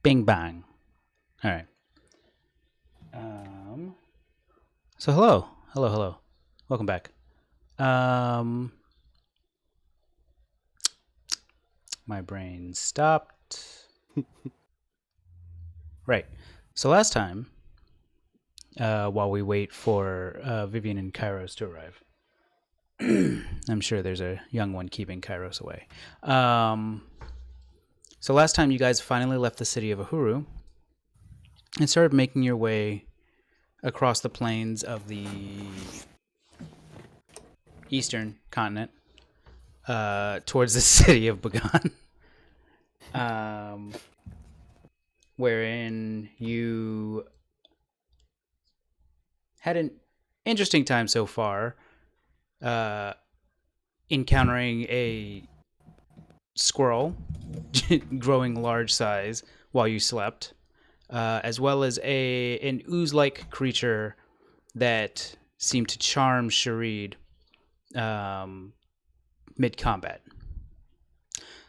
Bing bang. All right. So hello. Welcome back. Um, my brain stopped. Right. So last time, while we wait for Vivian and Kairos to arrive, I'm sure there's a young one keeping Kairos away. So last time, you guys finally left the city of Ahuru and started making your way across the plains of the eastern continent towards the city of Bugan, wherein you had an interesting time so far, encountering a squirrel growing large size while you slept, as well as an ooze-like creature that seemed to charm Sharid mid-combat.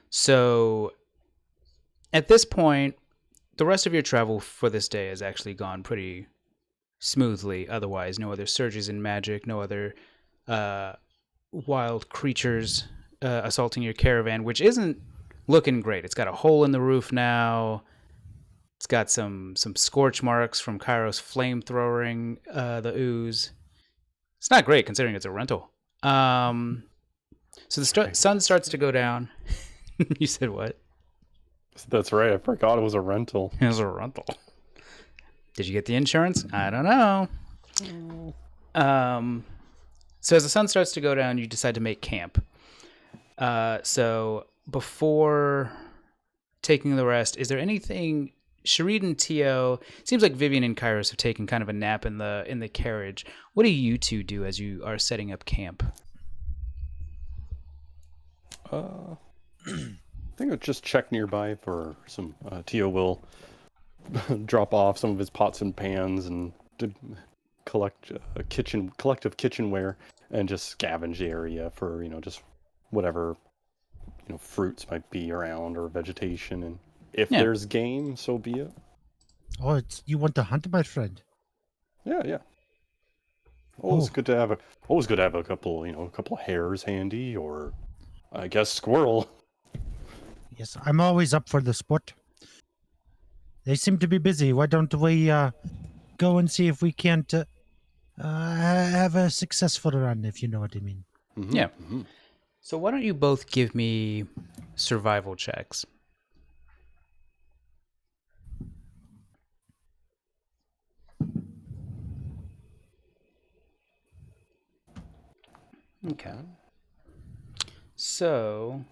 So at this point, the rest of your travel for this day has actually gone pretty smoothly. Otherwise, no other surges in magic, no other wild creatures assaulting your caravan, which isn't looking great. It's got a hole in the roof now. It's got some scorch marks from Kairos flamethrowing the ooze. It's not great considering it's a rental. So the sun starts to go down. You said what? That's right. I forgot it was a rental. It was a rental. Did you get the insurance? I don't know. So as the sun starts to go down, you decide to make camp. So before taking the rest, is there anything? Sharid and Tio, seems like Vivian and Kairos have taken kind of a nap in the carriage. What do you two do as you are setting up camp? I think I'll just check nearby for some. Tio will drop off some of his pots and pans and collect collective kitchenware and just scavenge the area for just whatever fruits might be around or vegetation, and if there's game, so be it. Oh, you want to hunt, my friend? Yeah. Always good to have a couple of hares handy, or I guess squirrel. Yes, I'm always up for the sport. They seem to be busy. Why don't we go and see if we can't have a successful run, if you know what I mean? Mm-hmm. Yeah. Mm-hmm. So why don't you both give me survival checks? Okay. So,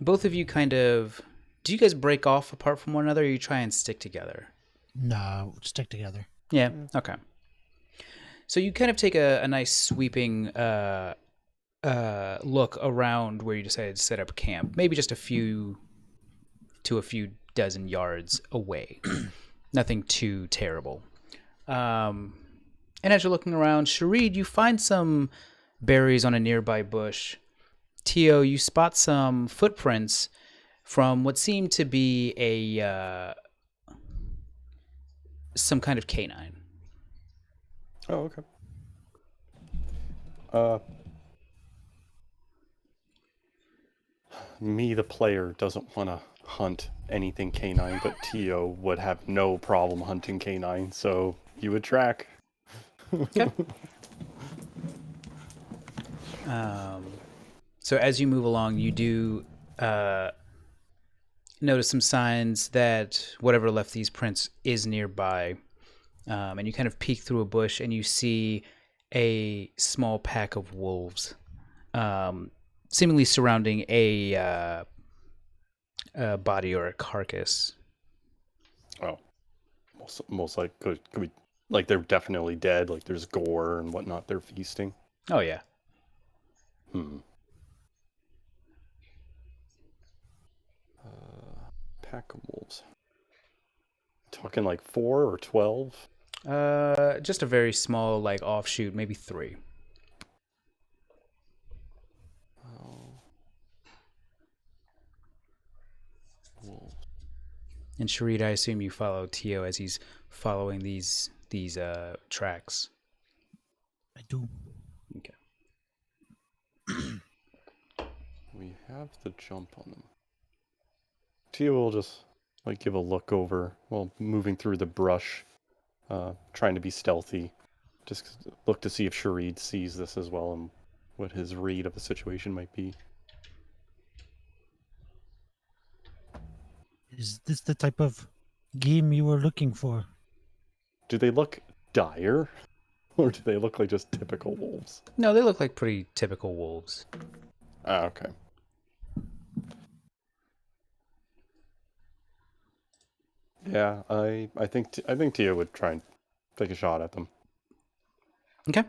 both of you do you guys break off apart from one another, or you try and stick together? No, stick together. Yeah, okay. So you kind of take a nice sweeping look around where you decided to set up camp, maybe just a few dozen yards away. Nothing too terrible. And as you're looking around, Sharid, you find some berries on a nearby bush. Tio, you spot some footprints from what seemed to be some kind of canine. Oh, okay. Me, the player, doesn't want to hunt anything canine, but Tio would have no problem hunting canine, so you would track. Okay. So as you move along, you do notice some signs that whatever left these prints is nearby. And you kind of peek through a bush and you see a small pack of wolves seemingly surrounding a body or a carcass. Oh, most like could be like they're definitely dead. Like there's gore and whatnot. They're feasting. Oh, yeah. Pack of wolves. Talking like 4 or 12. Just a very small, like, offshoot, maybe 3. Wolves. And Sharid, I assume you follow Tio as he's following these tracks. I do. Okay. We have the jump on them. Tia will just give a look over while moving through the brush, trying to be stealthy. Just look to see if Sharid sees this as well and what his read of the situation might be. Is this the type of game you were looking for? Do they look dire? Or do they look like just typical wolves? No, they look like pretty typical wolves. Ah, okay. Yeah, I think Tia would try and take a shot at them. Okay.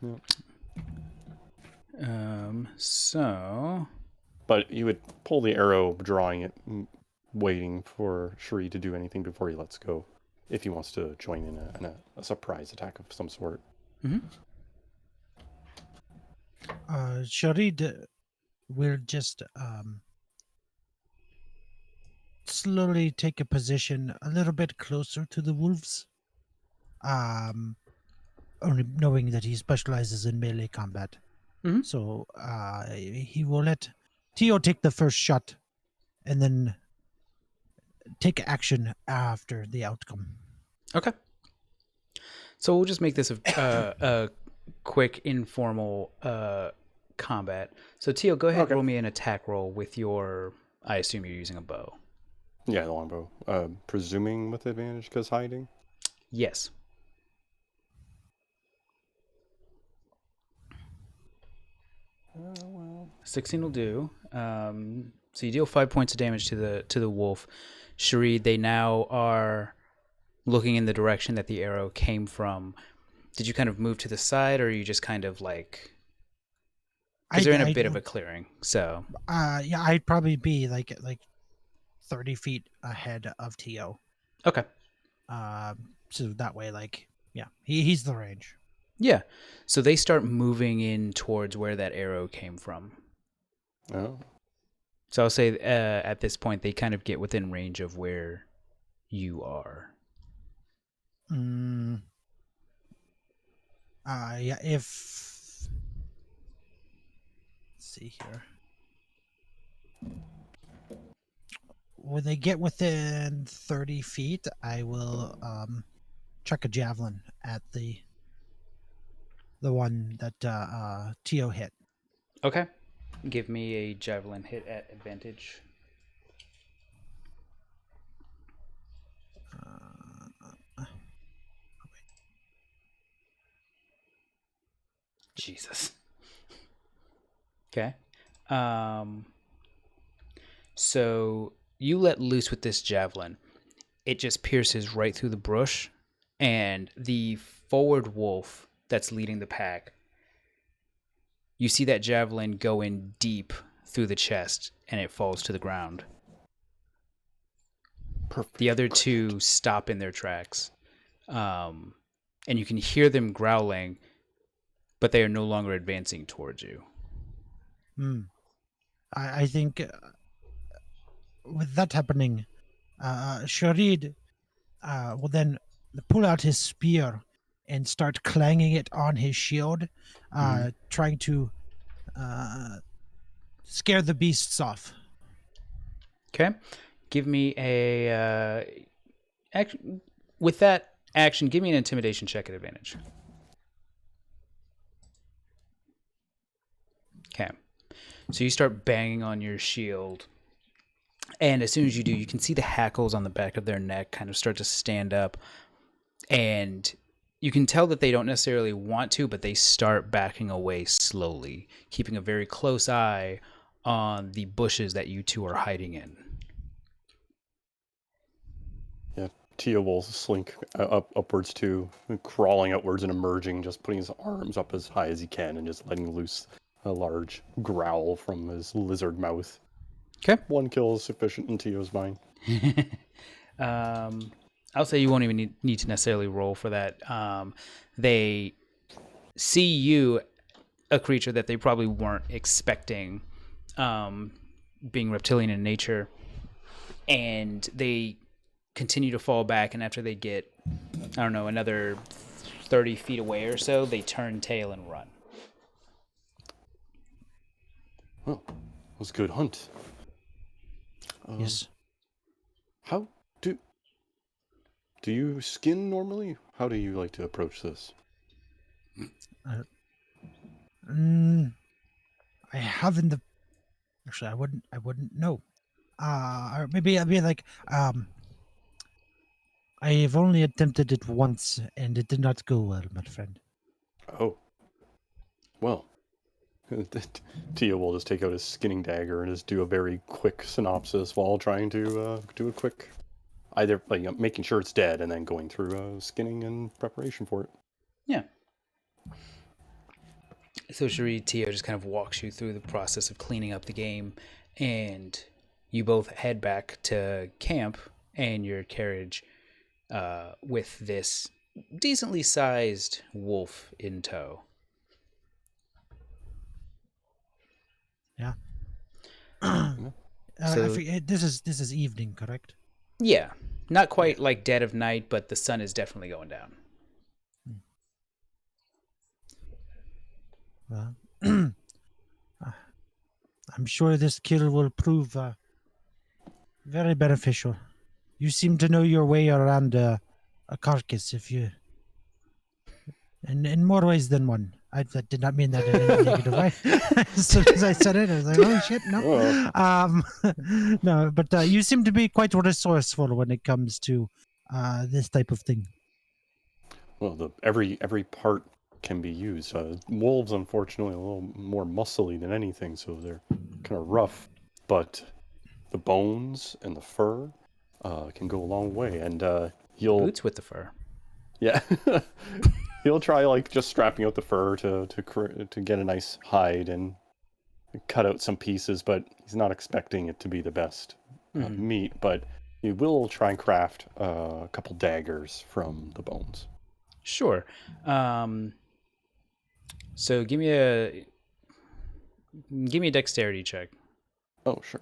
Yeah. So But you would pull the arrow, drawing it, waiting for Shri to do anything before he lets go, if he wants to join in a surprise attack of some sort. Sharid will just slowly take a position a little bit closer to the wolves. Only knowing that he specializes in melee combat. Mhm. So he will let Tio take the first shot and then take action after the outcome. okay. So we'll just make this a quick informal combat. So Tio, go ahead and Okay. roll me an attack roll with your. I assume you're using a bow. Yeah, the longbow. Presuming with advantage because hiding. Yes. Well. 16 will do. So you deal 5 points of damage to the wolf. Sharid, they now are looking in the direction that the arrow came from. Did you kind of move to the side, or are you just kind of like? Because they're in a bit of a clearing. So. Yeah, I'd probably be like 30 feet ahead of Tio. Okay. So that way, he's the range. Yeah. So they start moving in towards where that arrow came from. Oh. So I'll say at this point they kind of get within range of where you are. Yeah, if... Let's see here. When they get within 30 feet, I will chuck a javelin at the one that Tio hit. Okay. Give me a javelin hit at advantage. Jesus. Okay. So you let loose with this javelin. It just pierces right through the bush, and the forward wolf that's leading the pack, you see that javelin go in deep through the chest, and it falls to the ground. Perfect. The other two stop in their tracks, and you can hear them growling, but they are no longer advancing towards you. I think with that happening, Sharid will then pull out his spear and start clanging it on his shield, trying to scare the beasts off. Okay, give me a action. With that action, give me an intimidation check at advantage. Okay, so you start banging on your shield, and as soon as you do, you can see the hackles on the back of their neck kind of start to stand up, and you can tell that they don't necessarily want to, but they start backing away slowly, keeping a very close eye on the bushes that you two are hiding in. Yeah, Tia will slink upwards too, crawling outwards and emerging, just putting his arms up as high as he can and just letting loose a large growl from his lizard mouth. Okay. One kill is sufficient in Tio's mind. I'll say you won't even need to necessarily roll for that. They see you, a creature that they probably weren't expecting, being reptilian in nature, and they continue to fall back. And after they get, I don't know, another 30 feet away or so, they turn tail and run. Well, it was a good hunt. Yes. How do you skin normally? How do you like to approach this? I haven't. Actually, I wouldn't know. Or maybe I'd be like, I've only attempted it once, and it did not go well, my friend. Oh, well, Tia will just take out his skinning dagger and just do a very quick synopsis while trying to do a quick, either like making sure it's dead and then going through skinning and preparation for it. Yeah. So Shari Tio just kind of walks you through the process of cleaning up the game, and you both head back to camp and your carriage with this decently sized wolf in tow. Yeah. Yeah. I So- forget, this is evening, correct? Yeah, not quite like dead of night, but the sun is definitely going down. Well, I'm sure this kill will prove very beneficial. You seem to know your way around a carcass, if you, in more ways than one. I did not mean that in any negative way. As soon as I said it, I was like, "Oh shit, no." No, but you seem to be quite resourceful when it comes to this type of thing. Well, every part can be used. Wolves, unfortunately, a little more muscly than anything, so they're kind of rough. But the bones and the fur can go a long way. And you'll, Boots with the fur. yeah, he'll try like just strapping out the fur to get a nice hide and cut out some pieces. But he's not expecting it to be the best meat. But he will try and craft a couple daggers from the bones. Sure. So give me a dexterity check. Oh, sure.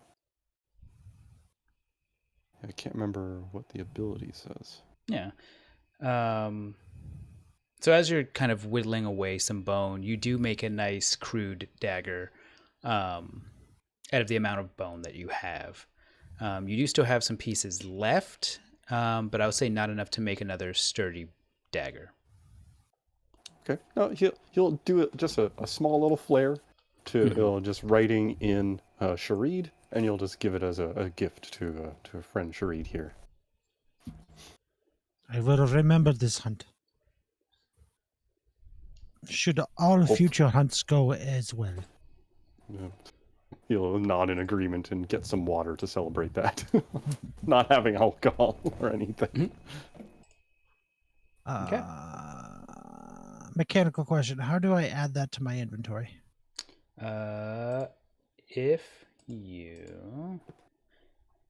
I can't remember what the ability says. Yeah. So as you're kind of whittling away some bone, you do make a nice crude dagger out of the amount of bone that you have. You do still have some pieces left, but I would say not enough to make another sturdy dagger. Okay. No, he'll do it just a small little flare to just writing in Sharid, and you'll just give it as a gift to a friend Sharid here. I will remember this hunt. Should all future hunts go as well? Yeah. He'll nod in agreement and get some water to celebrate that. Not having alcohol or anything. Okay. Mechanical question. How do I add that to my inventory? If you...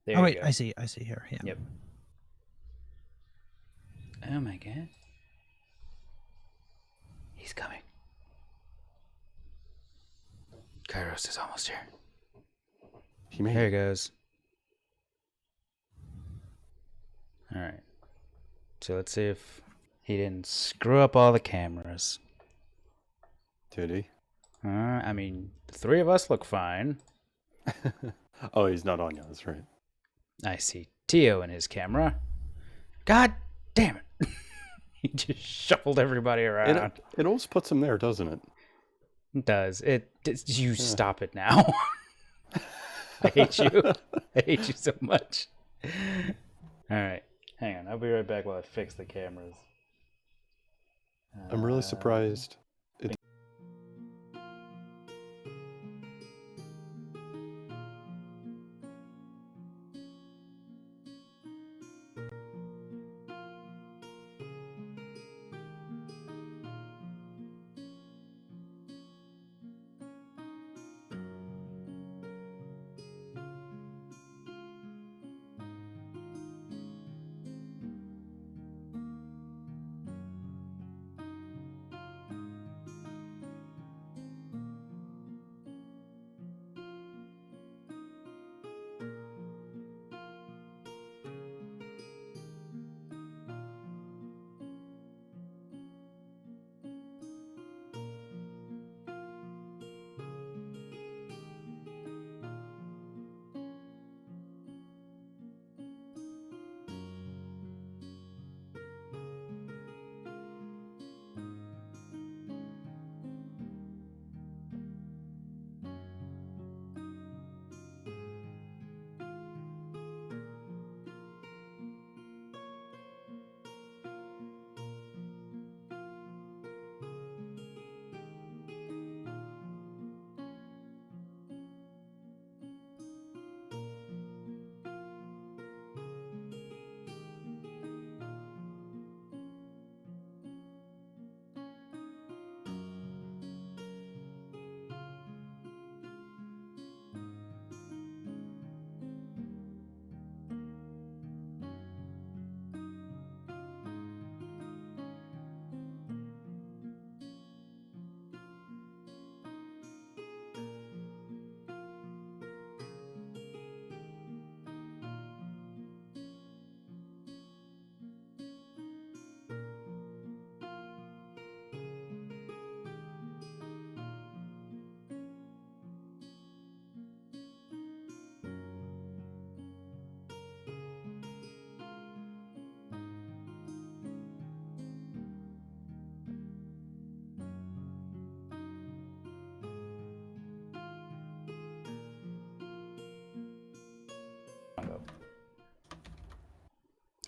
There Oh, you wait. go. I see here. Yeah. Yep. Oh my god. He's coming. Kairos is almost here. He made There he it. goes. All right. So let's see if he didn't screw up all the cameras. Did he? I mean, the three of us look fine. Oh, he's not on yet. That's right. I see Tio in his camera. God damn it. He just shuffled everybody around. It always puts him there, doesn't it? It does. You stop it now. I hate you. I hate you so much. All right. Hang on. I'll be right back while I fix the cameras. I'm really surprised.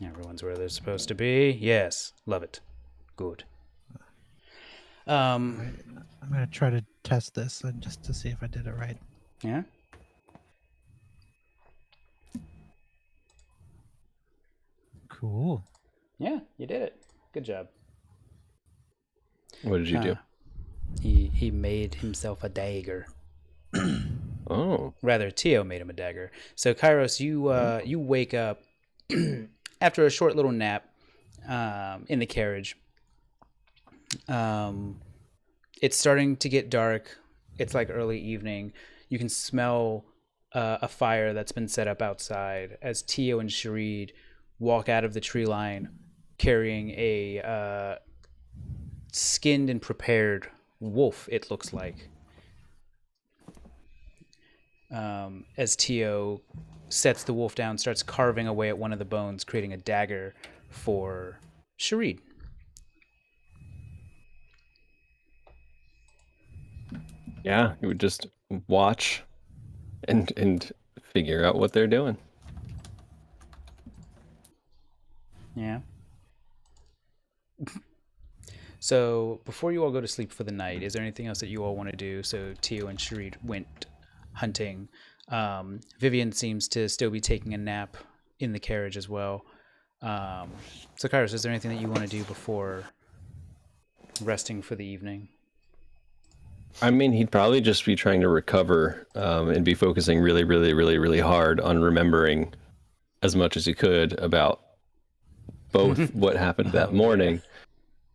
Everyone's where they're supposed to be. Yes, love it. Good. I'm gonna try to test this just to see if I did it right. Yeah. Cool. Yeah, you did it. Good job. What did you do? He made himself a dagger. Oh, Rather, Tio made him a dagger. So, Kairos, you wake up after a short little nap in the carriage. It's starting to get dark. It's like early evening. You can smell a fire that's been set up outside as Tio and Sharid walk out of the tree line carrying a skinned and prepared wolf, it looks like. As Tio sets the wolf down, starts carving away at one of the bones, creating a dagger for Sharid. yeah. You would just watch and figure out what they're doing. Yeah. So before you all go to sleep for the night, is there anything else that you all want to do? So Tio and Sharid went hunting. Vivian seems to still be taking a nap in the carriage as well. So Kairos, is there anything that you want to do before resting for the evening? I mean, he'd probably just be trying to recover and be focusing really, really, really, really hard on remembering as much as he could about both what happened that morning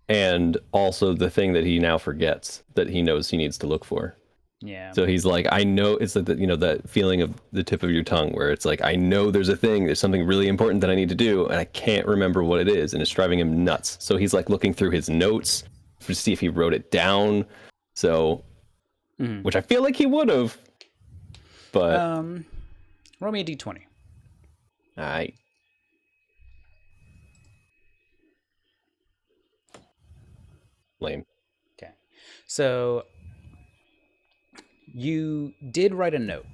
and also the thing that he now forgets that he knows he needs to look for. Yeah. So he's like, I know it's like that feeling of the tip of your tongue where it's like, I know there's something really important that I need to do, and I can't remember what it is, and it's driving him nuts. So he's like looking through his notes to see if he wrote it down. So, which I feel like he would have, but Roll me a d20. I lame. Okay. So you did write a note.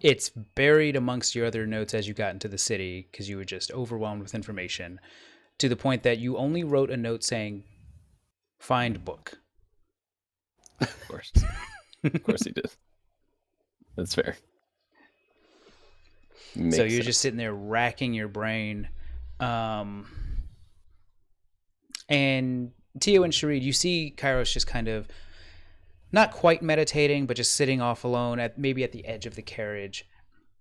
It's buried amongst your other notes as you got into the city because you were just overwhelmed with information to the point that you only wrote a note saying, find book. Of course. Of course he did. That's fair. So you're just sitting there racking your brain. And Tio and Sharid, you see Kairos just kind of not quite meditating, but just sitting off alone maybe at the edge of the carriage.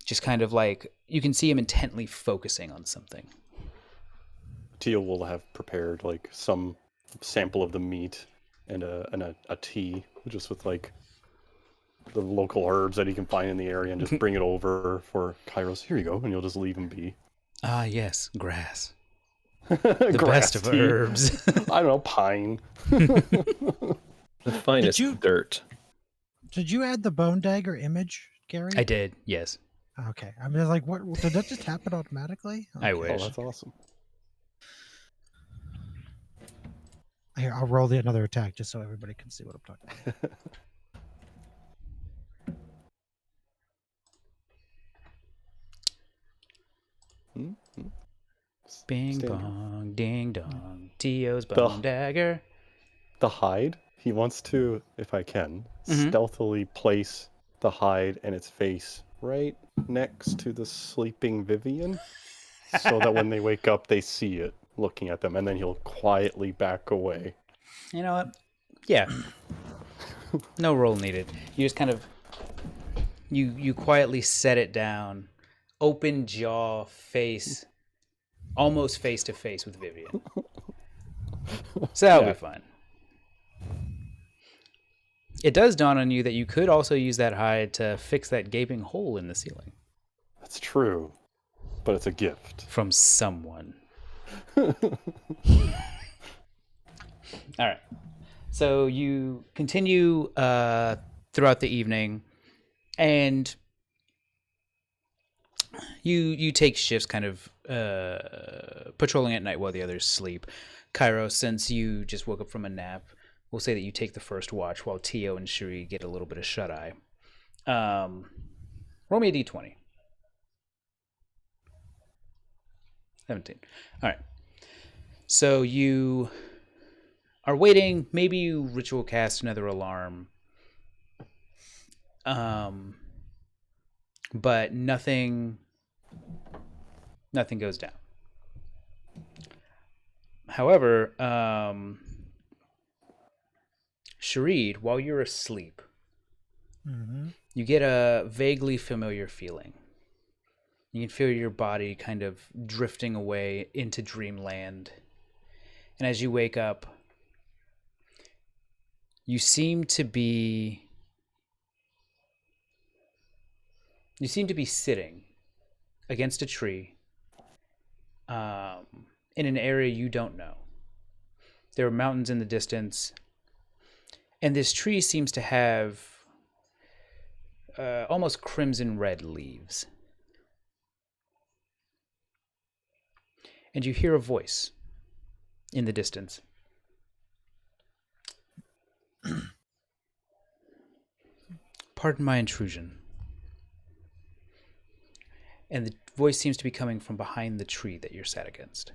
Just kind of like, you can see him intently focusing on something. Tio will have prepared like some sample of the meat and a tea, just with like the local herbs that he can find in the area, and just bring it over for Kairos. Here you go, and you'll just leave him be. Ah, yes, grass. The best of herbs. I don't know, pine. The finest dirt. Did you add the bone dagger image, Gary? I did, yes. Okay. I mean, like, what did that just happen automatically? Okay. I Oh, wish. that's awesome. Here, I'll roll another attack just so everybody can see what I'm talking about. Bing bong, ding dong, Tio's bone dagger. The hide, he wants to, if I can, stealthily place the hide and its face right next to the sleeping Vivian, so that when they wake up, they see it looking at them, and then he'll quietly back away. You know what? Yeah. No roll needed. You just kind of, you quietly set it down, open jaw, face, almost face to face with Vivian. So that'll be fun. It does dawn on you that you could also use that hide to fix that gaping hole in the ceiling. That's true, but it's a gift. From someone. All right. So you continue throughout the evening, and you take shifts kind of patrolling at night while the others sleep. Kairos, since you just woke up from a nap, we'll say that you take the first watch while Tio and Shuri get a little bit of shut-eye. Roll me a d20. 17. All right. So you are waiting. Maybe you ritual cast another alarm. But nothing goes down. However, Sharid, while you're asleep, you get a vaguely familiar feeling. You can feel your body kind of drifting away into dreamland. And as you wake up, you seem to be sitting against a tree in an area you don't know. There are mountains in the distance, and this tree seems to have almost crimson red leaves. And you hear a voice in the distance. Pardon my intrusion. And the voice seems to be coming from behind the tree that you're sat against.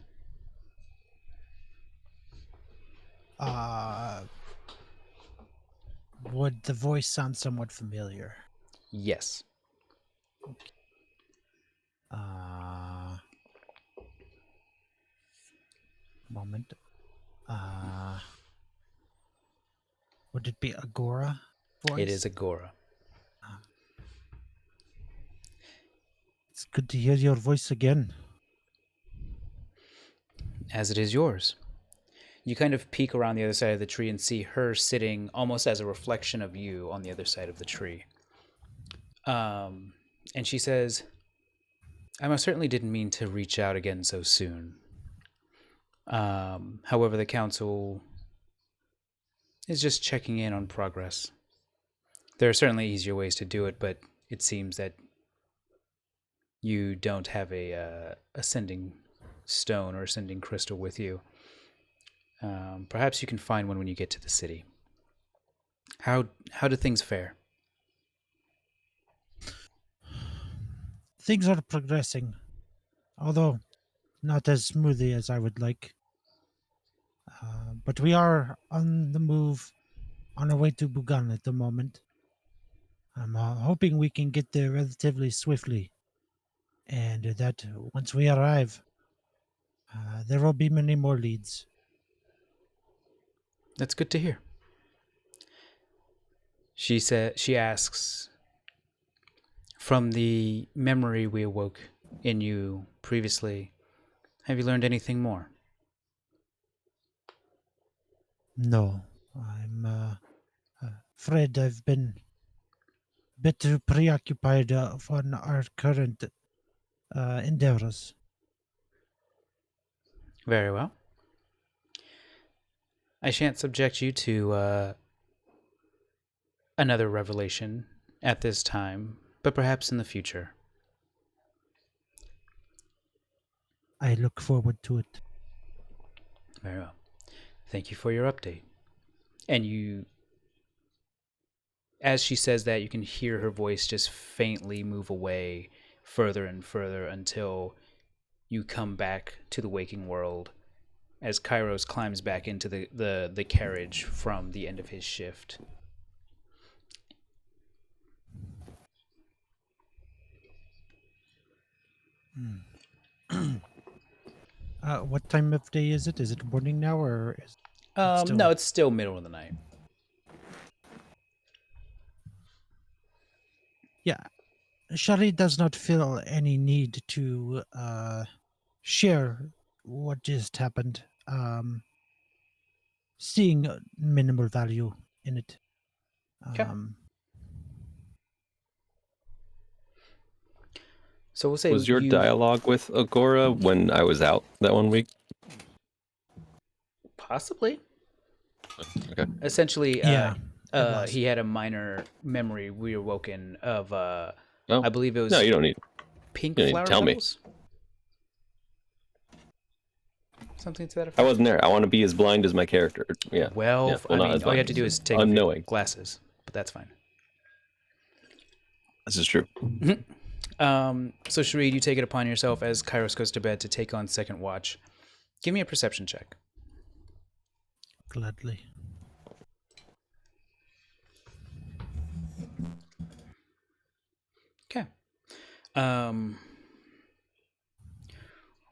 Would the voice sound somewhat familiar? Yes. Moment. Would it be Agora voice? It is Agora. It's good to hear your voice again. As it is yours. You kind of peek around the other side of the tree and see her sitting almost as a reflection of you on the other side of the tree. And she says, I most certainly didn't mean to reach out again so soon. However, the council is just checking in on progress. There are certainly easier ways to do it, but it seems that you don't have a ascending stone or ascending crystal with you. Perhaps you can find one when you get to the city. How do things fare? Things are progressing, although not as smoothly as I would like. But we are on the move, on our way to Bugan at the moment. I'm hoping we can get there relatively swiftly, and that once we arrive, there will be many more leads. That's good to hear. She asks, from the memory we awoke in you previously, have you learned anything more? No, I'm afraid I've been a bit too preoccupied for our current endeavors. Very well. I shan't subject you to another revelation at this time, but perhaps in the future. I look forward to it. Very well. Thank you for your update. And you, as she says that, you can hear her voice just faintly move away further and further until you come back to the waking world as Kairos climbs back into the carriage from the end of his shift. What time of day is it? Is it morning now, or is it still... No, it's still middle of the night. Yeah, Shari does not feel any need to share what just happened. Seeing minimal value in it. Okay. So we'll say Was your dialogue with Agora when I was out that 1 week? Possibly. Okay. Essentially, Yeah, it was. he had a minor memory reawoken of, Oh. I believe it was No, you don't need. pink you don't need flower to tell me. petals? Something to that effect. I wasn't there. I want to be as blind as my character. Yeah. Well, Yeah, I not mean, as all you blind, have to do as is take off your unknowing. glasses, but that's fine. This is true. So Sharid, you take it upon yourself as Kairos goes to bed to take on second watch. Give me a perception check. Gladly. Okay.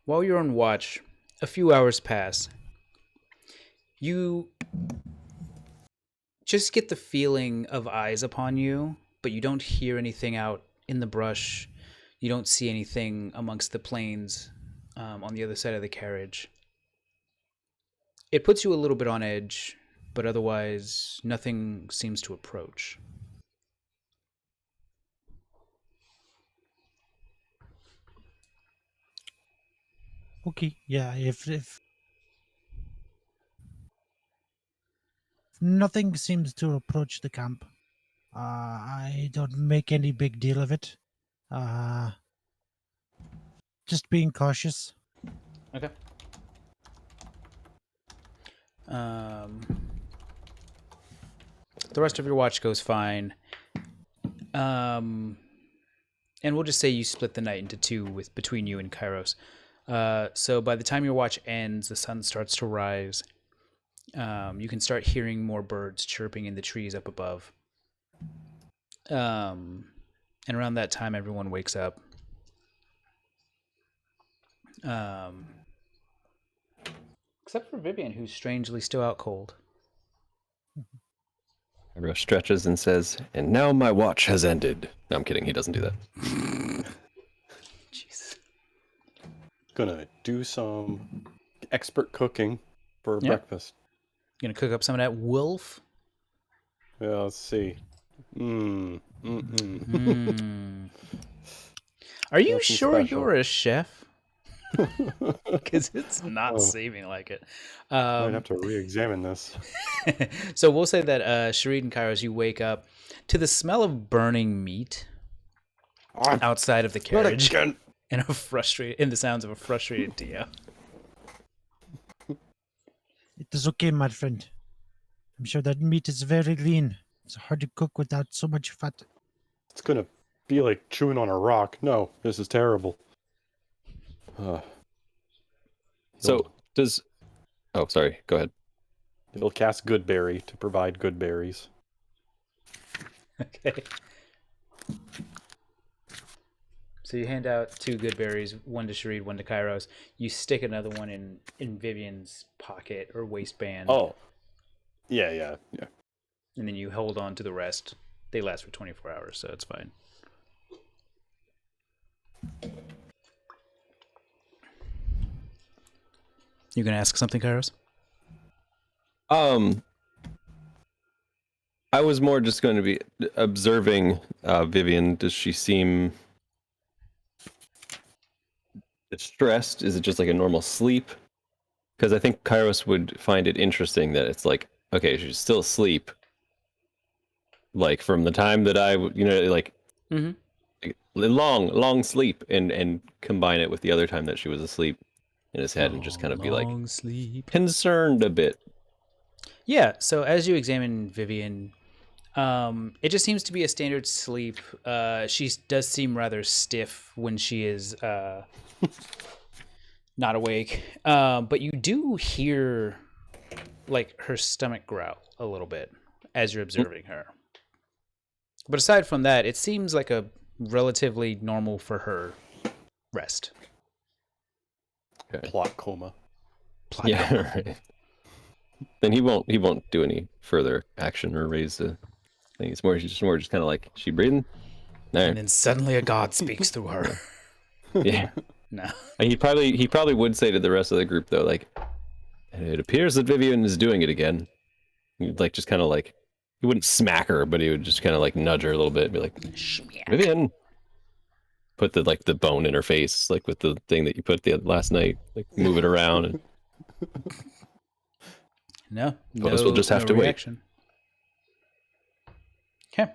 While you're on watch, a few hours pass. You just get the feeling of eyes upon you, but you don't hear anything out in the brush. You don't see anything amongst the planes on the other side of the carriage. It puts you a little bit on edge, but otherwise, nothing seems to approach. Okay, yeah, if nothing seems to approach the camp, I don't make any big deal of it. Uh, just being cautious. Okay. The rest of your watch goes fine. And we'll just say you split the night into two with between you and Kairos. So by the time your watch ends, the sun starts to rise. You can start hearing more birds chirping in the trees up above. And around that time, everyone wakes up. Except for Vivian, who's strangely still out cold. Kairos stretches and says, "And now my watch has ended." No, I'm kidding. He doesn't do that. Jeez. Gonna do some expert cooking for Yeah. breakfast. You gonna cook up some of that wolf? Yeah, let's see. Are you Nothing sure special. you're a chef? Because it's not Oh. seeming like it. I'd have to re-examine this. So we'll say that Sharid and Kairos, you wake up to the smell of burning meat outside of the carriage, and the sounds of a frustrated Dio. It is okay, my friend. I'm sure that meat is very lean. It's hard to cook without so much fat. It's gonna be like chewing on a rock. No, this is terrible. So does... Oh, sorry. Go ahead. It'll cast Goodberry to provide good berries. Okay. So you hand out 2 good berries, one to Sharid, one to Kairos. You stick another one in Vivian's pocket or waistband. Oh. Yeah. And then you hold on to the rest. They last for 24 hours, so it's fine. You gonna ask something, Kairos? I was more just going to be observing Vivian. Does she seem stressed? Is it just like a normal sleep? Because I think Kairos would find it interesting that it's like, okay, she's still asleep. Like from the time that like long sleep, and combine it with the other time that she was asleep in his head, and just kind of be like sleep. concerned a bit. Yeah, so as you examine Vivian, it just seems to be a standard sleep. She does seem rather stiff when she is not awake. But you do hear like her stomach growl a little bit as you're observing her. But aside from that, it seems like a relatively normal for her rest. Okay. Plot coma. Yeah, right. Then he won't do any further action or raise the thing. It's more just kind of like, she breathing? No. And then suddenly a god speaks through her. Yeah. No. And he probably would say to the rest of the group though, like, it appears that Vivian is doing it again. He'd like just kind of like, he wouldn't smack her, but he would just kind of like nudge her a little bit and be like, Vivian. Put the bone in her face, like with the thing that you put the last night, like move it around. And No. Others will just have to wait. reaction. Okay.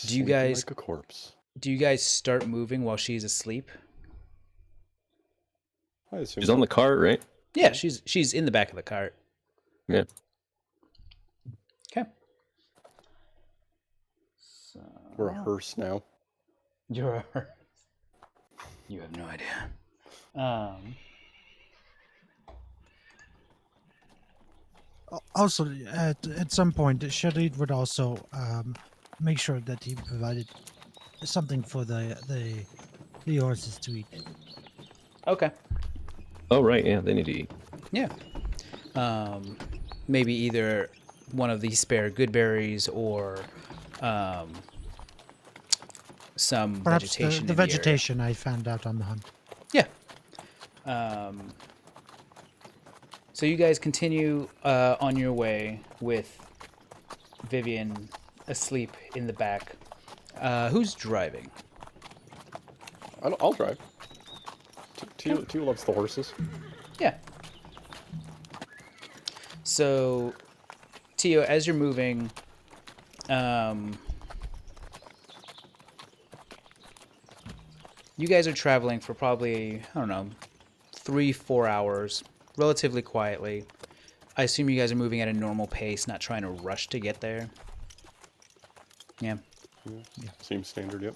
Do you Sleeping guys like a corpse? do you guys start moving while she's asleep? I assume she's on the cart, right? Yeah, she's in the back of the cart. Yeah. Okay. So We're a hearse now. you're You have no idea. Also, at some point, Sharid would also make sure that he provided something for the horses to eat. Okay. Oh right, yeah, they need to eat. Yeah. Maybe either one of the spare good berries or some Perhaps vegetation the in the area. vegetation I found out on the hunt. Yeah. So you guys continue on your way with Vivian asleep in the back. Who's driving? I'll drive. Tio loves the horses. Yeah. So, Tio, as you're moving, you guys are traveling for probably, I don't know, 3-4 hours, relatively quietly. I assume you guys are moving at a normal pace, not trying to rush to get there. Yeah. Seems standard, yep.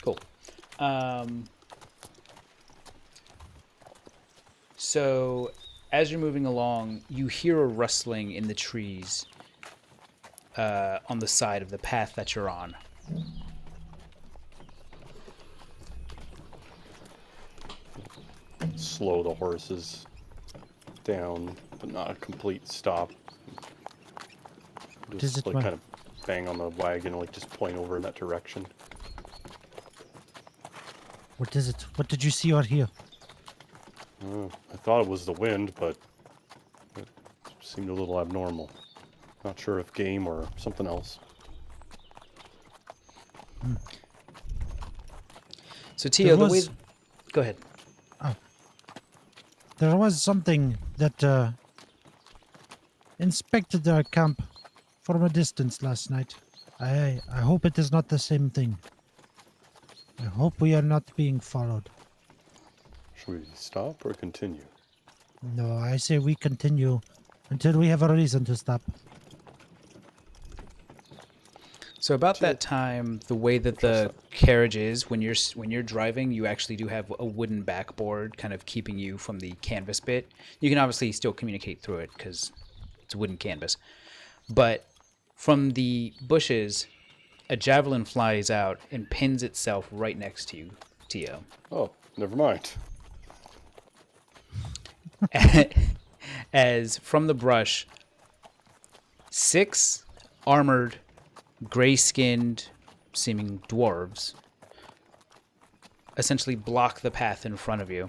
Cool. So, as you're moving along, you hear a rustling in the trees on the side of the path that you're on. Slow the horses down, but not a complete stop. Does Just it like run? kind of bang on the wagon, like just point over in that direction. What is it? What did you see or hear? I thought it was the wind, but it seemed a little abnormal. Not sure if game or something else. So, Tio, the way... was- Go ahead. There was something that inspected our camp from a distance last night. I hope it is not the same thing. I hope we are not being followed. Should we stop or continue? No, I say we continue until we have a reason to stop. So about that time, the way that the carriage is, when you're driving, you actually do have a wooden backboard kind of keeping you from the canvas bit. You can obviously still communicate through it because it's wooden canvas. But from the bushes, a javelin flies out and pins itself right next to you, Tio. Oh, never mind. As from the brush, 6 armored, gray-skinned, seeming dwarves essentially block the path in front of you.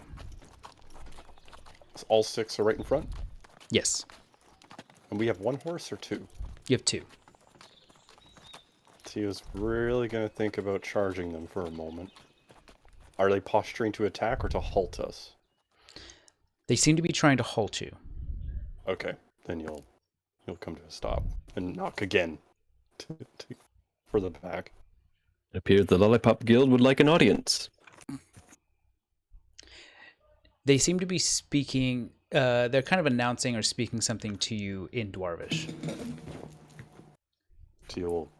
All 6 are right in front? Yes, And we have 1 horse or 2? you have 2. Tio's really going to think about charging them for a moment. Are they posturing to attack or to halt us? They seem to be trying to halt you. Okay, then you'll come to a stop and knock again for the back. It appears the Lollipop Guild would like an audience. They seem to be speaking, they're kind of announcing or speaking something to you in Dwarvish. Tio will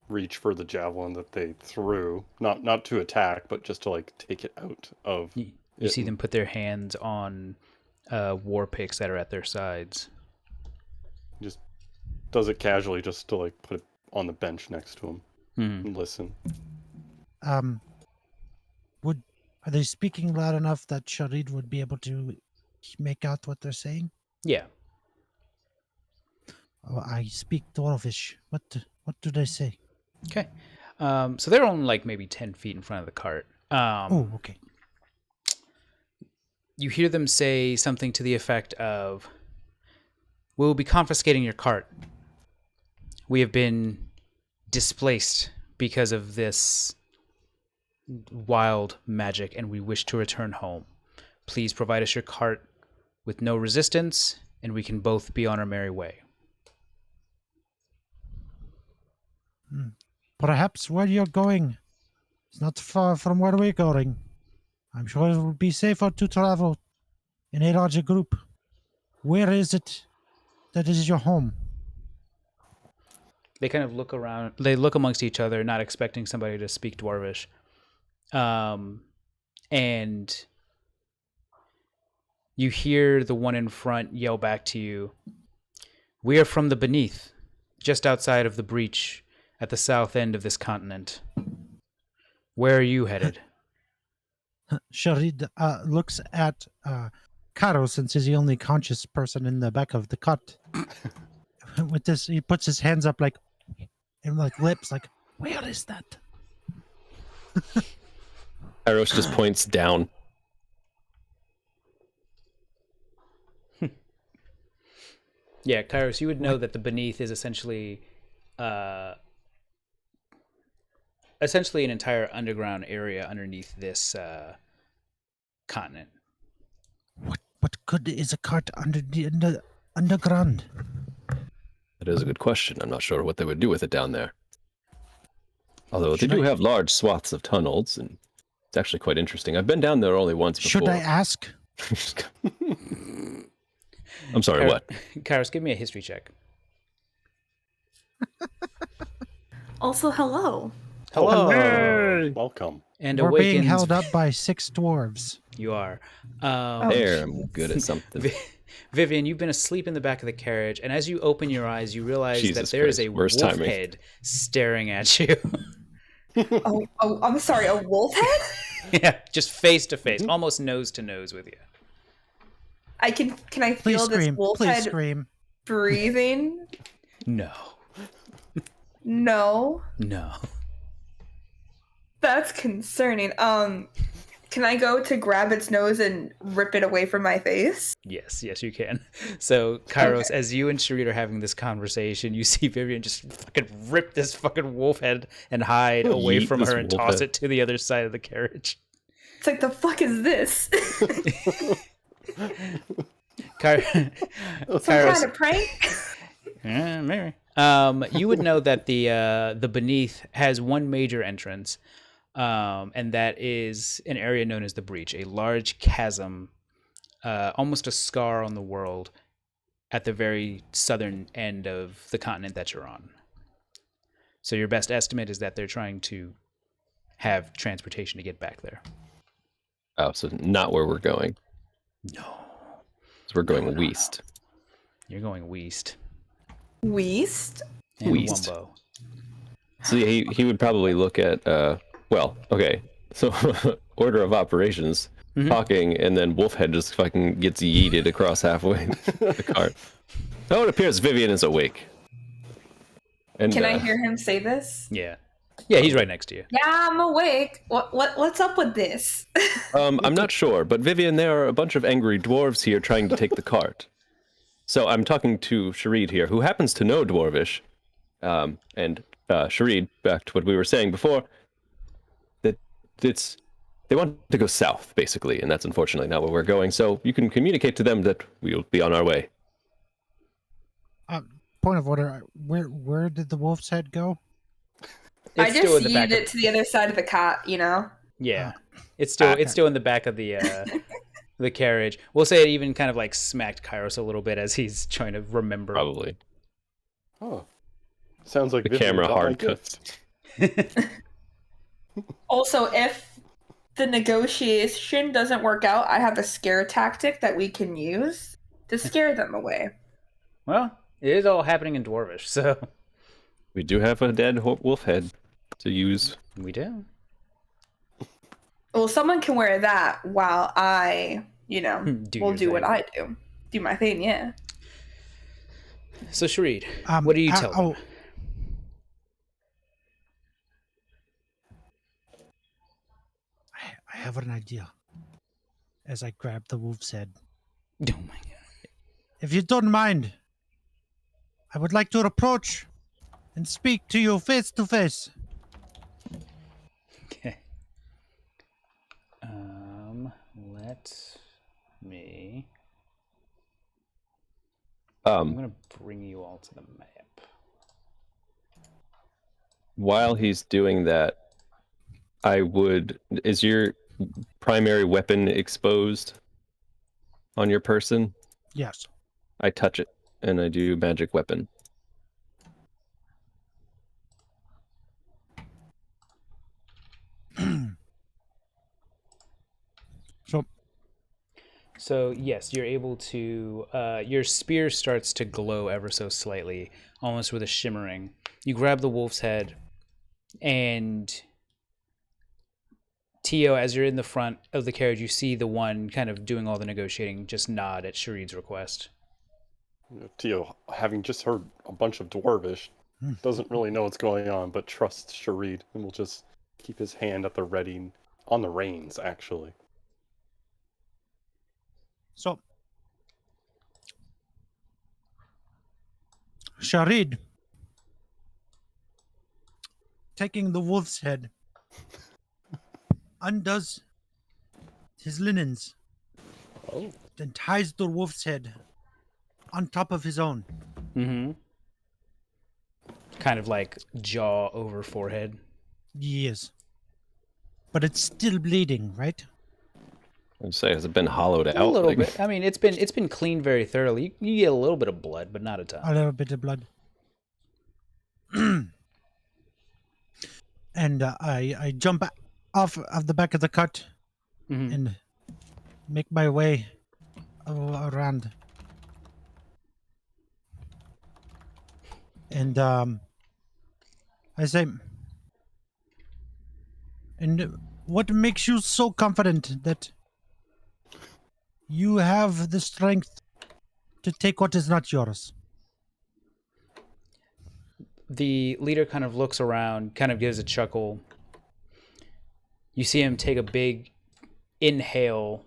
reach for the javelin that they threw, not to attack, but just to like take it out of. You see them put their hands on war picks that are at their sides. Just does it casually, just to like put it on the bench next to him and listen. Are they speaking loud enough that Sharid would be able to make out what they're saying? Yeah. Oh, I speak Dwarvish. What do they say? Okay. So they're only like maybe 10 feet in front of the cart. Oh, okay. You hear them say something to the effect of, "We will be confiscating your cart. We have been displaced because of this wild magic, and we wish to return home. Please provide us your cart with no resistance, and we can both be on our merry way." Perhaps where you're going is not far from where we're going. I'm sure it would be safer to travel in a larger group. Where is it that is your home? They kind of look around. They look amongst each other, not expecting somebody to speak Dwarvish. and you hear the one in front yell back to you, "We are from the Beneath, just outside of the breach at the south end of this continent. Where are you headed?" Sharid looks at Karo, since he's the only conscious person in the back of the cot. With this, he puts his hands up like, and like lips, like, where is that? Kairos just points down. Yeah, Kairos, you would know that the Beneath is essentially an entire underground area underneath this continent. What good is a cart under the underground? That is a good question. I'm not sure what they would do with it down there. Although Should they do I- have large swaths of tunnels, and it's actually quite interesting. I've been down there only once before. Should I ask? I'm sorry, what? Kairos, give me a history check. Also, hello. Hello. Welcome. And We're being awakens. held up by 6 dwarves. You are. There, I'm good at something. Vivian, you've been asleep in the back of the carriage, and as you open your eyes, you realize Jesus that there is Christ, a worst wolf timing. head staring at you. Oh, I'm sorry, a wolf head? Yeah, just face to face, almost nose to nose with you. Can I Please feel this scream. wolf Please head scream. breathing? No. No. No. That's concerning. Can I go to grab its nose and rip it away from my face? Yes, you can. So, Kairos, Okay. as you and Sharit are having this conversation, you see Vivian just fucking rip this fucking wolf head and hide away Yeet from this her and wolf toss head. it to the other side of the carriage. It's like, the fuck is this? Some kind of prank? Maybe. You would know that the Beneath has one major entrance, and that is an area known as the Breach, a large chasm, almost a scar on the world, at the very southern end of the continent that you're on. So your best estimate is that they're trying to have transportation to get back there. Oh, so not where we're going. No, So we're going west. you're going west. Weast? And West. Wumbo. So he would probably look at, well, okay. So order of operations, talking, and then Wolfhead just fucking gets yeeted across halfway the cart. Oh, it appears Vivian is awake. And, Can I hear him say this? Yeah, he's right next to you. Yeah, I'm awake. What's up with this? I'm not sure, but Vivian, there are a bunch of angry dwarves here trying to take the cart. So I'm talking to Sharid here, who happens to know Dwarvish. And Sharid, back to what we were saying before, that they want to go south, basically, and that's unfortunately not where we're going. So you can communicate to them that we'll be on our way. Point of order. Where did the wolf's head go? I It's just still in the back yeeted of- it to the other side of the cot, you know? Yeah, it's still in the back of the the carriage. We'll say it even kind of like smacked Kairos a little bit as he's trying to remember. Probably. Oh, sounds like The Vivian camera got my hard gift. cuts. Also, if the negotiation doesn't work out, I have a scare tactic that we can use to scare them away. Well, it is all happening in Dwarvish, so We do have a dead wolf head to use. we do. Well, someone can wear that while I, Do will your do what thing. I do. Do my thing, yeah. So Sharid, what do you tell them? I have an idea. As I grab the wolf's head. Oh my god! If you don't mind, I would like to approach and speak to you face to face. Okay. Let me. I'm gonna bring you all to the map. While he's doing that, is your primary weapon exposed on your person? Yes. I touch it and I do magic weapon. So yes, you're able to. Your spear starts to glow ever so slightly, almost with a shimmering. You grab the wolf's head, and Tio, as you're in the front of the carriage, you see the one kind of doing all the negotiating just nod at Sharid's request. Tio, having just heard a bunch of Dwarvish, doesn't really know what's going on, but trusts Sharid and will just keep his hand at the ready on the reins, actually. So, Sharid, taking the wolf's head, undoes his linens, Oh. then ties the wolf's head on top of his own. Mm-hmm. Kind of like jaw over forehead. Yes. But it's still bleeding, right? I'd say, has it been hollowed out? A little Like- bit. I mean, it's been cleaned very thoroughly. You get a little bit of blood, but not a ton. A little bit of blood. And I jump off of the back of the cart Mhm. and make my way around. And I say, and what makes you so confident that you have the strength to take what is not yours? The leader kind of looks around, kind of gives a chuckle. You see him take a big inhale,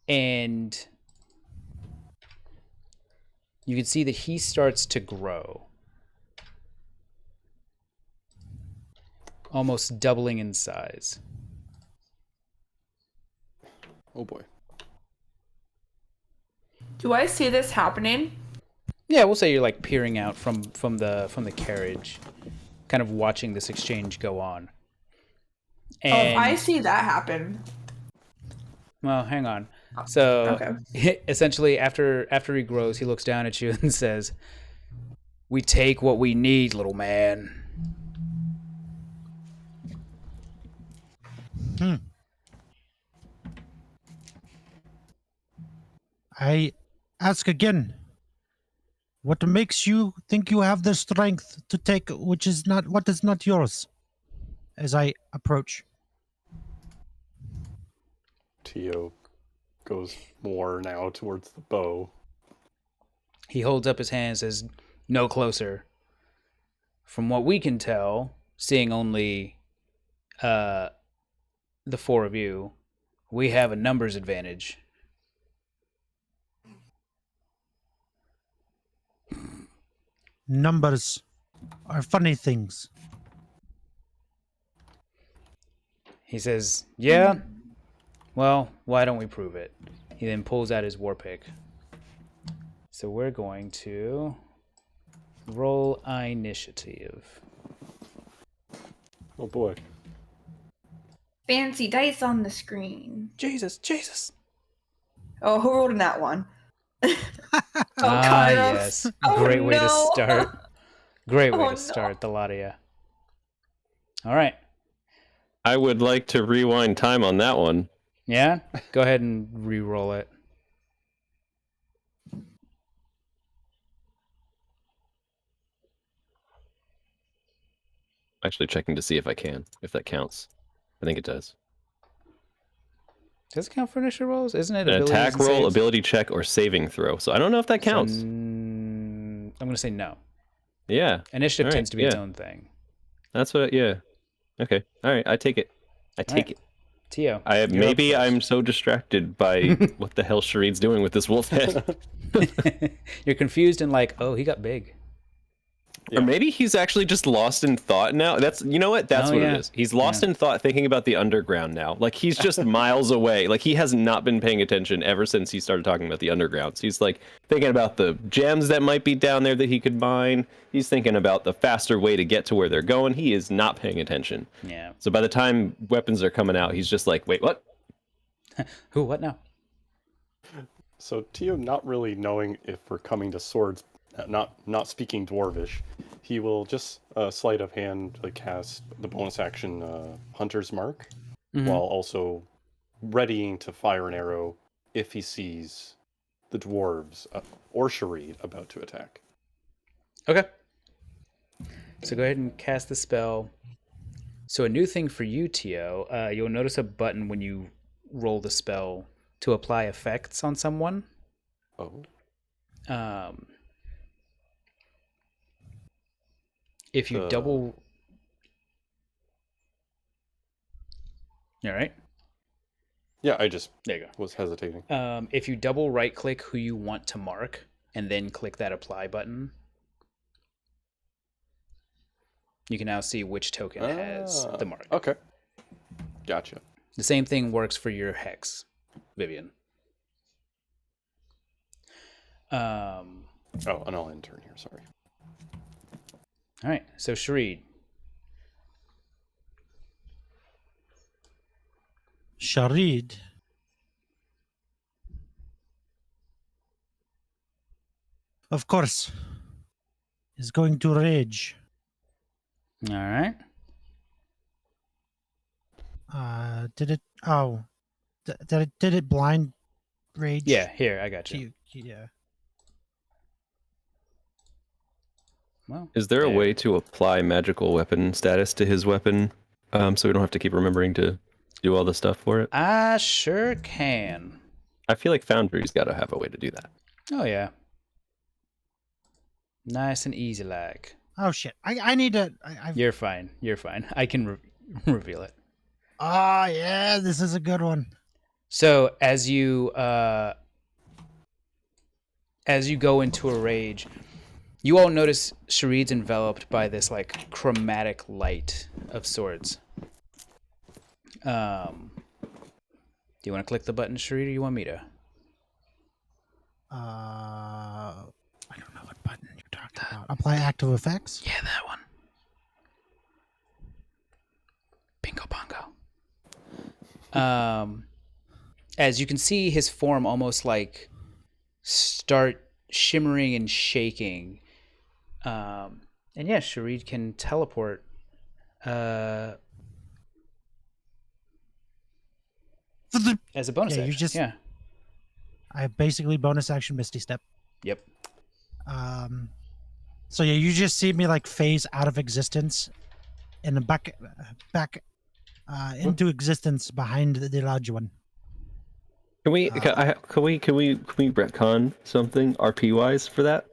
and you can see that he starts to grow, almost doubling in size. Oh boy. Do I see this happening? Yeah, we'll say you're like peering out from the carriage, kind of watching this exchange go on. Oh, if I see that happen. Well, hang on. So Okay. essentially, after he grows, he looks down at you and says, "We take what we need, little man." I ask again, what makes you think you have the strength to take what is not yours? As I approach. Tio goes more now towards the bow. He holds up his hand and says, "No closer." From what we can tell, seeing only the four of you, we have a numbers advantage. Numbers are funny things. He says, "Yeah? Well, why don't we prove it?" He then pulls out his war pick. So we're going to roll initiative. Oh boy. Fancy dice on the screen. Jesus. Oh, who rolled in that one? Ah, Kairos. yes. Oh, Great way to no. start. Great way Oh, to start the lot of you. All right. I would like to rewind time on that one. Yeah? Go ahead and re-roll it. Actually checking to see if I can, if that counts. I think it does. Does it count for initial rolls? Isn't it An abilities attack and roll, saves? ability check, or saving throw. So I don't know if that So, counts. I'm going to say no. Yeah. Initiative All right, tends to be its yeah. own thing. That's what, yeah. Okay. All right. I take it. I take right. Tio. it. you're up Maybe I'm first. so distracted by what the hell Sharid's doing with this wolf head. You're confused and like, oh, he got big. Yeah. Or maybe he's actually just lost in thought now. You know what? That's Oh, what yeah. it is. He's lost Yeah. in thought thinking about the underground now. Like he's just miles away. Like he has not been paying attention ever since he started talking about the underground. So he's like thinking about the gems that might be down there that he could mine. He's thinking about the faster way to get to where they're going. He is not paying attention. Yeah. So by the time weapons are coming out, he's just like, wait, what? Who? What now? So Tio, not really knowing if we're coming to swords, not speaking Dwarvish, he will just sleight of hand cast the bonus action Hunter's Mark, Mhm. while also readying to fire an arrow if he sees the dwarves or Sharid about to attack. Okay. So go ahead and cast the spell. So a new thing for you, Tio, you'll notice a button when you roll the spell to apply effects on someone. Oh. If you double... All right. Yeah, I just There you go. was hesitating. If you double right click who you want to mark and then click that apply button, you can now see which token has the mark. Okay. Gotcha. The same thing works for your hex, Vivian. Oh, and I'll intern here, sorry. All right, so Sharid. Sharid. Of course. Is going to rage. All right. Did it? Oh, did it blind rage? Yeah, here, I got you. Yeah. Well, Is there a there. way to apply magical weapon status to his weapon, so we don't have to keep remembering to do all the stuff for it? I sure can. I feel like Foundry's got to have a way to do that. Oh, yeah. Nice and easy like. Oh shit! I need to. You're fine. You're fine. I can reveal it. Ah, yeah, this is a good one. So as you go into a rage, you all notice Sharid's enveloped by this like chromatic light of sorts. Do you want to click the button, Sharid, or you want me to? I don't know what button you're talking about. Apply active effects. Yeah, that one. Bingo bongo. As you can see his form almost like start shimmering and shaking. And yeah, Sharid can teleport. As a bonus action. You just. Yeah. I basically bonus action Misty Step. Yep. So yeah, you just see me like phase out of existence, and then back into existence behind the large one. Can we retcon something RP wise for that?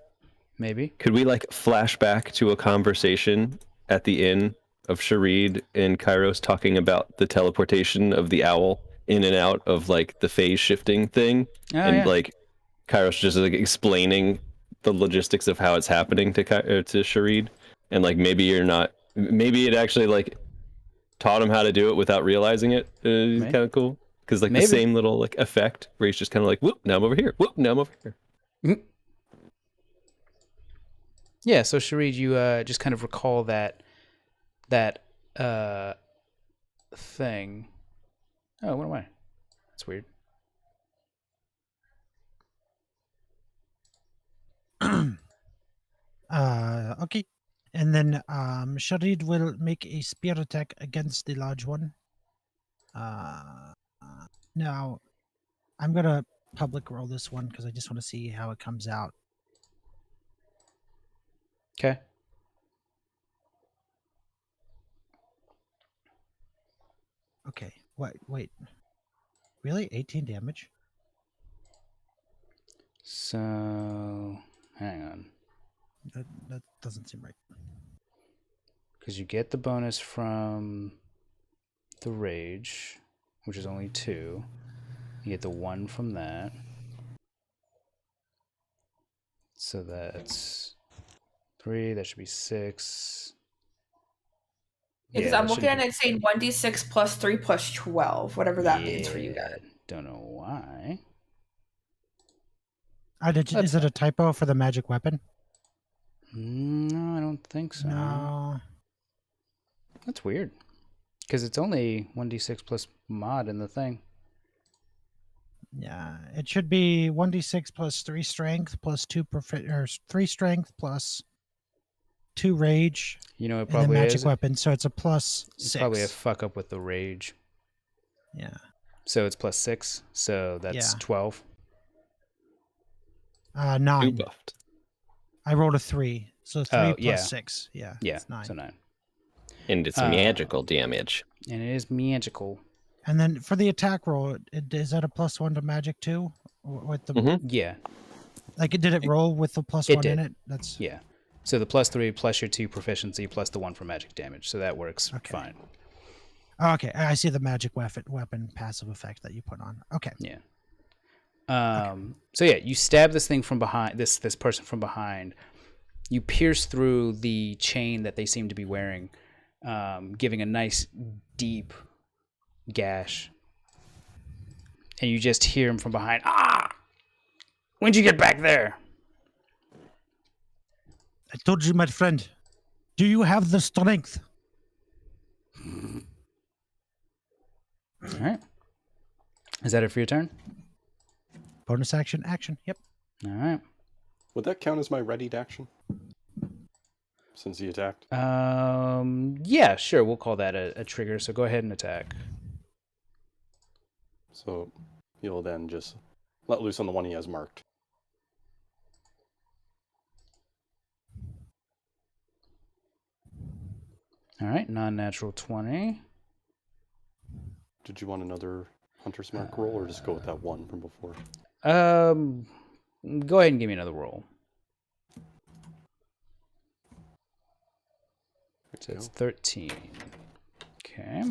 Maybe. Could we like flash back to a conversation at the inn of Sharid and Kairos talking about the teleportation of the owl in and out of like the phase shifting thing, and like Kairos just like explaining the logistics of how it's happening to Sharid, and like maybe it actually like taught him how to do it without realizing it. It's kind of cool because like the same little like effect where he's just kind of like, whoop, now I'm over here. Whoop, now I'm over here. Mm-hmm. Yeah, so Sharid, you just kind of recall that thing. Oh, what am I? That's weird. Okay. And then Sharid will make a spear attack against the large one. Now, I'm going to public roll this one because I just want to see how it comes out. Okay. Okay. Wait. Really? 18 damage? So, hang on. That doesn't seem right. Because you get the bonus from the rage, which is only 2. You get the 1 from that. So that's 3. That should be 6. Because I'm looking at it saying 1d6 plus 3 plus 12, whatever that means for you guys. Don't know why. Is it a typo for the magic weapon? No, I don't think so. No. That's weird. Because it's only 1d6 plus mod in the thing. Yeah, it should be 1d6 plus 3 strength plus 2 or 3 strength plus 2 rage. You know, it and probably then magic is. weapon, so it's a plus 6. It's probably a fuck up with the rage. Yeah. So it's plus 6. So that's Yeah. 12. 9. Two buffed. I rolled a 3. So 3 Oh, plus yeah. 6. Yeah. Yeah. It's 9. So 9. And it's magical damage. And it is magical. And then for the attack roll, is that a +1 to magic too? With the Mhm. Yeah. like, did it roll with the +1 It in did. it? That's Yeah. So the plus 3 plus your 2 proficiency plus the 1 for magic damage. So that works fine. oh, okay. I see the magic weapon passive effect that you put on. Okay. Yeah. So yeah, you stab this thing from behind, this person from behind. You pierce through the chain that they seem to be wearing, giving a nice deep gash. And you just hear him from behind. Ah! When'd you get back there? I told you, my friend. Do you have the strength? All right. Is that it for your turn? Bonus action. Yep. All right. Would that count as my readied action? Since he attacked? Yeah, sure. We'll call that a trigger. So go ahead and attack. So he'll then just let loose on the one he has marked. All right. Non-natural 20. Did you want another Hunter's Mark roll, or just go with that one from before? Go ahead and give me another roll. So it's 13. Okay.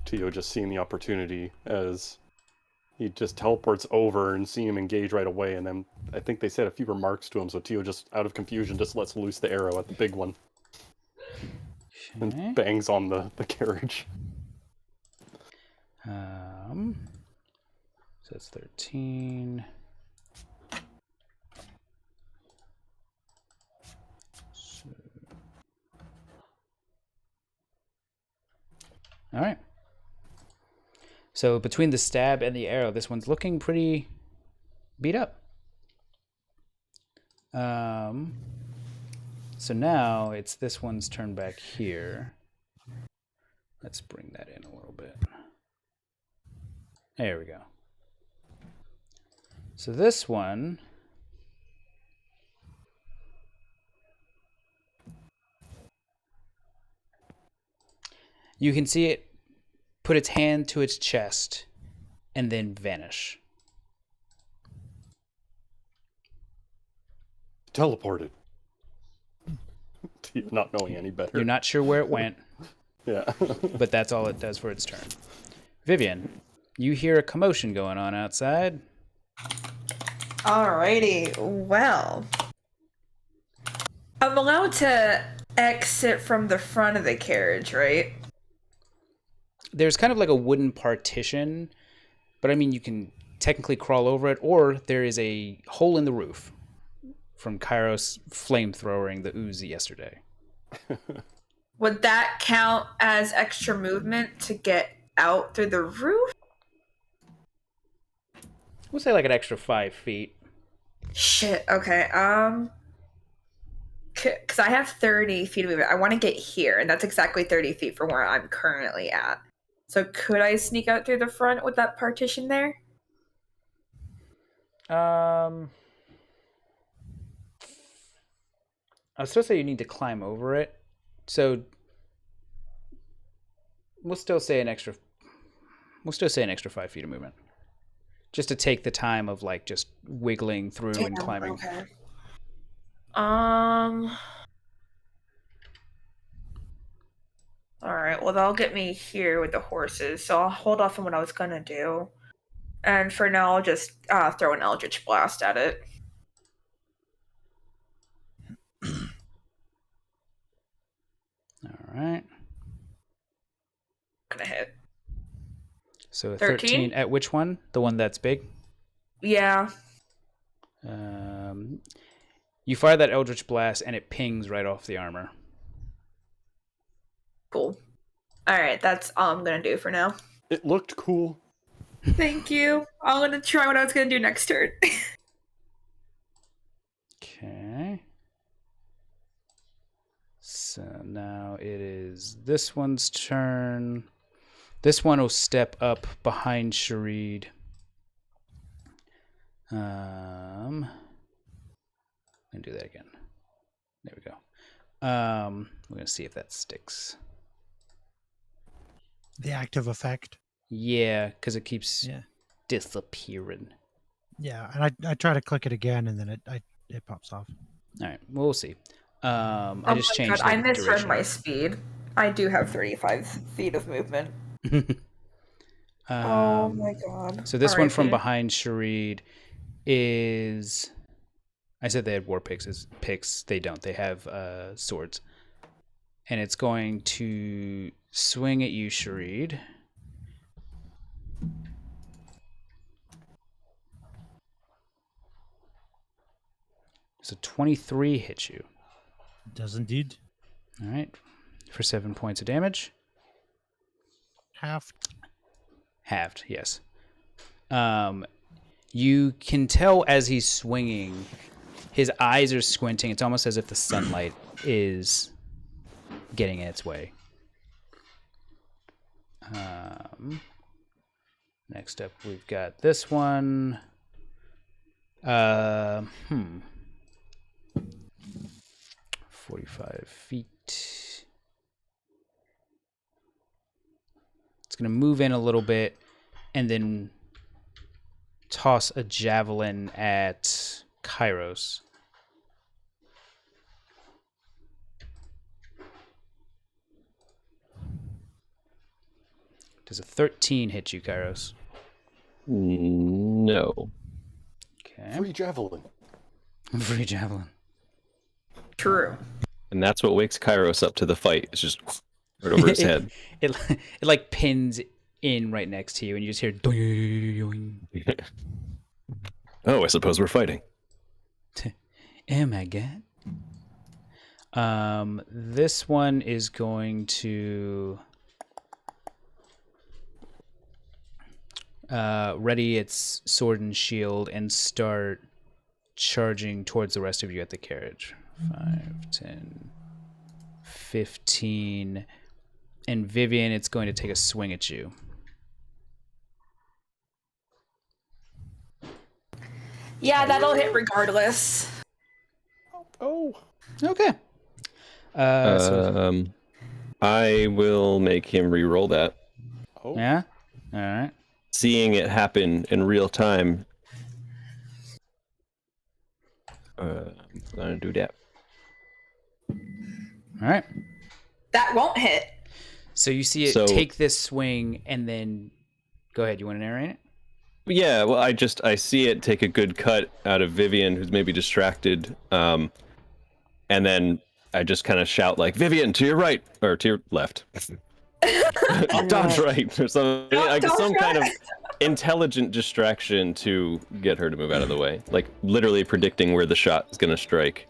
Tio just seeing the opportunity as he just teleports over and see him engage right away, and then I think they said a few remarks to him, so Tio just, out of confusion, just lets loose the arrow at the big one. Okay. And bangs on the carriage. So it's 13. All right. So between the stab and the arrow, this one's looking pretty beat up. So now it's this one's turn back here. Let's bring that in a little bit. There we go. So this one, you can see it put its hand to its chest and then vanish. Teleported. Tio not knowing any better. You're not sure where it went, Yeah. but that's all it does for its turn. Vivian, you hear a commotion going on outside. Alrighty, well. I'm allowed to exit from the front of the carriage, right? There's kind of like a wooden partition, but I mean, you can technically crawl over it, or there is a hole in the roof from Kairos flamethrowering the Uzi yesterday. Would that count as extra movement to get out through the roof? We'll say like an extra 5 feet. Shit, okay, because I have 30 feet of movement. I want to get here, and that's exactly 30 feet from where I'm currently at. So could I sneak out through the front with that partition there? I was supposed to say you need to climb over it, so we'll still say an extra 5 feet of movement, just to take the time of like just wiggling through and climbing. Okay. Alright, well that'll get me here with the horses, so I'll hold off on what I was gonna do. And for now I'll just throw an Eldritch Blast at it. All right. Gonna hit. So 13? 13 at which one? The one that's big? Yeah. You fire that Eldritch Blast and it pings right off the armor. Cool. Alright, that's all I'm gonna do for now. It looked cool. Thank you. I'm gonna try what I was gonna do next turn. Okay. So now it is this one's turn. This one will step up behind Sharid. I'm gonna do that again. There we go. We're gonna see if that sticks. The active effect. Yeah, because it keeps Yeah. disappearing. Yeah, and I try to click it again, and then it pops off. All right, we'll see. I Oh just my changed God, the I misread duration. my speed. I do have 35 feet of movement. Oh my God. So this one from RIP. behind Sharid is. I said they had war picks. They don't. They have swords. And it's going to swing at you, Sharid. So 23 hits you. It does indeed. All right. For 7 points of damage. Halved, yes. You can tell as he's swinging, his eyes are squinting. It's almost as if the sunlight is getting in its way. Next up, we've got this one. 45 feet. It's going to move in a little bit and then toss a javelin at Kairos. Does a 13 hit you, Kairos? No. Okay. Free javelin. Free javelin. True. And that's what wakes Kairos up to the fight. It's just right over his head. It like pins in right next to you, and you just hear doing. Oh, I suppose we're fighting. Oh my god. This one is going to ready its sword and shield and start charging towards the rest of you at the carriage. 5, 10, 15. And Vivian, it's going to take a swing at you. Yeah, that'll hit regardless. Oh. Okay. So, I will make him re-roll that. Oh. yeah? All right. Seeing it happen in real time. I'm gonna do that. All right. That won't hit. So you see it take this swing and then go ahead. You want to narrate it? Yeah, well, I see it take a good cut out of Vivian, who's maybe distracted, and then I just kind of shout like, "Vivian, to your right or to your left, dodge right," or something. Like some kind of intelligent distraction to get her to move out of the way, like literally predicting where the shot is gonna strike.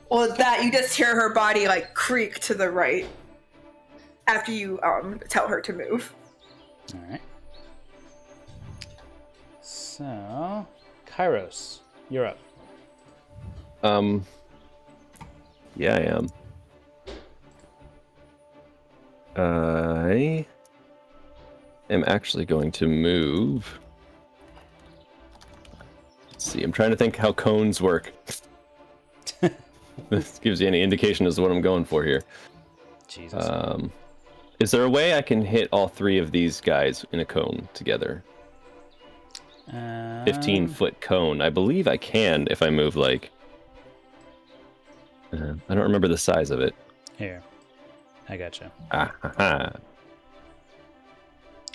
Well, that you just hear her body like creak to the right after you tell her to move. All right. So, Kairos, you're up. Yeah, I am. I am actually going to move. Let's see, I'm trying to think how cones work. This gives you any indication as to what I'm going for here. Jesus. Is there a way I can hit all three of these guys in a cone together? 15-foot cone. I believe I can if I move like... I don't remember the size of it. Here. I gotcha.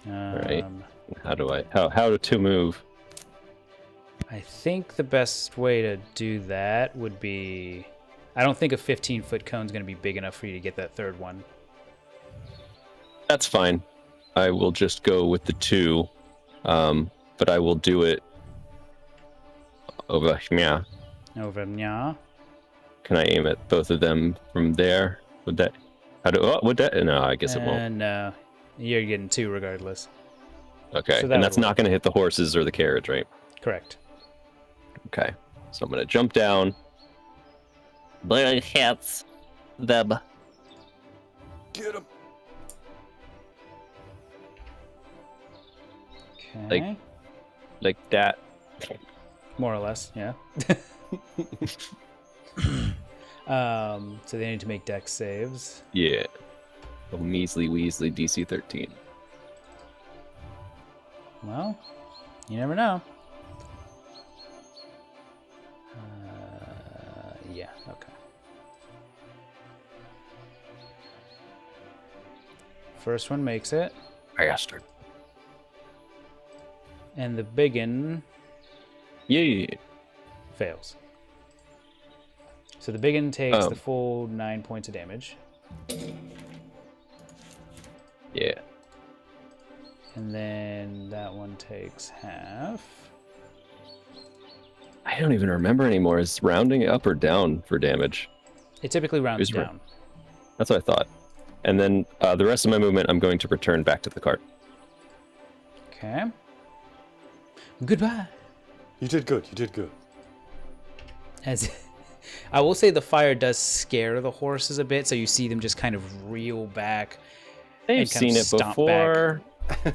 Alright. How to move? I think the best way to do that would be... I don't think a 15-foot cone is going to be big enough for you to get that third one. That's fine. I will just go with the 2. But I will do it over here. Over nya. Can I aim at both of them from there? Would that... would that... No, I guess it won't. No. You're getting 2 regardless. Okay, So that and that's would not going to hit the horses or the carriage, right? Correct. Okay, so I'm going to jump down. But it hits them. Get him. Okay. Like that. More or less, yeah. So they need to make dex saves. Yeah. Oh, measly Weasley DC 13. Well, you never know. Yeah, okay. First one makes it, Bastard. and the biggin Yeah. fails. So the biggin takes the Um. full 9 points of damage, Yeah. and then that one takes half. I don't even remember anymore. Is rounding up or down for damage? It typically rounds Who's down. That's what I thought. And then the rest of my movement, I'm going to return back to the cart. Okay. Goodbye. You did good. You did good. As I will say, the fire does scare the horses a bit, so you see them just kind of reel back. They've and kind of seen it stomp before.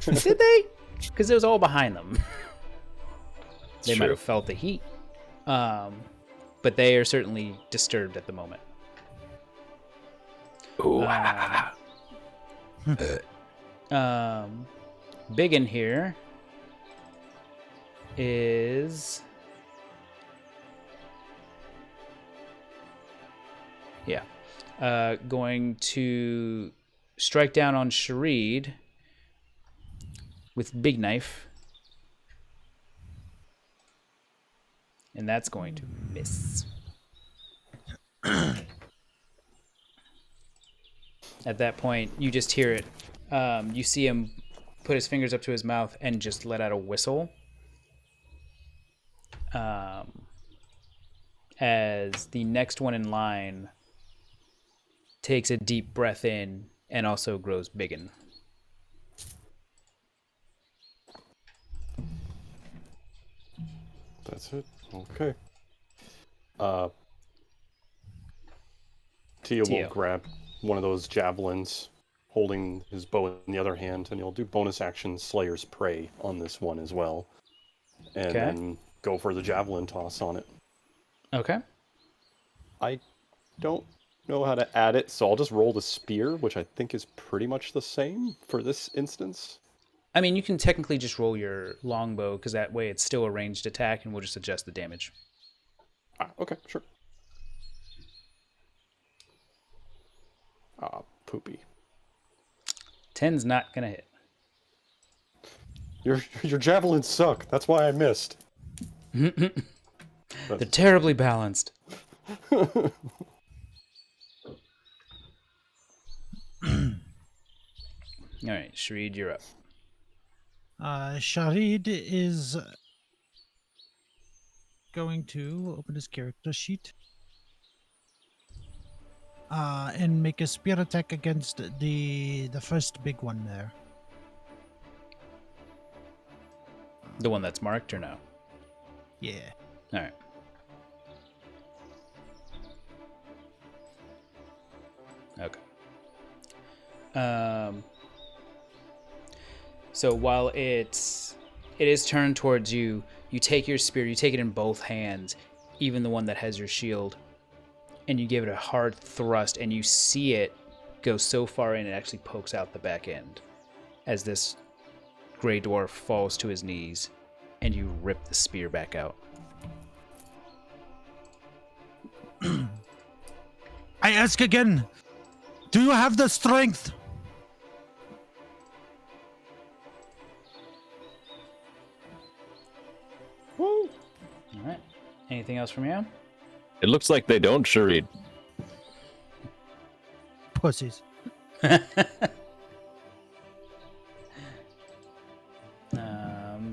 Did they? Because it was all behind them. They might true. have felt the heat. But they are certainly disturbed at the moment. Ooh. Big in here is... Yeah. Going to strike down on Sharid with big knife. And that's going to miss. At that point, you just hear it. You see him put his fingers up to his mouth and just let out a whistle. As the next one in line takes a deep breath in and also grows biggin. That's it. Okay. Tia will Tio. grab one of those javelins, holding his bow in the other hand, and he'll do bonus action Slayer's Prey on this one as well. And Okay. then go for the javelin toss on it. Okay. I don't know how to add it, so I'll just roll the spear, which I think is pretty much the same for this instance. I mean, you can technically just roll your longbow, because that way it's still a ranged attack, and we'll just adjust the damage. Ah, okay, sure. Ah, poopy. 10's not going to hit. Your javelins suck. That's why I missed. They're terribly balanced. All right, Sharid, you're up. Sharid is going to open his character sheet and make a spear attack against the first big one there. The one that's marked or no? Yeah. All right. Okay. So while it is turned towards you, you take your spear, you take it in both hands, even the one that has your shield, and you give it a hard thrust, and you see it go so far in it actually pokes out the back end as this gray dwarf falls to his knees, and you rip the spear back out. I ask again, do you have the strength? Woo! All right. Anything else from you? It looks like they don't, Sharid. Pussies.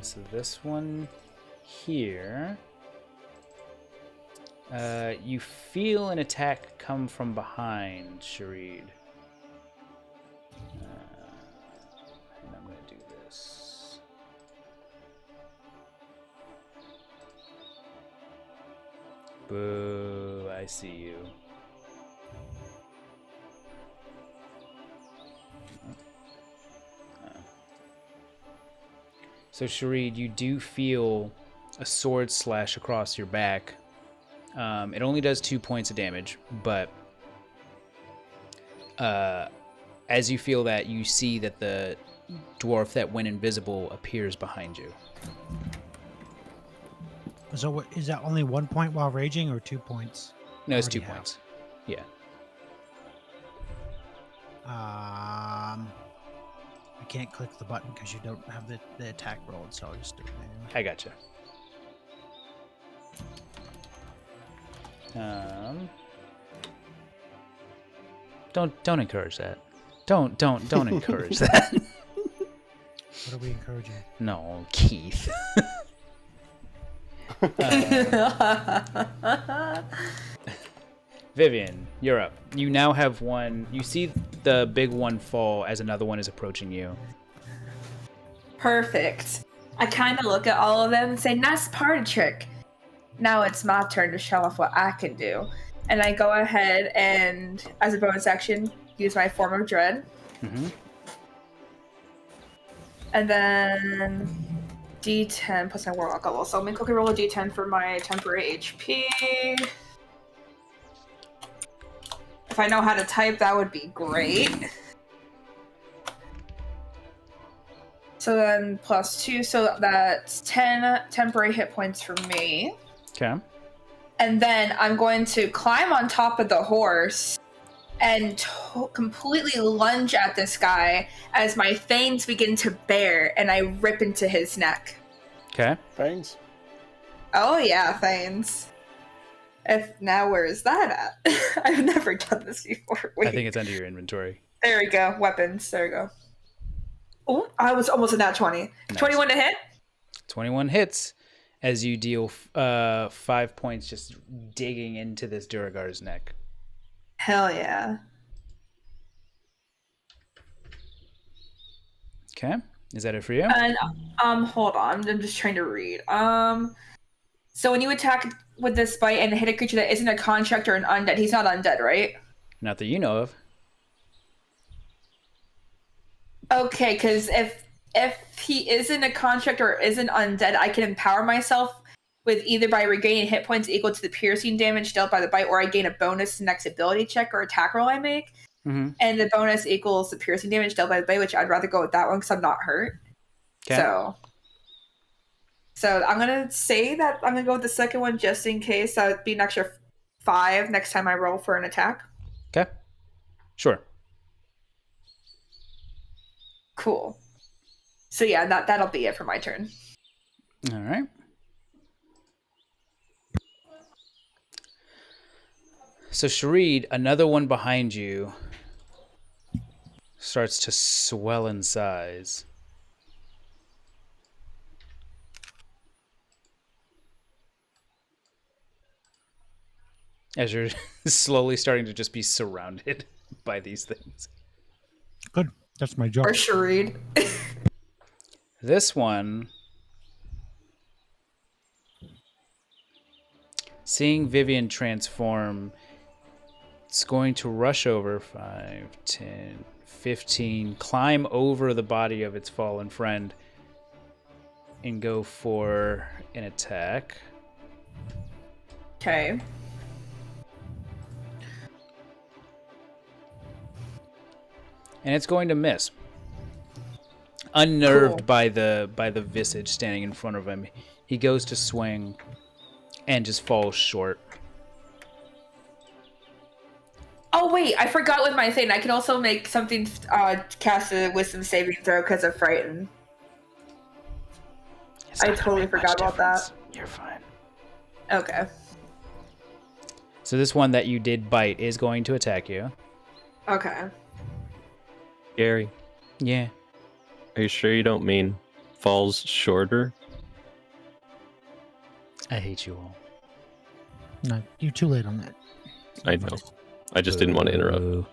So this one here, you feel an attack come from behind, Sharid. And I'm going to do this. Boo, I see you. So Sharid, you do feel a sword slash across your back. It only does 2 points of damage, but as you feel that, you see that the dwarf that went invisible appears behind you. So is that only 1 point while raging or 2 points? No, it's Already 2 have. points. Yeah. I can't click the button because you don't have the attack rolled, so I'll just do it manually. I gotcha. Don't encourage that. Don't encourage that. What are we encouraging? No, Keith. Vivian, you're up. You now have one. You see the big one fall as another one is approaching you. Perfect. I kind of look at all of them and say, nice party trick. Now it's my turn to show off what I can do. And I go ahead and, as a bonus action, use my form of dread. Mm-hmm. And then D10 plus my warlock level. So let me quickly roll a D10 for my temporary HP. If I know how to type, that would be great. So then plus 2, so that's 10 temporary hit points for me. Okay. And then I'm going to climb on top of the horse and completely lunge at this guy as my fangs begin to bear and I rip into his neck. Okay. Fangs? Oh yeah, fangs. Now where is that at? I've never done this before. Wait. I think it's under your inventory. There we go. Weapons. There we go. Oh, I was almost a nat 20. Nice. 21 to hit? 21 hits as you deal 5 points just digging into this Duragar's neck. Hell yeah. Okay. Is that it for you? And hold on. I'm just trying to read. So when you attack with this bite and hit a creature that isn't a construct or an undead, he's not undead, right? Not that you know of. Okay, because if he isn't a construct or isn't undead, I can empower myself with either by regaining hit points equal to the piercing damage dealt by the bite, or I gain a bonus to the next ability check or attack roll I make. Mm-hmm. And the bonus equals the piercing damage dealt by the bite, which I'd rather go with that one because I'm not hurt. Okay. So I'm going to say that I'm going to go with the second one just in case. That would be an extra 5 next time I roll for an attack. Okay. Sure. Cool. So yeah, that'll be it for my turn. All right. So Sharid, another one behind you, starts to swell in size. As you're slowly starting to just be surrounded by these things. Good. That's my job. Or Sharid. This one, seeing Vivian transform, it's going to rush over 5, 10, 15, climb over the body of its fallen friend, and go for an attack. Okay. And it's going to miss. Unnerved Cool. by the visage standing in front of him, he goes to swing and just falls short. Oh wait, I forgot with my thing. I can also make something cast a wisdom saving throw because of frightened. It's I not gonna totally make much forgot about that. difference. You're fine. Okay. So this one that you did bite is going to attack you. Okay. Gary, Yeah. are you sure you don't mean falls shorter? I hate you all. No, you're too late on that. I know. I just didn't want to interrupt.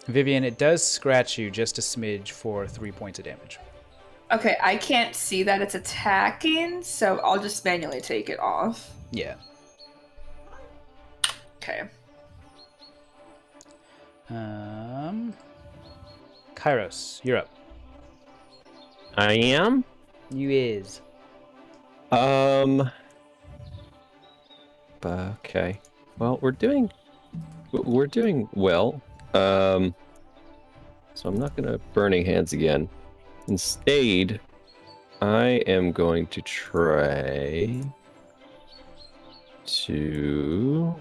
Vivian, it does scratch you just a smidge for 3 points of damage. Okay, I can't see that it's attacking, so I'll just manually take it off. Yeah. Okay. Kairos, you're up. I am. You is. Okay. Well, we're doing well. So I'm not gonna burning hands again. Instead, I am going to try to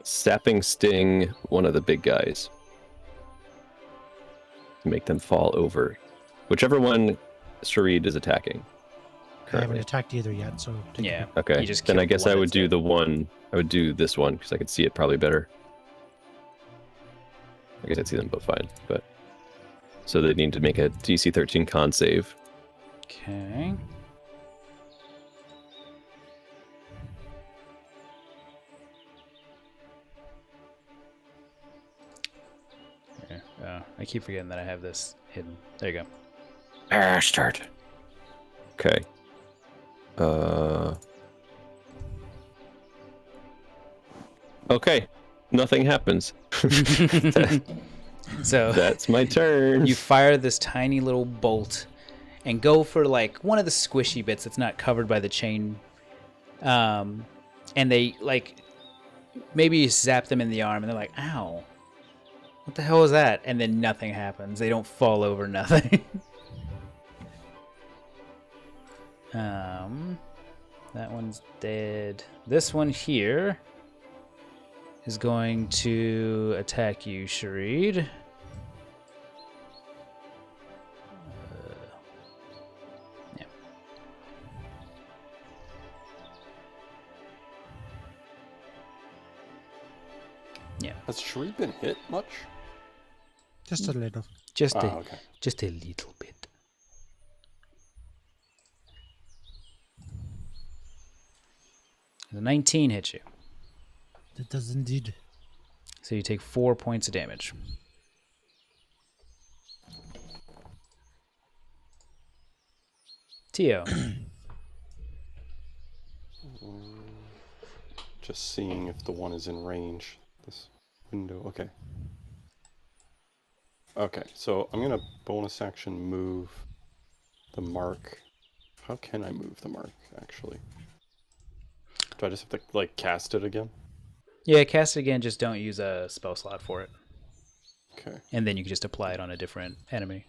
sapping sting one of the big guys to make them fall over. Whichever one Sharid is attacking. I haven't Currently. attacked either yet, so take Yeah. it. Okay. You just Then I killed the guess I one would that's do hit. the one. I would do this one because I could see it probably better. I guess I'd see them both fine, but so they need to make a DC 13 con save. Okay. Here. I keep forgetting that I have this hidden. There you go. Start. Okay. Okay. Nothing happens. So That's my turn. you fire this tiny little bolt and go for like one of the squishy bits that's not covered by the chain. And they like maybe you zap them in the arm and they're like, ow. What the hell was that? And then nothing happens. They don't fall over, nothing. That one's dead. This one here is going to attack you, Sharid. Yeah. Yeah. Has Sheree been hit much? Just a little. Just a Okay. just a little bit. The 19 hits you. It does indeed. So you take 4 points of damage. Tio. Just seeing if the one is in range. This window. Okay. Okay, so I'm gonna bonus action move the mark. How can I move the mark, actually? Do I just have to, like, cast it again? Yeah, cast it again, just don't use a spell slot for it. Okay. And then you can just apply it on a different enemy.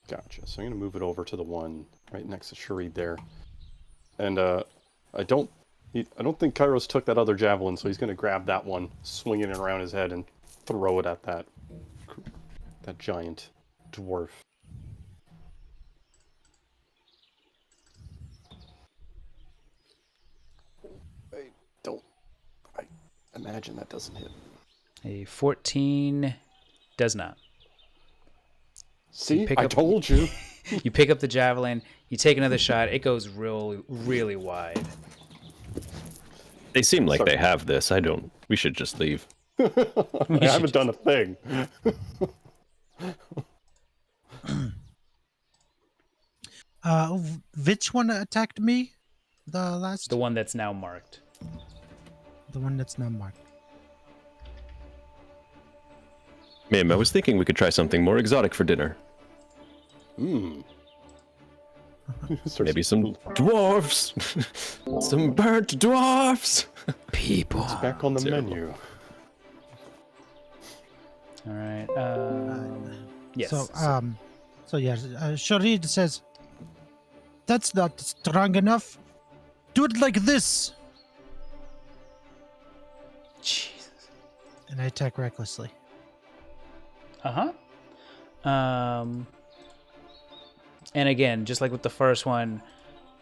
Gotcha. So I'm gonna move it over to the one right next to Sharid there. And I don't think Kairos took that other javelin, so he's gonna grab that one, swing it around his head, and throw it at that giant dwarf. I imagine that doesn't hit. A 14 does not. See, pick I up- told you. You pick up the javelin, you take another shot, it goes really, really wide. They seem like Sorry. they have this. We should just leave. I haven't done a thing. Which one attacked me? The last? The one that's now marked. The one that's not marked. Mim, I was thinking we could try something more exotic for dinner. Maybe some dwarfs. Some burnt dwarfs. People. Back on the Terrible. menu. All right. Yes. So yes, Sharid says, "That's not strong enough. Do it like this." Jesus. And I attack recklessly. And again, just like with the first one,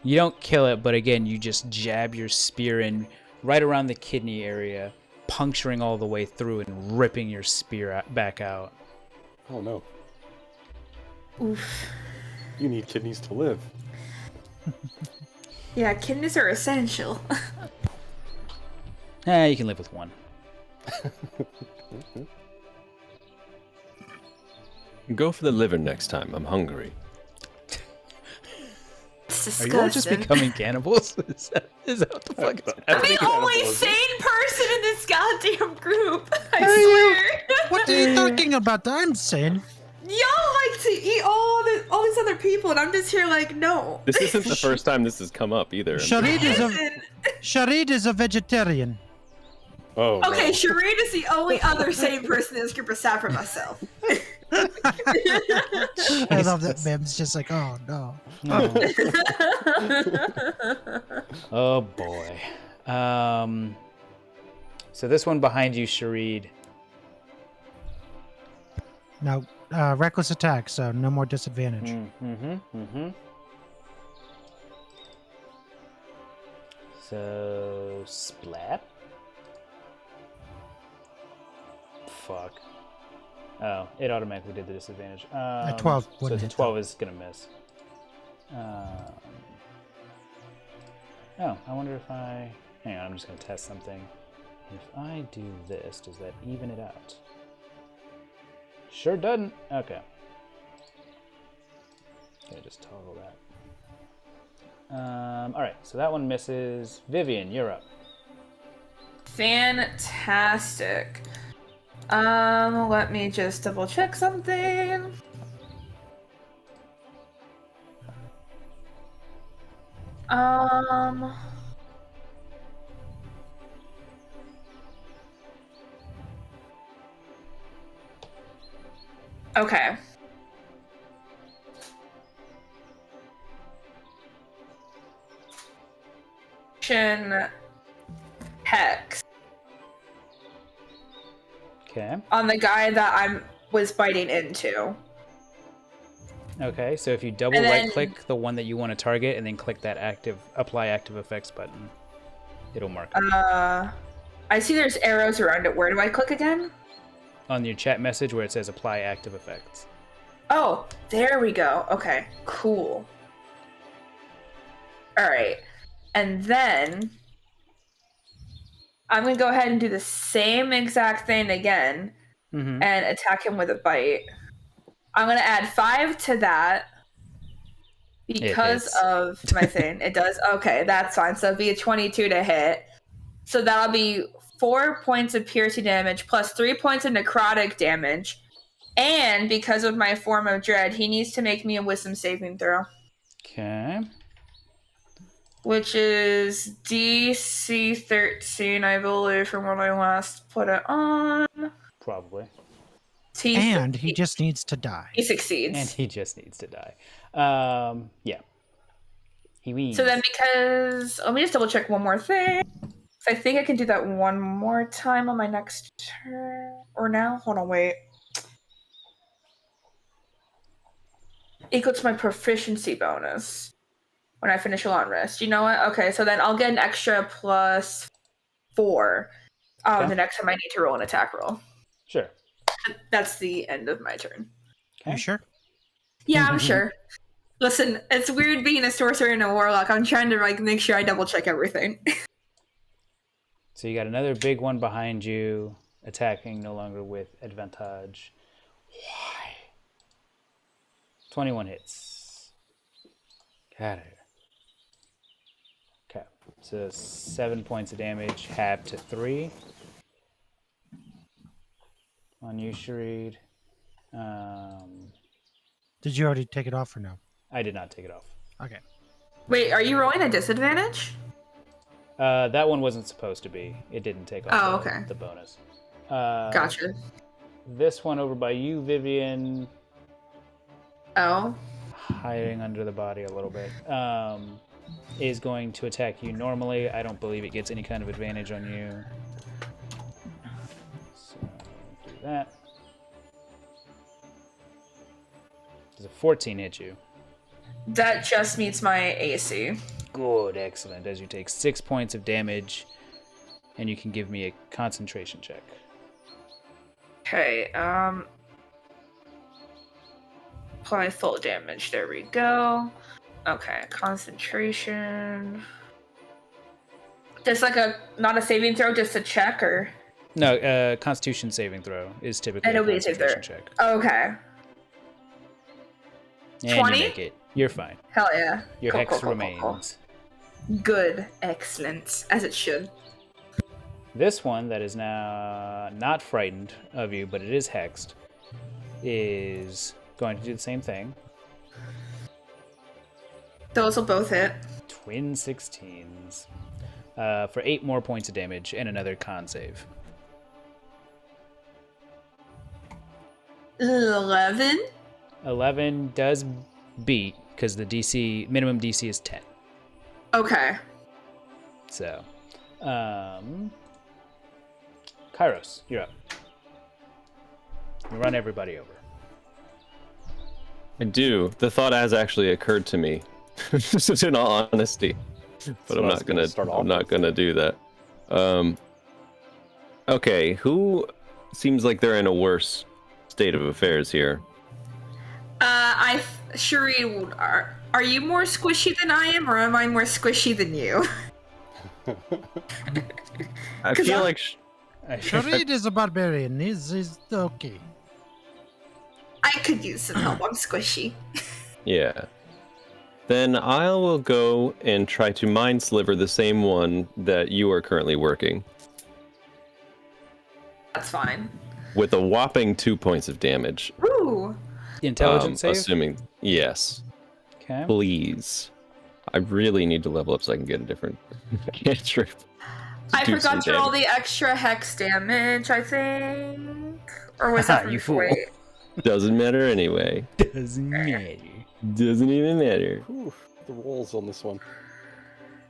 you don't kill it, but again, you just jab your spear in right around the kidney area, puncturing all the way through and ripping your spear back out. Oh no. Oof. You need kidneys to live. Yeah, kidneys are essential. You can live with one. Go for the liver next time. I'm hungry. That's Are you all just disgusting. becoming cannibals? Is that what the fuck is I'm happening? the only Cannibalism. sane person in this goddamn group. I Hey, swear. What are you talking about? I'm sane. Y'all like to eat all these other people, and I'm just here like, no. This isn't the first time this has come up either. Listen. Sharid is a vegetarian. Oh. Okay, no. Shireen is the only other sane person in this group aside from myself. I love that Mim's just like, oh no. Oh boy. So this one behind you, Sharid. Now, reckless attack, so no more disadvantage. So splat. Fuck. Oh, it automatically did the disadvantage. 12 So wouldn't the hit 12 is gonna miss. Oh, I wonder if I. Hang on, I'm just gonna test something. If I do this, does that even it out? Sure doesn't. Okay. Okay, just toggle that. All right, so that one misses. Vivian, you're up. Fantastic. Let me just double check something. Okay. Hex Okay. on the guy that I was biting into. Okay, so if you double And then- right click the one that you want to target and then click that apply active effects button, it'll mark it. I see there's arrows around it. Where do I click again? On your chat message where it says apply active effects. Oh, there we go. Okay, cool. All right. And then I'm going to go ahead and do the same exact thing again Mm-hmm. and attack him with a bite. I'm going to add 5 to that because hits. of my thing. It does? Okay, that's fine. So it'll be a 22 to hit. So that'll be 4 points of piercing damage plus 3 points of necrotic damage. And because of my form of dread, he needs to make me a wisdom saving throw. Okay. Which is DC 13, I believe, from when I last put it on. Probably. And he just needs to die. He succeeds. And he just needs to die. Yeah. He wins. So then because... Let me just double check one more thing. I think I can do that one more time on my next turn. Or now? Hold on, wait. Equal to my proficiency bonus when I finish a long rest. You know what? Okay, so then I'll get an extra plus 4 Okay. the next time I need to roll an attack roll. Sure. That's the end of my turn. You sure? Yeah, I'm sure. Listen, it's weird being a sorcerer and a warlock. I'm trying to make sure I double check everything. So you got another big one behind you, attacking no longer with advantage. Why? 21 hits. Got it. Okay. So 7 points of damage, halved to 3. On you, Sharid. Did you already take it off or no? I did not take it off. Okay. Wait, are you rolling a disadvantage? That one wasn't supposed to be. It didn't take off Oh, the, okay. the bonus. Gotcha. This one over by you, Vivian, Oh. hiding under the body a little bit, is going to attack you normally. I don't believe it gets any kind of advantage on you. So, do that. Does a 14 hit you? That just meets my AC. Good, excellent. As you take 6 points of damage, and you can give me a concentration check. Okay, apply full damage. There we go. Okay, concentration. Just not a saving throw, just a check, or? No, Constitution saving throw is typically It'll a be a saving concentration throw. check. Okay. And 20? you make it. You're fine. Hell yeah. Your Cool, hex cool, cool, cool, remains. cool. Good. Excellent. As it should. This one that is now not frightened of you, but it is hexed, is going to do the same thing. Those will both hit. Twin 16s. For 8 more points of damage and another con save. 11. 11 does beat because the DC minimum DC is 10. Okay. So, Kairos, you're up. You run everybody over. I do. The thought has actually occurred to me, just in all honesty, but I'm not gonna do that. Okay, who seems like they're in a worse state of affairs here? Shireen, are you more squishy than I am, or am I more squishy than you? I feel like Sharid is a barbarian. He's okay. I could use some help. I'm squishy. yeah. Then I will go and try to mind sliver the same one that you are currently working That's fine. with a whopping 2 points of damage. Ooh. Intelligence save? Assuming yes. Okay. Please. I really need to level up so I can get a different cantrip. I Do forgot some to roll damage. the extra hex damage, I think. Or was that from You fool. wait. Doesn't matter anyway. Doesn't matter. Doesn't even matter. Whew, the rolls on this one.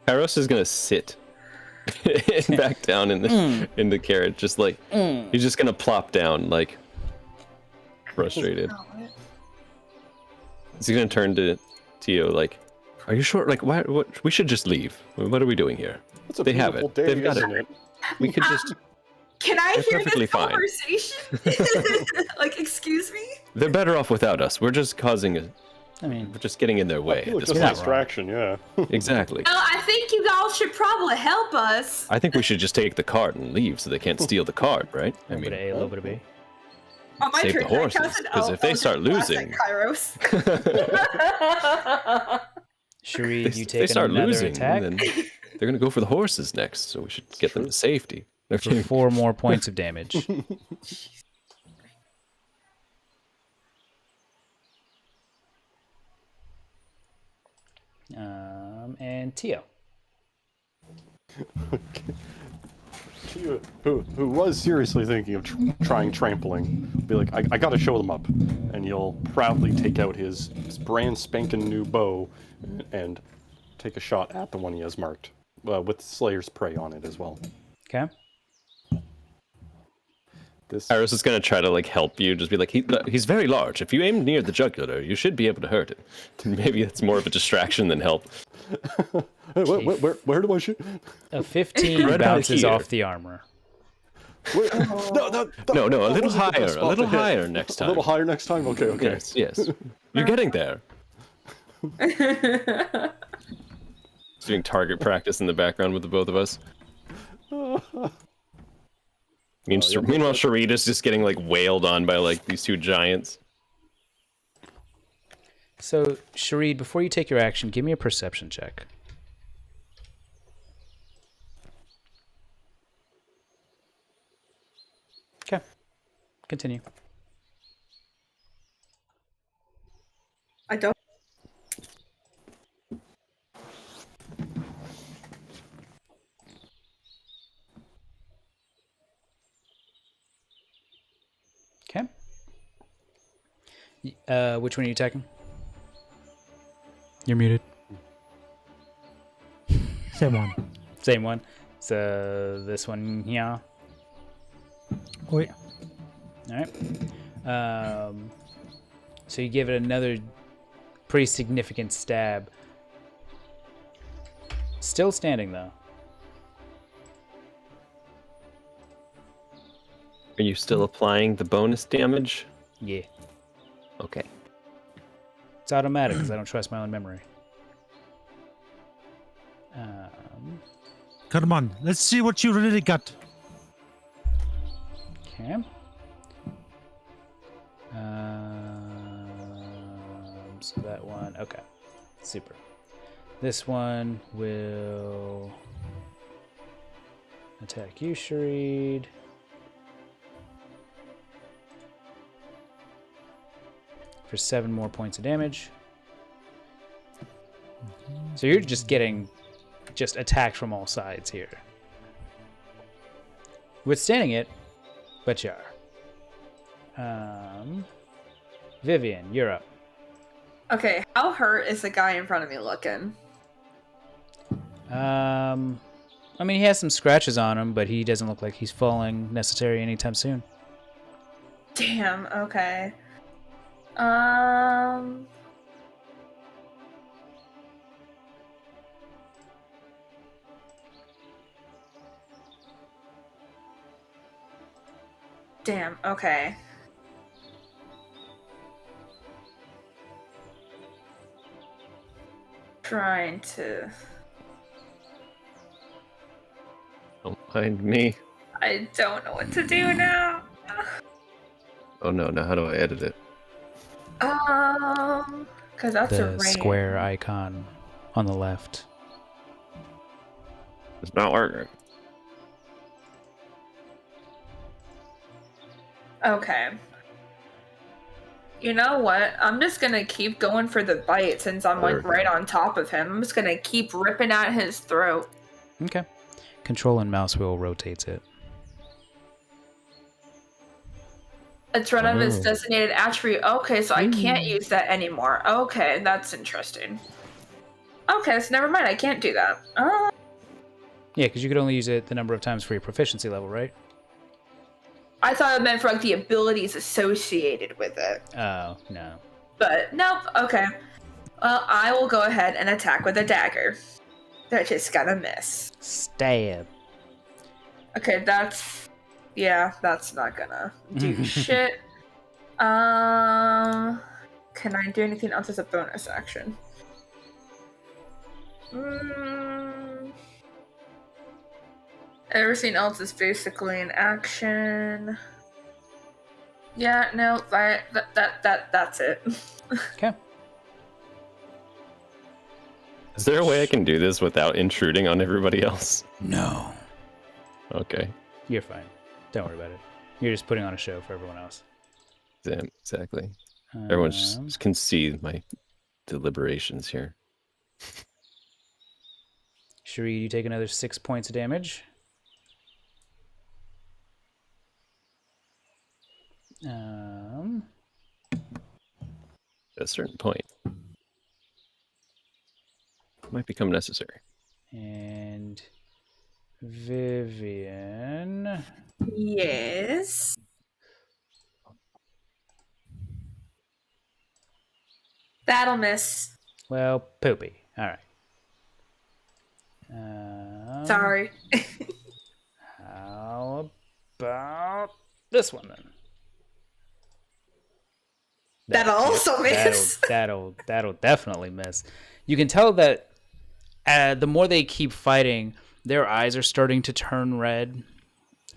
Kairos is gonna sit back down in the carrot, just like he's just gonna plop down, like frustrated. He's gonna turn to Tio, like, "Are you sure? Like, why? What? We should just leave. What are we doing here? It's a They have beautiful it. day, They've got isn't it. it? We could just. Can I They're hear perfectly this fine. conversation? Like, excuse me? They're better off without us. We're just causing a. I mean, We're just getting in their way. I feel at like this just a point. distraction, yeah. Exactly. Well, I think you all should probably help us. I think we should just take the card and leave, so they can't steal the card, right? a little bit of A, a little bit of B. On my Save the turn, can I horses, cast an 'cause if they Eldritch start Blast at losing- Kairos. Shreed, you they take start another losing, attack and then they're gonna go for the horses next. So we should get them to safety. They're for 4 more points of damage. And Tio. Tia, who was seriously thinking of trying trampling, be like, I gotta show them up. And you'll proudly take out his brand spanking new bow and take a shot at the one he has marked, with Slayer's Prey on it as well. Okay. This Iris is gonna try to like help you, just be like, he's very large. If you aim near the jugular, you should be able to hurt it. Maybe it's more of a distraction than help. Hey, where do I shoot? A 15 Right about bounces here. off the armor. No, No, a little wasn't the higher, spot a little to hit. higher next A time. little higher next time? Okay, okay. Yes. You're getting there. He's doing target practice in the background with the both of us. Meanwhile, Sharita's just getting like wailed on by like these two giants. So, Sharid, before you take your action, give me a perception check. Okay. Continue. I don't. Okay. Which one are you attacking? You're muted. Same one. Same one. So this one here. Wait. All right. So you give it another pretty significant stab. Still standing though. Are you still applying the bonus damage? Yeah. Okay. It's automatic because I don't trust my own memory. Come on, let's see what you really got. Okay. So that one. Okay. Super. This one will attack you, Sharid. For 7 more points of damage. So you're just getting attacked from all sides here. Withstanding it, but you are. Vivian, you're up. Okay, how hurt is the guy in front of me looking? I mean, he has some scratches on him, but he doesn't look like he's falling necessary anytime soon. Damn, okay. Damn, okay. Trying to... Don't mind me. I don't know what to do now. Oh no, now how do I edit it? Because that's a The range. square icon on the left. It's not working. Okay. You know what? I'm just gonna keep going for the bite since I'm like right on top of him. I'm just gonna keep ripping at his throat. Okay. Control and mouse wheel rotates it. It's one of his designated attribute. Okay, so I can't use that anymore. Okay, that's interesting. Okay, so never mind. I can't do that. Yeah, because you could only use it the number of times for your proficiency level, right? I thought it meant for like the abilities associated with it. Oh, no. But nope. Okay. Well, I will go ahead and attack with a dagger. They're just gonna miss. Stab. Okay, yeah, that's not gonna do shit. Can I do anything else as a bonus action? Everything else is basically an action. Yeah, no, that's it. Okay. Is there a way I can do this without intruding on everybody else? No. Okay. You're fine. Don't worry about it. You're just putting on a show for everyone else. Exactly. Everyone just can see my deliberations here. Sharid, you take another 6 points of damage. At a certain point, might become necessary. And Vivian. Yes. That'll miss. Well, poopy. All right. Sorry. How about this one then? That'll also miss. That'll definitely miss. You can tell that the more they keep fighting, their eyes are starting to turn red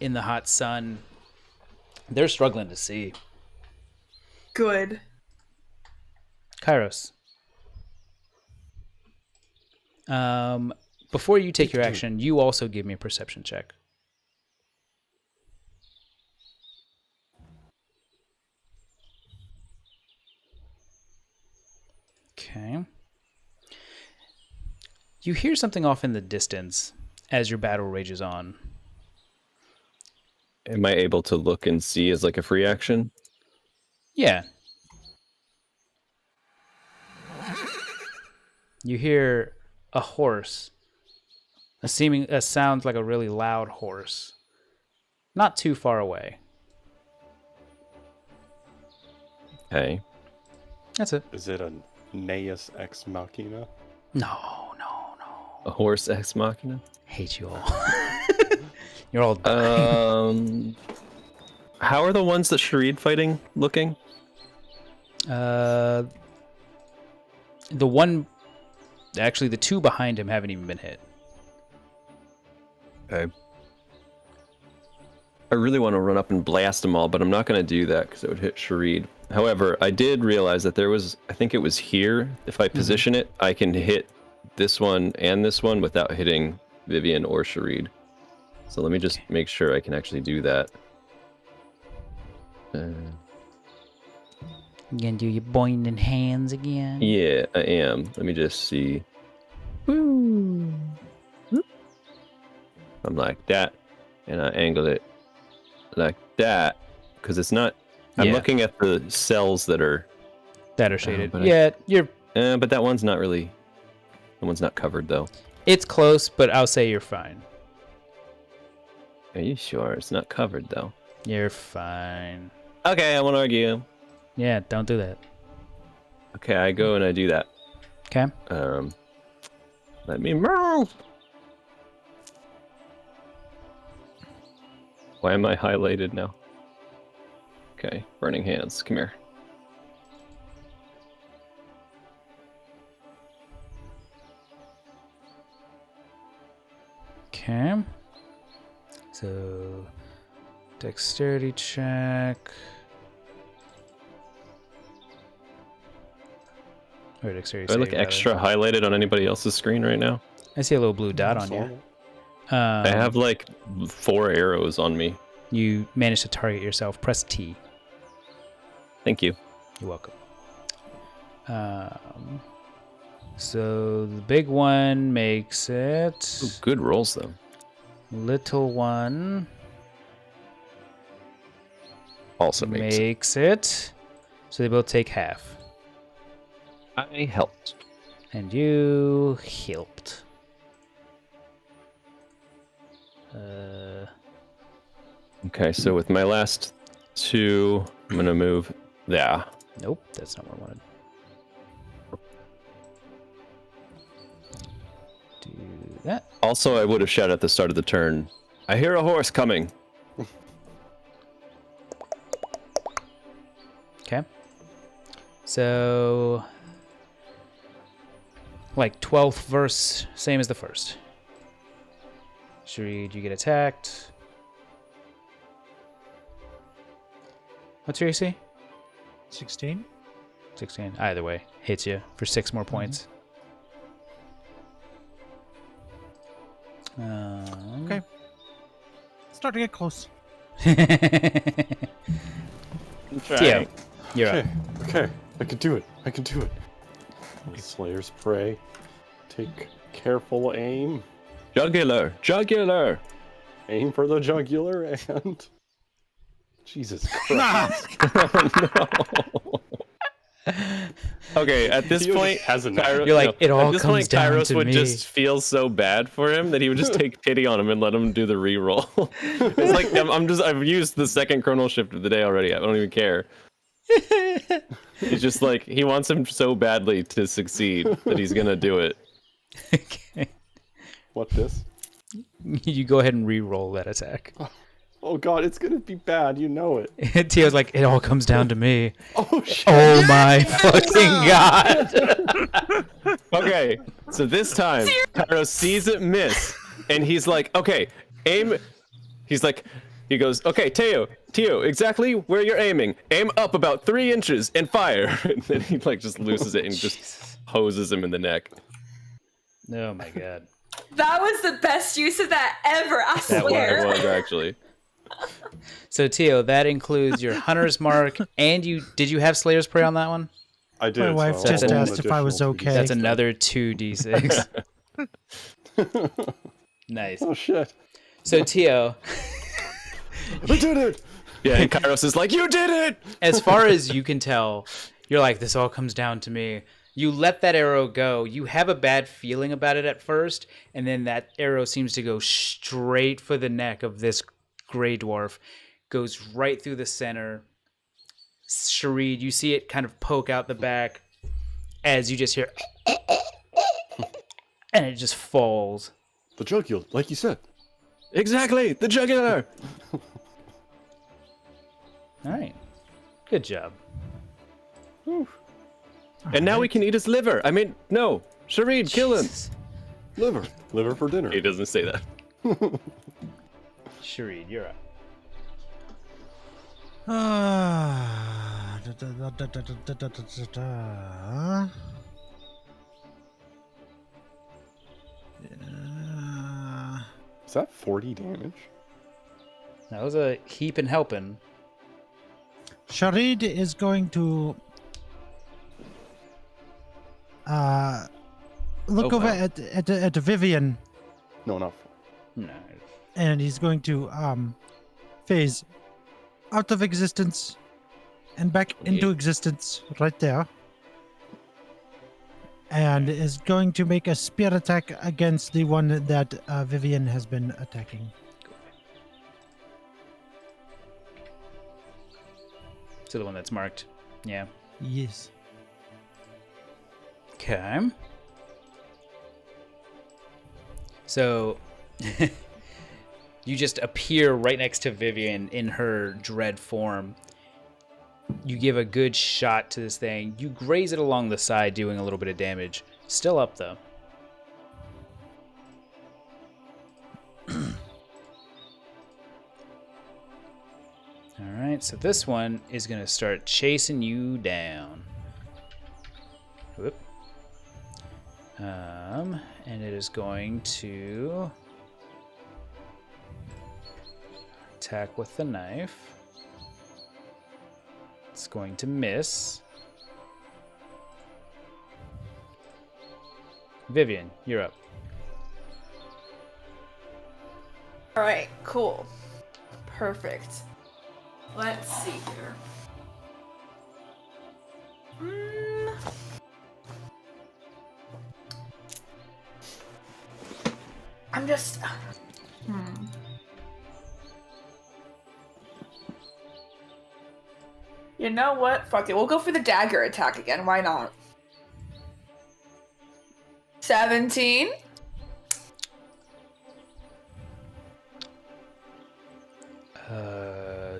in the hot sun. They're struggling to see. Good. Kairos. Before you take your action, you also give me a perception check. Okay. You hear something off in the distance as your battle rages on. Am I able to look and see as like a free action? Yeah. You hear a horse. A sound like a really loud horse. Not too far away. Okay. That's it. Is it a Neus Ex Machina? No. A horse ex machina? Hate you all. You're all dying. How are the ones that Sharid fighting looking? The two behind him haven't even been hit. Okay. I really want to run up and blast them all, but I'm not going to do that because it would hit Sharid. However, I did realize that there was, I think it was here. If I position it, I can hit this one and this one without hitting Vivian or Sharid. So let me just make sure I can actually do that. You gonna do your boining hands again? Yeah, I am. Let me just see. Woo. I'm like that, and I angle it like that, because it's not. I'm Yeah. looking at the cells that are Shaded. but Yeah, you're. but that one's not really. That one's not covered though. It's close, but I'll say you're fine. Are you sure it's not covered though? You're fine. Okay, I won't argue. Yeah, don't do that. Okay, I go and I do that. Okay. Let me move. Why am I highlighted now? Okay, burning hands. Come here. Okay. So, dexterity check. Or dexterity Do I look save, rather. extra highlighted on anybody else's screen right now? I see a little blue dot on you. I have like 4 arrows on me. You managed to target yourself. Press T. Thank you. You're welcome. So the big one makes it. Ooh, good rolls though. Little one Also makes it. So they both take half. I helped. And you helped. Okay, so with my last 2, I'm gonna move there. Nope, that's not what I wanted. Do that. Also, I would have shouted at the start of the turn, I hear a horse coming. Okay. So, like 12th verse, same as the first. Sharid, you get attacked. What's your AC? 16. 16. Either way, hits you for 6 more points. Okay. Starting to get close. Tio, you're up. Okay, I can do it. Slayer's Prey. Take careful aim. Jugular! Jugular! Aim for the jugular and... Jesus Christ. Okay, at this Theo point, just has a knife. Kyro- You're like, it all at this comes point, down Kairos to would me. just feel so bad for him that he would just take pity on him and let him do the re-roll. It's like I've used the second chronal shift of the day already. I don't even care. He's just like he wants him so badly to succeed that he's gonna do it. Okay. What, this? You go ahead and re-roll that attack. Oh god, it's gonna be bad, you know it. Tio's like, it all comes down to me. Oh shit. Oh my fucking god. Okay, so this time Kairos sees it miss, and he's like, okay, aim. He's like, he goes, okay, Teo, exactly where you're aiming. Aim up about 3 inches and fire. And then he like just loses it and just hoses him in the neck. Oh my god. That was the best use of that ever, I That swear. It was actually. So Tio, that includes your hunter's mark, and did you have Slayer's Prey on that one? I did. My wife so just I'll roll asked if I was additional okay. That's another 2d6. Nice. Oh shit. So Tio, I did it! Yeah, and Kairos is like, you did it! as far as you can tell, you're like, this all comes down to me. You let that arrow go. You have a bad feeling about it at first, and then that arrow seems to go straight for the neck of this gray dwarf. Goes right through the center. Sharid, you see it kind of poke out the back as you just hear, and it just falls. The jugular, like you said. Exactly, the jugular! All right. Good job. And now we can eat his liver. I mean, no. Sharid, kill him. Jesus. Liver for dinner. He doesn't say that. Sharid, you're up. Is that 40 damage? That was a heap and helping. Sharid is going to look Oh, over wow. at Vivian, No, not. No. and he's going to phase out of existence and back into existence right there. And is going to make a spear attack against the one that Vivian has been attacking. So the one that's marked. Yeah. Yes. Okay. So you just appear right next to Vivian in her dread form. You give a good shot to this thing. You graze it along the side, doing a little bit of damage. Still up, though. Alright, so this one is going to start chasing you down. Whoop. And it is going to attack with the knife. It's going to miss. Vivian, you're up. All right, cool. Perfect. Let's see here. I'm just... You know what? Fuck it. We'll go for the dagger attack again. Why not? 17.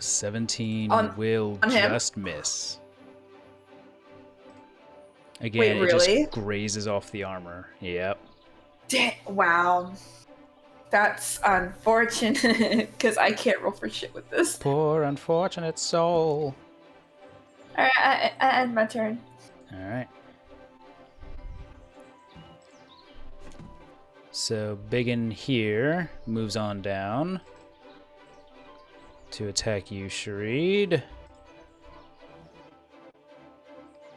17 will on him? just miss. Again, Wait, it really? just grazes off the armor. Yep. Wow. That's unfortunate, because I can't roll for shit with this. Poor unfortunate soul. Alright, I end my turn. Alright. So Bugan here moves on down to attack you, Sharid.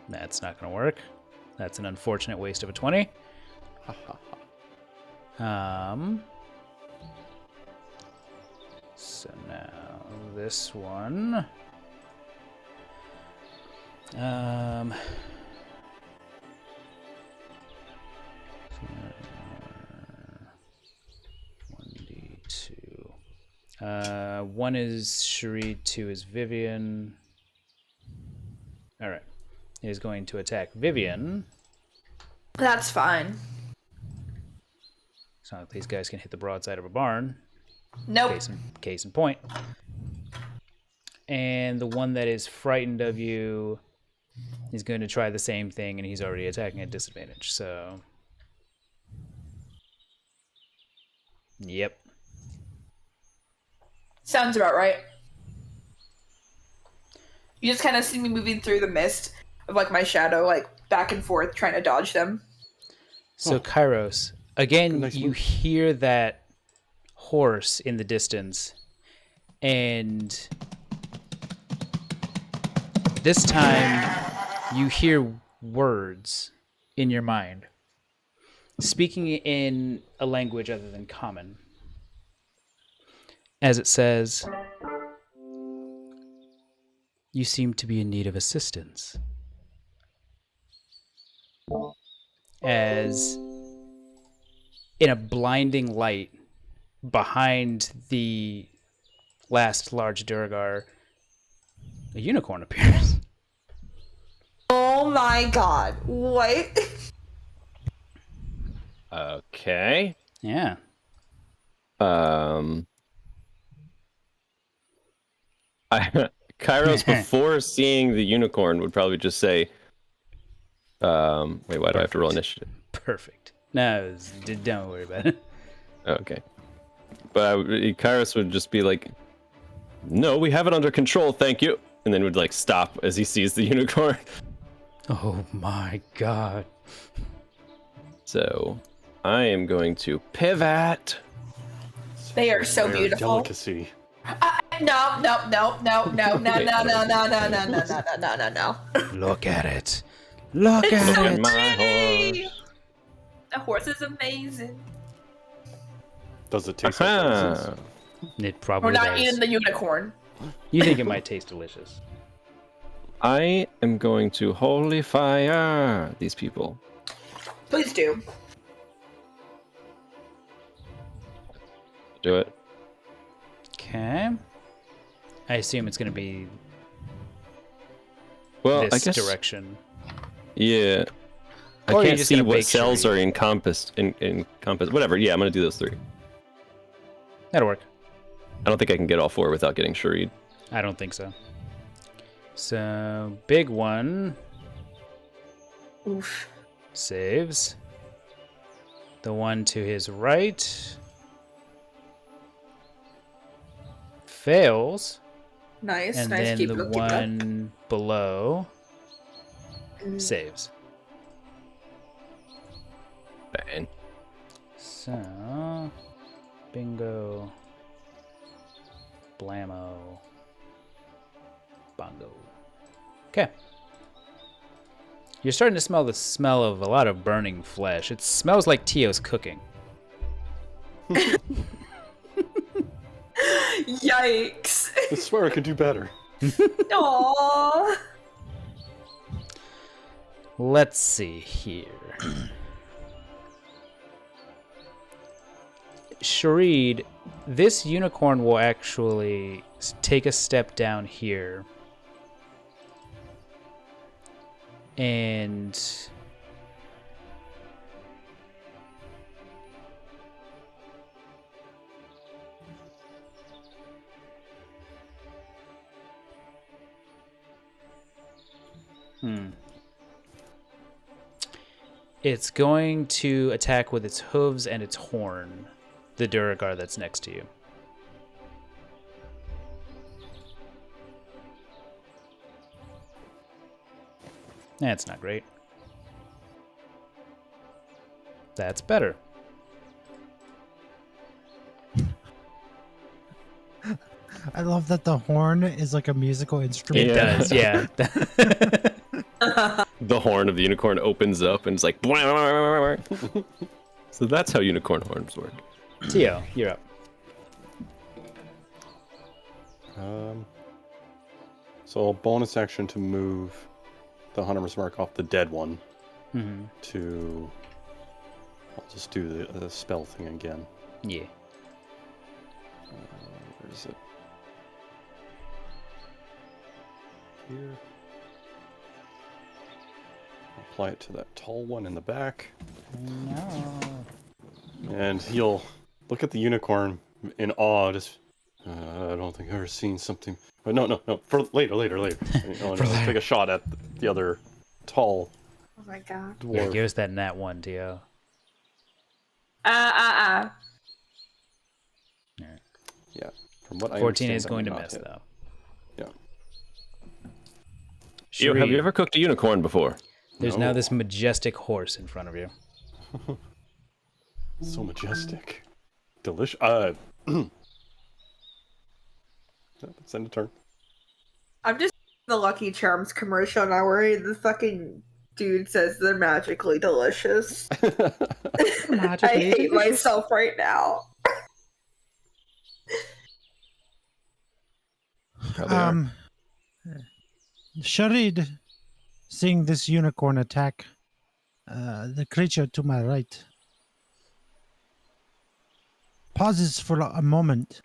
That's not going to work. That's an unfortunate waste of a 20. So now this one. 1d2. One is Sharid, 2 is Vivian. Alright. He is going to attack Vivian. That's fine. It's not like these guys can hit the broadside of a barn. Nope. Case in point. And the one that is frightened of you is going to try the same thing, and he's already attacking at disadvantage, so... Yep. Sounds about right. You just kind of see me moving through the mist of like my shadow, like back and forth, trying to dodge them. So Kairos, again, Nice you move. hear that horse in the distance, and this time you hear words in your mind, speaking in a language other than common, as it says, "You seem to be in need of assistance." As in a blinding light behind the last large Durgar, a unicorn appears. Oh my god. What? Okay. Yeah. Kairos, before seeing the unicorn, would probably just say, wait, why do I have to roll initiative? Perfect. No, don't worry about it. Okay. But Kairos would just be like, no, we have it under control, thank you. and then would like stop as he sees the unicorn. Oh my god. So I am going to pivot. They are so Rare beautiful. Delicacy. No. Look at it. Look It's at so it. my pretty. horse. The horse is amazing. Does it taste like raisins? Aha. It probably We're not does. eating the unicorn. You think it might taste delicious. I am going to holy fire these people. Please do. Do it. Okay. I assume it's going to be Well, I this guess. direction. Yeah. I Or you're can't just see gonna what bake cells Sharif. are encompassed. Whatever. Yeah, I'm gonna do those 3. That'll work. I don't think I can get all 4 without getting Sharid. I don't think so. So, big one Oof. saves. The one to his right fails. Nice, And nice. then Keep the looking up. one below Mm. saves. Bang. So, bingo, blammo, bongo. Okay. You're starting to smell the smell of a lot of burning flesh. It smells like Tio's cooking. Yikes. I swear I could do better. Aww. Let's see here. Sharid, this unicorn will actually take a step down here. And it's going to attack with its hooves and its horn, the Duragar that's next to you. That's not great. That's better. I love that the horn is like a musical instrument. It Yeah. does, yeah. The horn of the unicorn opens up and it's like. So that's how unicorn horns work. Tio, you're up. So a bonus action to move the Hunter's Mark off the dead one Mm-hmm. to... I'll just do the spell thing again. Yeah. Where is it? Here. Apply it to that tall one in the back. No. And he'll look at the unicorn in awe, just... I don't think I've ever seen something... But no. For later. And he'll take a shot at the other tall Oh my god. dwarf. Yeah, give us that nat one, Tio. Yeah. From what I 14 is understand, going to that may miss, not hit. though. Yeah. Have you Sharid, ever cooked a unicorn before? there's No. now this majestic horse in front of you. So majestic. Delicious. Send a turn. I'm just the Lucky Charms commercial now where the fucking dude says they're magically delicious. I hate myself right now. Sharid, seeing this unicorn attack the creature to my right, pauses for a moment,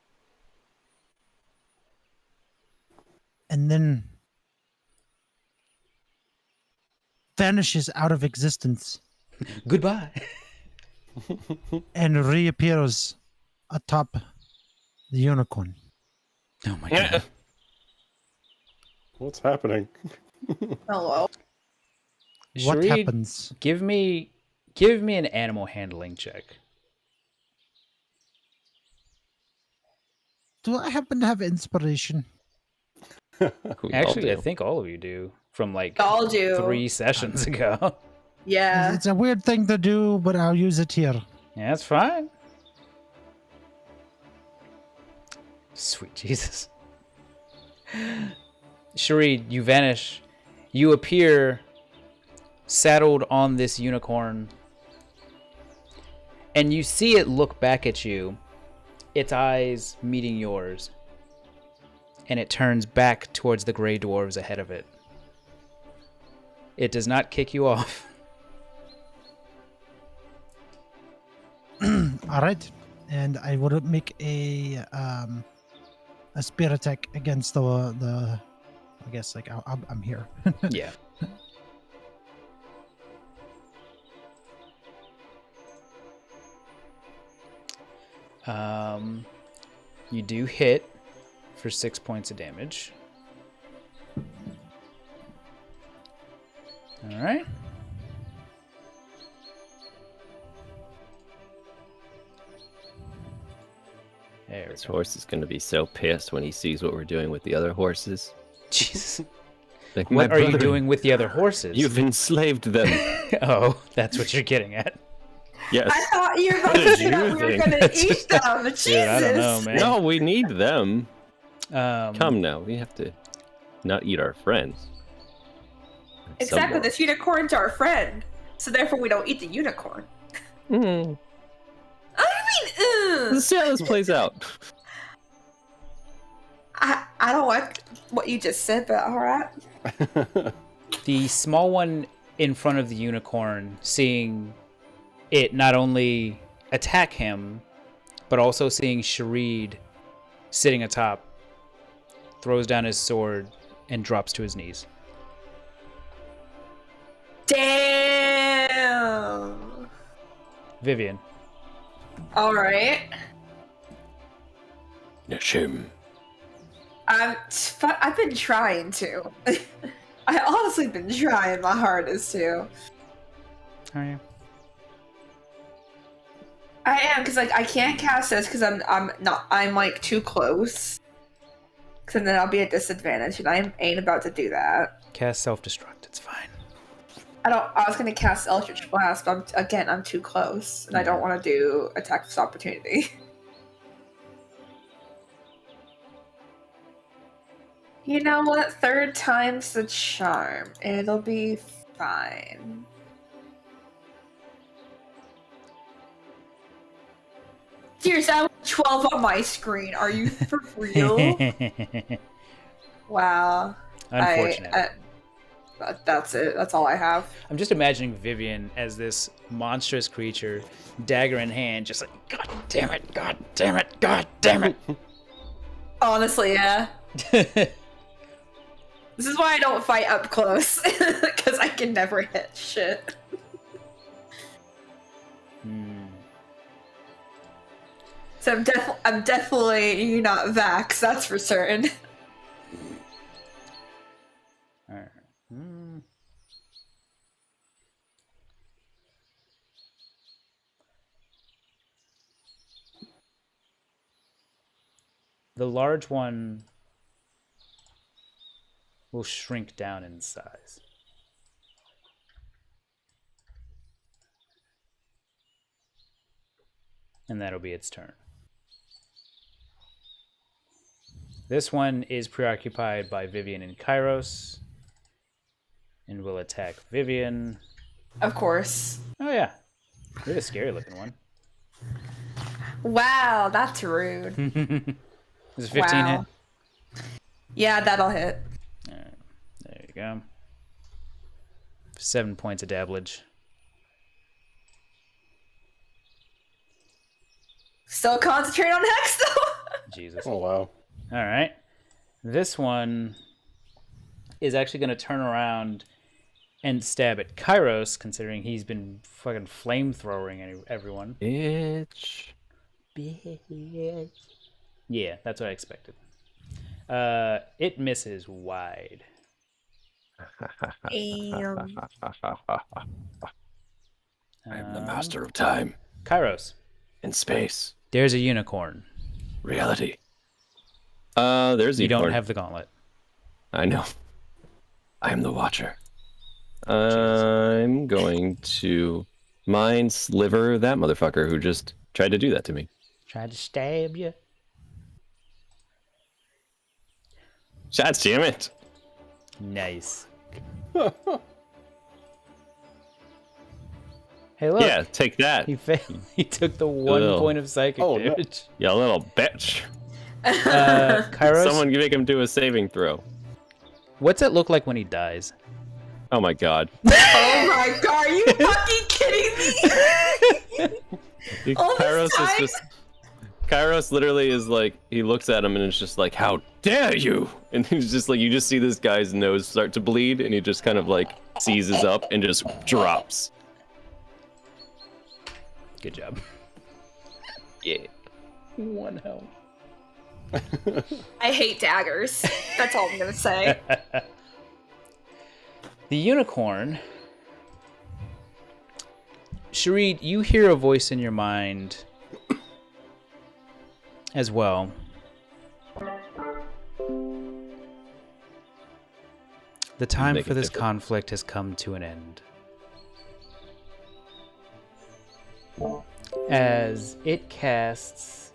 and then vanishes out of existence Goodbye. and reappears atop the unicorn. Oh my god. What's happening? Hello. What Sharid, happens? Give me an animal handling check. Do I happen to have inspiration? We all Actually, I do. think all of you do from like All do. 3 sessions ago. Yeah. It's a weird thing to do, but I'll use it here. Yeah, that's fine. Sweet Jesus. Sharid, you vanish. You appear saddled on this unicorn. And you see it look back at you, its eyes meeting yours. And it turns back towards the gray dwarves ahead of it. It does not kick you off. All right, and I will make a spear attack against the. I guess like I'm here. Yeah. You do hit for 6 points of damage. All right. There we This go. horse is going to be so pissed when he sees what we're doing with the other horses. Jesus. Like, What "My are you brother, doing with the other horses? You've enslaved them. Oh, that's what you're getting at. Yes. I thought you were about What to did say that you we were think? going to eat them. Jesus. Dude, I don't know, man. No, we need them. Um, Come now, we have to not eat our friends. Exactly. Someone. This unicorn's our friend. So therefore we don't eat the unicorn. Mm. I mean, Let's see how this plays out. I don't like what you just said, but alright. the small one in front of the unicorn, seeing it not only attack him, but also seeing Sharid sitting atop, throws down his sword and drops to his knees. Damn. Vivian. Alright. Nashim. I've been trying to. I honestly been trying my hardest to. How are you? I am, because like I can't cast this because I'm like too close. Because then I'll be at disadvantage, and I ain't about to do that. Cast self-destruct. It's fine. I was gonna cast Eldritch Blast, but I'm too close, and I don't want to do attack of opportunity. You know what? Third time's the charm. It'll be fine. Seriously, I have 12 on my screen. Are you for real? Wow. Unfortunate. That's it. That's all I have. I'm just imagining Vivian as this monstrous creature, dagger in hand, just like, God damn it, God damn it, God damn it. Honestly, yeah. This is why I don't fight up close, because I can never hit shit. So I'm definitely not Vax, that's for certain. Alright. The large one will shrink down in size. And that'll be its turn. This one is preoccupied by Vivian and Kairos, and will attack Vivian. Of course. Oh yeah, you're the scary looking one. Wow, that's rude. Is it 15 Wow. hit? Yeah, that'll hit. Alright, there you go. 7 points of dabblage. Still concentrate on Hex, though. Jesus. Oh wow. All right. This one is actually going to turn around and stab at Kairos, considering he's been fucking flamethrowing everyone. Bitch. Yeah, that's what I expected. It misses wide. Damn. I'm the master of time Kairos, and space. there's a unicorn. Reality. There's a You don't unicorn. have the gauntlet. I know. I am the Watcher. I'm going to mind sliver that motherfucker who just tried to do that to me. Tried to stab you. God damn it. Nice. Hey, look. Yeah, take that. He failed. He took the 1 Little- point of psychic Oh, no. damage. You little bitch. Kairos, Someone make him do a saving throw. what's it look like when he dies? Oh my god. Oh my god, are you fucking kidding me? All this Kairos time? is just. Kairos literally is like, he looks at him and it's just like, how dare you? And he's just like, you just see this guy's nose start to bleed and he just kind of like seizes up and just drops. Good job. Yeah. 1 health. I hate daggers. That's all I'm gonna say. The unicorn. Sharid, you hear a voice in your mind as well. The time Make for it this different. conflict has come to an end. As it casts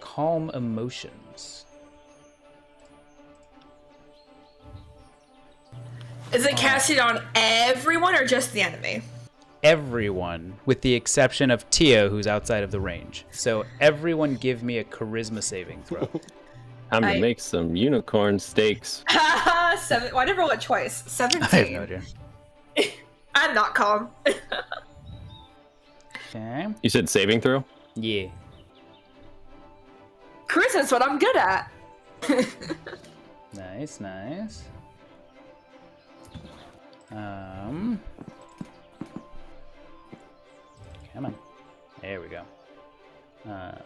Calm Emotions. Is it casted on everyone or just the enemy? Everyone, with the exception of Tio, who's outside of the range. So everyone give me a charisma saving throw. I'm gonna I- make some unicorn steaks. Seven. Why never roll it twice? 17. I have no idea. I'm not calm. Okay. You said saving throw? Yeah. Charisma's what I'm good at. Nice, nice. Come on. There we go. Um,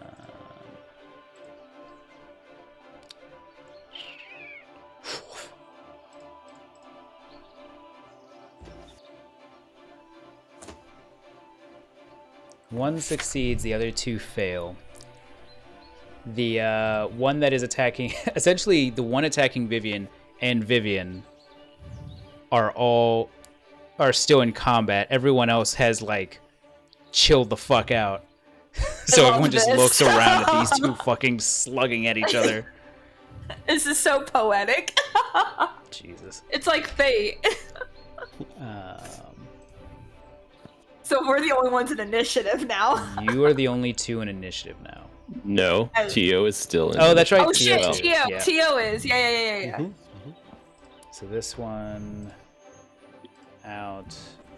1 succeeds, the other 2 fail. The one that is attacking, essentially the one attacking Vivian and Vivian are still in combat. Everyone else has like chilled the fuck out. So love everyone just this. looks around at these two fucking slugging at each other. This is so poetic. Jesus. It's like fate. Um, So we're the only ones in initiative now. you are the only 2 in initiative now. No, Oh. Tio is still in. Oh, that's right. Oh shit, Tio. Tio. Yeah. Tio is. Yeah. So this one out.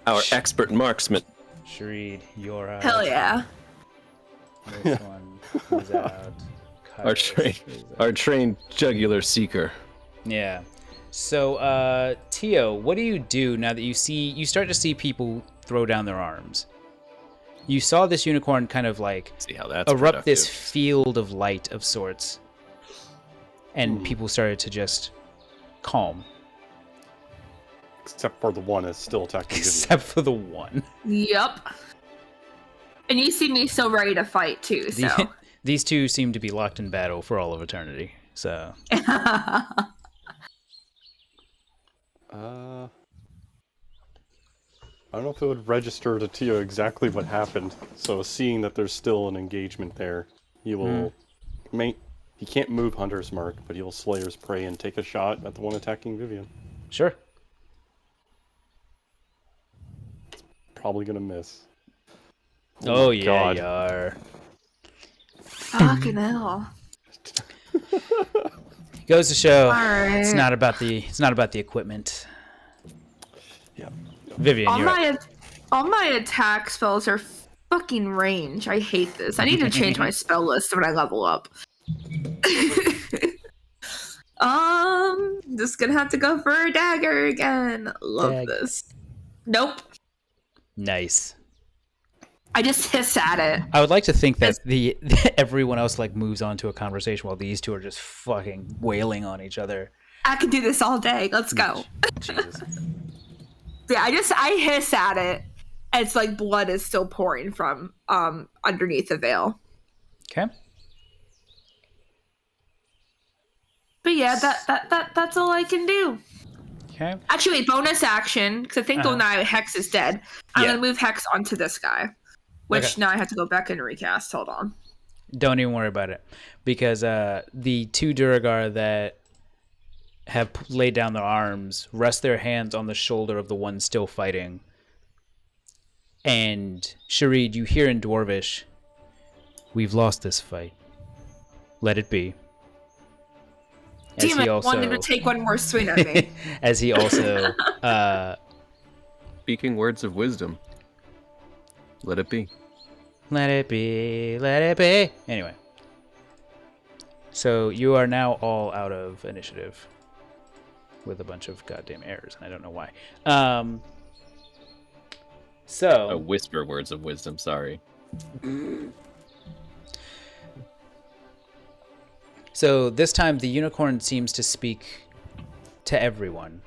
Our expert marksman. Sharid, you're out. Hell yeah. This one is out. Our Kairos trained, is out. our trained jugular seeker. Yeah. So, Tio, what do you do now that you start to see people throw down their arms? You saw this unicorn kind of like See how that's erupt this productive. field of light of sorts, and people started to just calm, Except for the one is still attacking Vivian. except for the one. Yep. And you see me so ready to fight too, so. These two seem to be locked in battle for all of eternity. So, I don't know if it would register to Tio exactly what happened. So seeing that there's still an engagement there, he will he can't move Hunter's Mark, but he'll Slayer's Prey and take a shot at the one attacking Vivian. sure. Probably gonna miss. Oh, my yeah, God. you are. Fucking hell. Goes to show Alright. it's not about the equipment. Yeah. Vivian, All you're up. all my attack spells are fucking range. I hate this. I need to change my spell list when I level up. Just gonna have to go for a dagger again. Love Dag. this. Nope. Nice. I just hiss at it. I would like to think that everyone else like moves on to a conversation while these two are just fucking wailing on each other. I can do this all day. Let's go. Jesus. Yeah, I hiss at it. It's like blood is still pouring from underneath the veil. Okay. But yeah, that's all I can do. Okay. Actually, bonus action, because I think now Hex is dead. I'm Yeah. going to move Hex onto this guy, which Okay. now I have to go back and recast. Hold on. Don't even worry about it, because the two Duragar that have laid down their arms rest their hands on the shoulder of the one still fighting. And Sharid, you hear in Dwarvish, "We've lost this fight. Let it be." Damn it, I wanted to take one more swing at me. As he also Speaking words of wisdom. Let it be. let it be, let it be. Anyway. So you are now all out of initiative with a bunch of goddamn errors, and I don't know why. Whisper words of wisdom, sorry. So this time the unicorn seems to speak to everyone.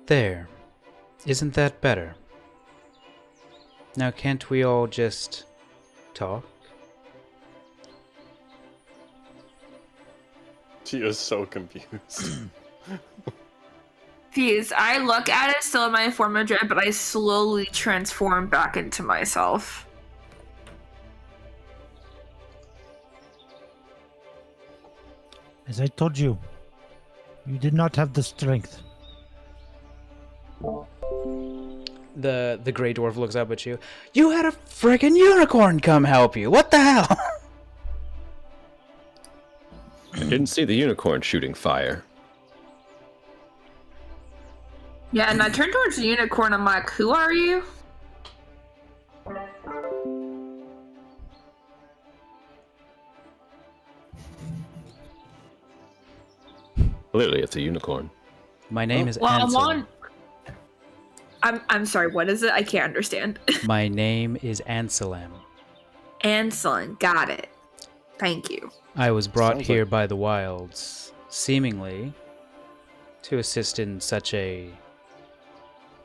There. Isn't that better? Now can't we all just talk? She is so confused. Fuse, I look at it still in my form of dread, but I slowly transform back into myself. As I told you, you did not have the strength. The gray dwarf looks up at you. You had a friggin' unicorn come help you. What the hell? I didn't see the unicorn shooting fire. Yeah, and I turn towards the unicorn. I'm like, who are you? Clearly, it's a unicorn. My name is Well, Ansel. I'm sorry, what is it? I can't understand. My name is Anselm. Anselm, got it. Thank you. I was brought Sounds here like- by the wilds, seemingly to assist in such a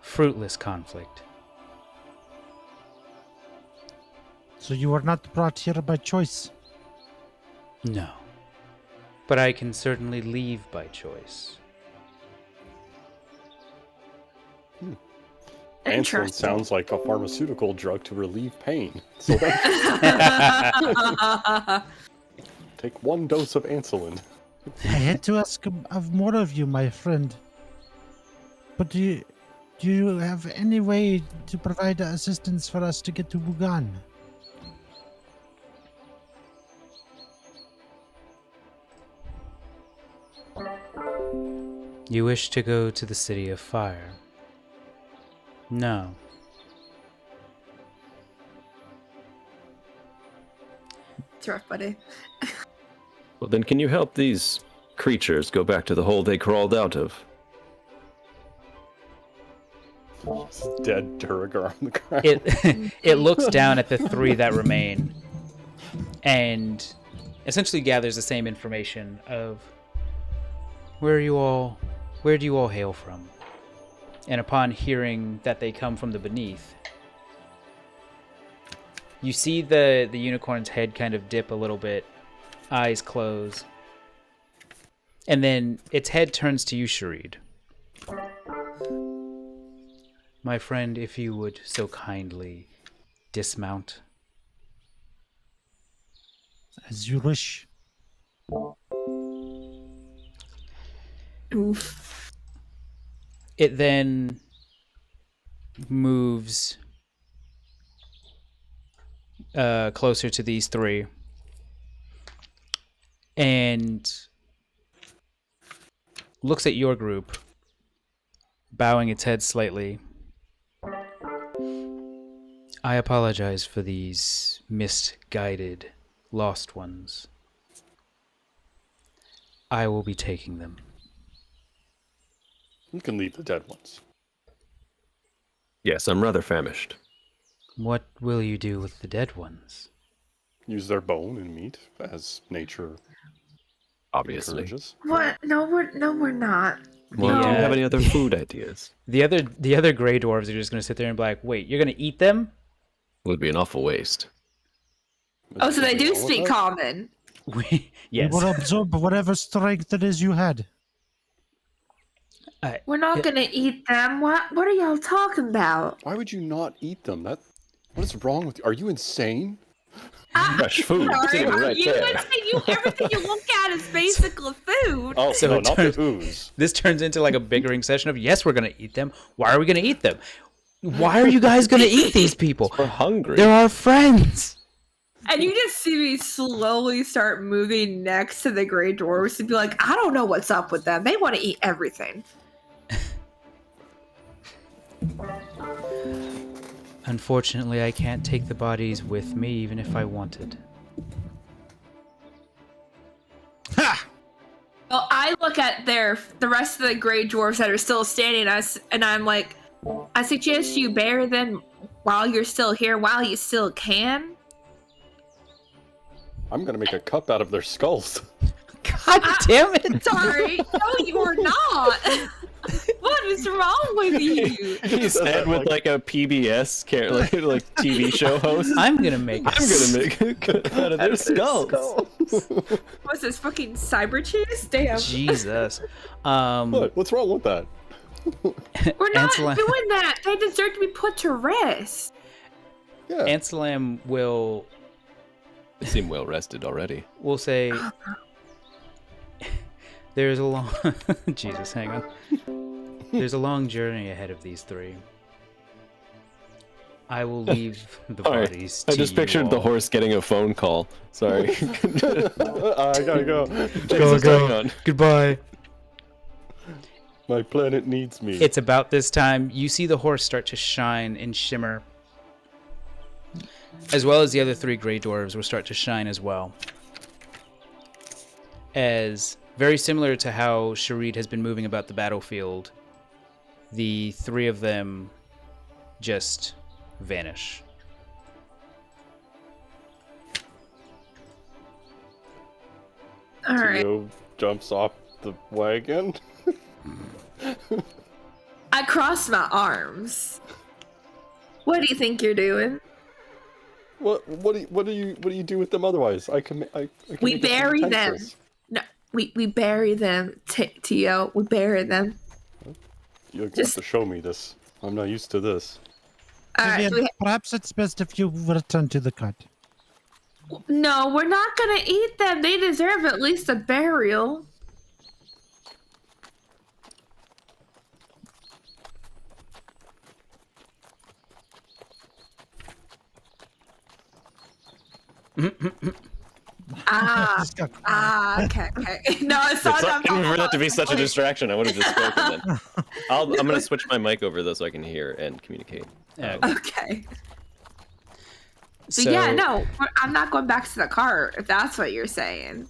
fruitless conflict. So you were not brought here by choice. No. But I can certainly leave by choice. Anselm Interesting. sounds like a pharmaceutical drug to relieve pain. So take one dose of Anselin. I had to ask of more of you, my friend. But do you have any way to provide assistance for us to get to Bugan? You wish to go to the City of Fire? No. It's rough, buddy. Well, then can you help these creatures go back to the hole they crawled out of? Dead Duragar on the ground. It looks down at the three that remain and essentially gathers the same information of where do you all hail from? And upon hearing that they come from the beneath, you see the unicorn's head kind of dip a little bit, eyes close, and then its head turns to you, Sharid. My friend, if you would so kindly dismount. As you wish. Oof. It then moves closer to these three and looks at your group, bowing its head slightly. I apologize for these misguided lost ones. I will be taking them. You can leave the dead ones. Yes, I'm rather famished. What will you do with the dead ones? Use their bone and meat as nature Obviously. encourages. What? No, we're not. Well, do you Yeah. have any other food ideas? The other gray dwarves are just gonna sit there and be like, wait, you're gonna eat them? Would be an awful waste. Oh, so they do Wrong with speak that? common. Yes. We will absorb whatever strength it is you had. We're not gonna eat them. What are y'all talking about? Why would you not eat them? What is wrong with you? Are you insane? Fresh food. Sorry, Sitting right you there. guys think everything you look at is basically food. Oh, So no, it not turns- the ooze. This turns into like a bickering session of, yes, we're gonna eat them. Why are we gonna eat them? Why are you guys gonna eat these people? We're hungry. They're our friends. And you just see me slowly start moving next to the gray dwarves to be like, I don't know what's up with them. They want to eat everything. Unfortunately, I can't take the bodies with me, even if I wanted. Well, I look at the rest of the gray dwarves that are still standing, and I'm like, I suggest you bury them while you're still here, while you still can. I'm gonna make a cup out of their skulls. God damn it! Sorry, no, you're not. What is wrong with you? You stand with like a PBS like TV show host. I'm gonna make. I'm gonna make a cut out of their skulls. What's this fucking cyber cheese? Damn. Jesus. What's wrong with that? We're not Anselm- doing that. They deserve to be put to rest. Yeah. Anselm will Seem well rested already. say. There's a long. Jesus, hang on. There's a long journey ahead of these three. I will leave the Sorry, bodies. I to just you pictured the all. horse getting a phone call. Sorry. I gotta go. Jesus, hang on. Goodbye. My planet needs me. It's about this time you see the horse start to shine and shimmer, as well as the other three gray dwarves will start to shine as well. As very similar to how Sharid has been moving about the battlefield, the three of them just vanish. All right. Theo jumps off the wagon. I cross my arms. What do you think you're doing? What do you do with them otherwise? I can We make it bury them. utensils. No, we bury them, Tio. We bury them. You're gonna have to show me this. I'm not used to this. All right. Vivian, perhaps it's best if you return to the cart. No, we're not gonna eat them. They deserve at least a burial. Okay. No, it's not. I didn't remember that to be such a distraction. I would have just spoken then. I'm gonna switch my mic over though so I can hear and communicate. Okay. But So, yeah, no, I'm not going back to the cart if that's what you're saying.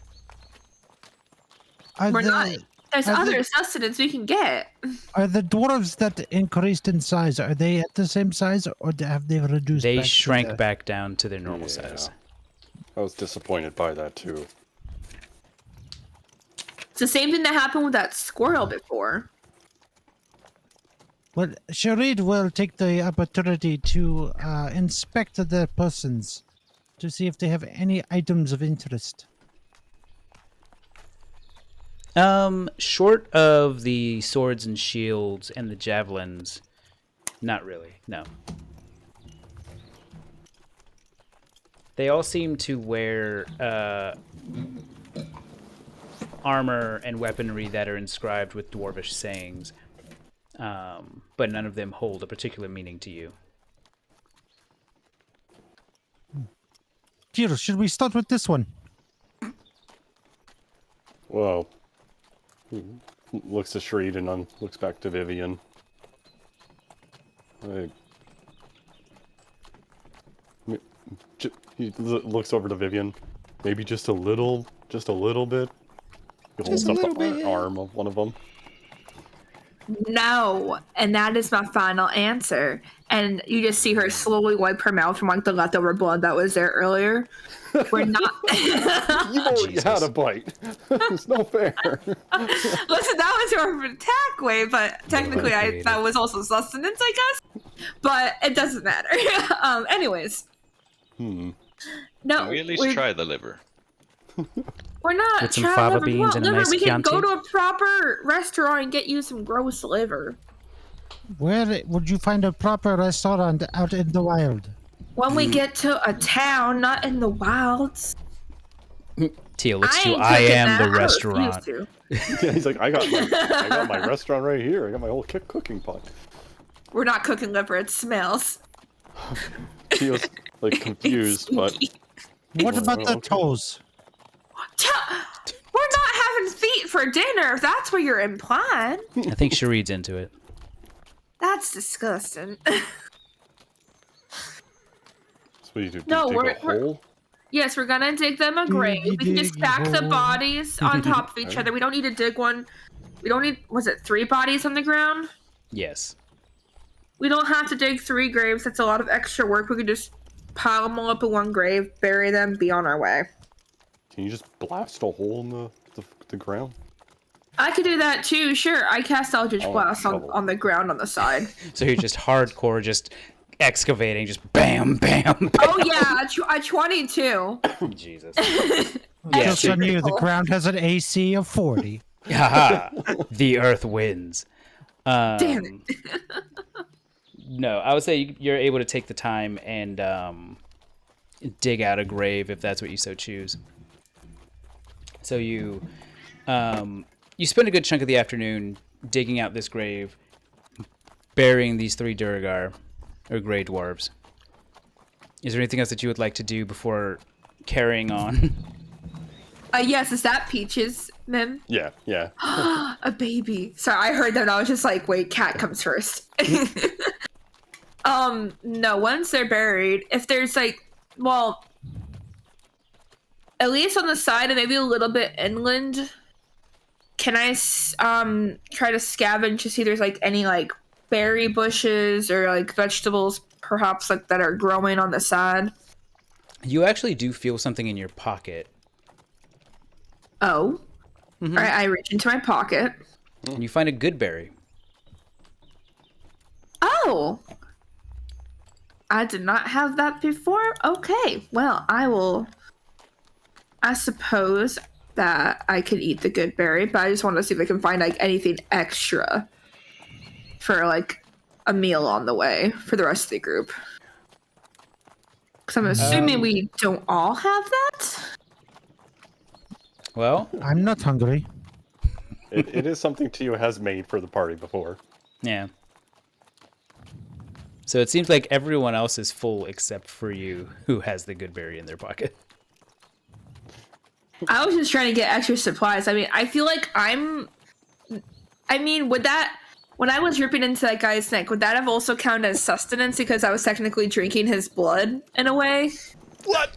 Are We're the, not. There's are other the- sustenance we can get. Are the dwarves that increased in size, are they at the same size or have they reduced they back to shrank the- back down to their normal Yeah. size. I was disappointed by that too. It's the same thing that happened with that squirrel before. Well, Sharid will take the opportunity to inspect the persons to see if they have any items of interest. Short of the swords and shields and the javelins, not really, no. They all seem to wear armor and weaponry that are inscribed with dwarvish sayings, but none of them hold a particular meaning to you. Kiro, should we start with this one? Well, he looks to Shreed and looks back to Vivian. He looks over to Vivian. Maybe just a little bit. He holds up the arm of one of them. No, and that is my final answer. and you just see her slowly wipe her mouth from like the leftover blood that was there earlier. We're not. You've already Jesus. had a bite. It's no fair. Listen, that was more of an attack wave, but technically, that was also sustenance, I guess. But it doesn't matter. Anyways. No, Can we at least try the liver? We're not With some trying fava liver. beans and a liver. nice We can go Chianti? to a proper restaurant and get you some gross liver. Where would you find a proper restaurant out in the wild? When we get to a town, not in the wilds. Teal, it's I to ain't I cooking am that. the I refuse restaurant. to. Yeah, he's like, I got my restaurant right here. I got my whole cooking pot. We're not cooking liver. It smells. Teal's like confused, but What about the okay. toes? We're not having feet for dinner, if that's what you're implying. I think Shareed's into it. That's disgusting. So what do you do? No, dig we're- a hole? Yes, we're gonna dig them a grave. We can just stack the bodies on top of each Okay. other. We don't need to dig one. We don't need, was it 3 bodies on the ground? Yes. We don't have to dig 3 graves. That's a lot of extra work. We could just pile them all up in one grave, bury them, be on our way. Can you just blast a hole in the ground? I could do that too, sure. I cast Eldritch Oh, Blast trouble. on the ground on the side. So you're just hardcore, just excavating, just bam, bam, Oh yeah, a 22. bam. Jesus. Just on you, the critical. ground has an AC of 40. Haha. The earth wins. Damn it. No, I would say you're able to take the time and dig out a grave if that's what you so choose. So you spend a good chunk of the afternoon digging out this grave, burying these 3 Durgar, or Grey Dwarves. Is there anything else that you would like to do before carrying on? Yes, is that Peaches, Mim? Yeah. A baby. Sorry, I heard that and I was just like, wait, cat comes first. No, once they're buried, if there's like, well, at least on the side and maybe a little bit inland, can I try to scavenge to see if there's like any like berry bushes or like vegetables perhaps like that are growing on the side? You actually do feel something in your pocket, Oh. All right, I reach into my pocket. and you find a good berry. Oh. I did not have that before. Okay, well, I suppose that I could eat the good berry, but I just want to see if I can find like anything extra for like a meal on the way for the rest of the group. Because I'm assuming we don't all have that. Well, I'm not hungry. It is something Tio has made for the party before. yeah. So it seems like everyone else is full except for you, who has the good berry in their pocket. I was just trying to get extra supplies. I mean, I feel like would that, when I was ripping into that guy's neck, would that have also counted as sustenance because I was technically drinking his blood in a way? What?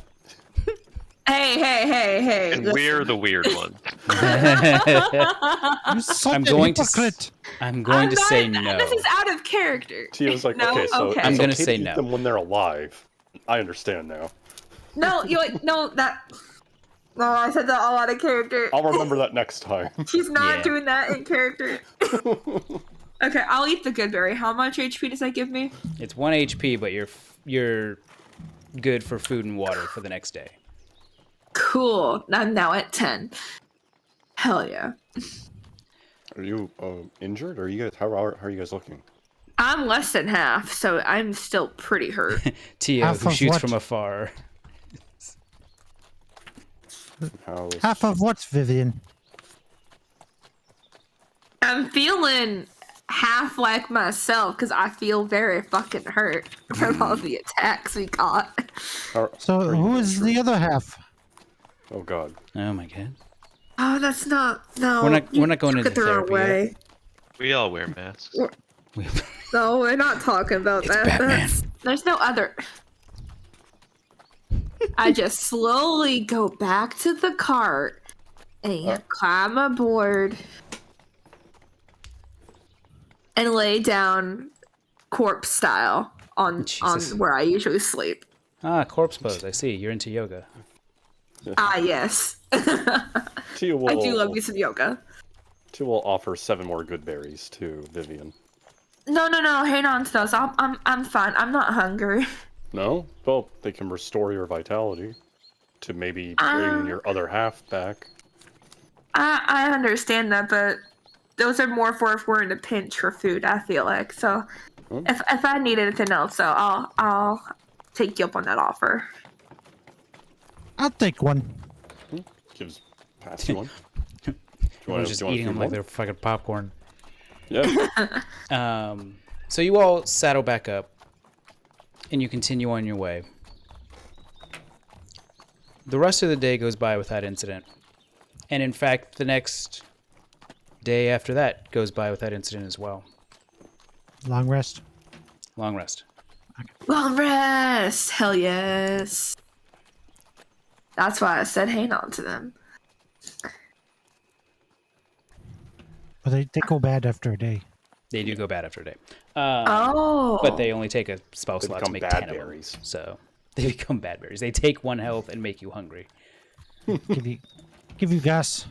Hey. And we're the weird ones. You such I'm a going to hypocrite. I'm going to say no. This is out of character. Tio's like, No? okay, so Okay. it's I'm gonna okay say to eat no. them when they're alive. I understand now. No, you're like, no, that. No, I said that all out of character. I'll remember that next time. She's not Yeah. doing that in character. Okay, I'll eat the good berry. How much HP does that give me? It's 1 HP, but you're good for food and water for the next day. Cool. I'm now at 10. Hell yeah. Are you injured? Or are you guys? How are you guys looking? I'm less than half, so I'm still pretty hurt. Tio, Half who of shoots what? from afar. How's Half of what, Vivian? I'm feeling half like myself because I feel very fucking hurt from all the attacks we got. So are you who is the other half? Oh God. Oh my god. Oh, that's not. No. We're not going took into it the wrong therapy yet. way. We all wear masks. No, we're not talking about It's that. Batman. There's no other. I just slowly go back to the cart and climb aboard and lay down corpse style on Jesus. where I usually sleep. Ah, corpse pose. I see. You're into yoga. Ah, yes. Tia I do love will, me some yoga. Tia will offer 7 more good berries to Vivian. No, hang on to those. I'm fine. I'm not hungry. No? Well, they can restore your vitality to maybe bring your other half back. I understand that, but those are more for if we're in a pinch for food, I feel like. So if I need anything else, so I'll take you up on that offer. I'll take one. Pass you one. Do you I was just eating them like they're fucking popcorn. Yeah. So you all saddle back up, and you continue on your way. The rest of the day goes by without incident. And in fact, the next day after that goes by without incident as well. Long rest. Long rest. Long rest! Hell yes. That's why I said hang on to them. But they go bad after a day. They do go bad after a day. But They only take a spell slot to become make bad 10 of them. berries. So they become bad berries. They take 1 health and make you hungry. Give you gas.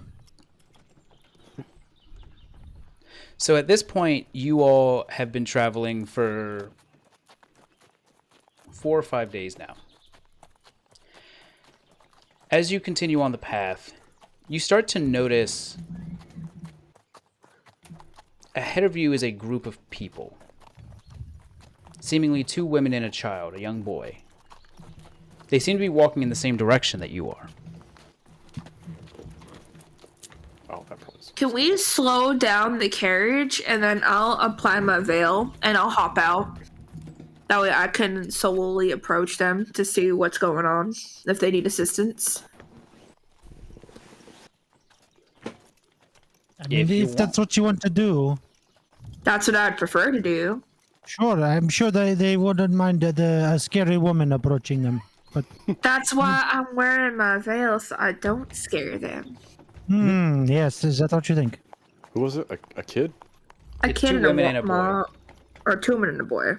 So at this point, you all have been traveling for 4 or 5 days now. As you continue on the path, you start to notice ahead of you is a group of people. Seemingly 2 women and a child, a young boy. They seem to be walking in the same direction that you are. Oh, that was. can we slow down the carriage and then I'll apply my veil and I'll hop out. That way I can slowly approach them to see what's going on, if they need assistance. I mean, if that's what you want to do, That's what I'd prefer to do. sure. I'm sure they wouldn't mind a scary woman approaching them. But That's why I'm wearing my veil so I don't scare them. yes, is that what you think? Who was it? A kid? I It's can't 2 women and a boy. Or 2 women and a boy.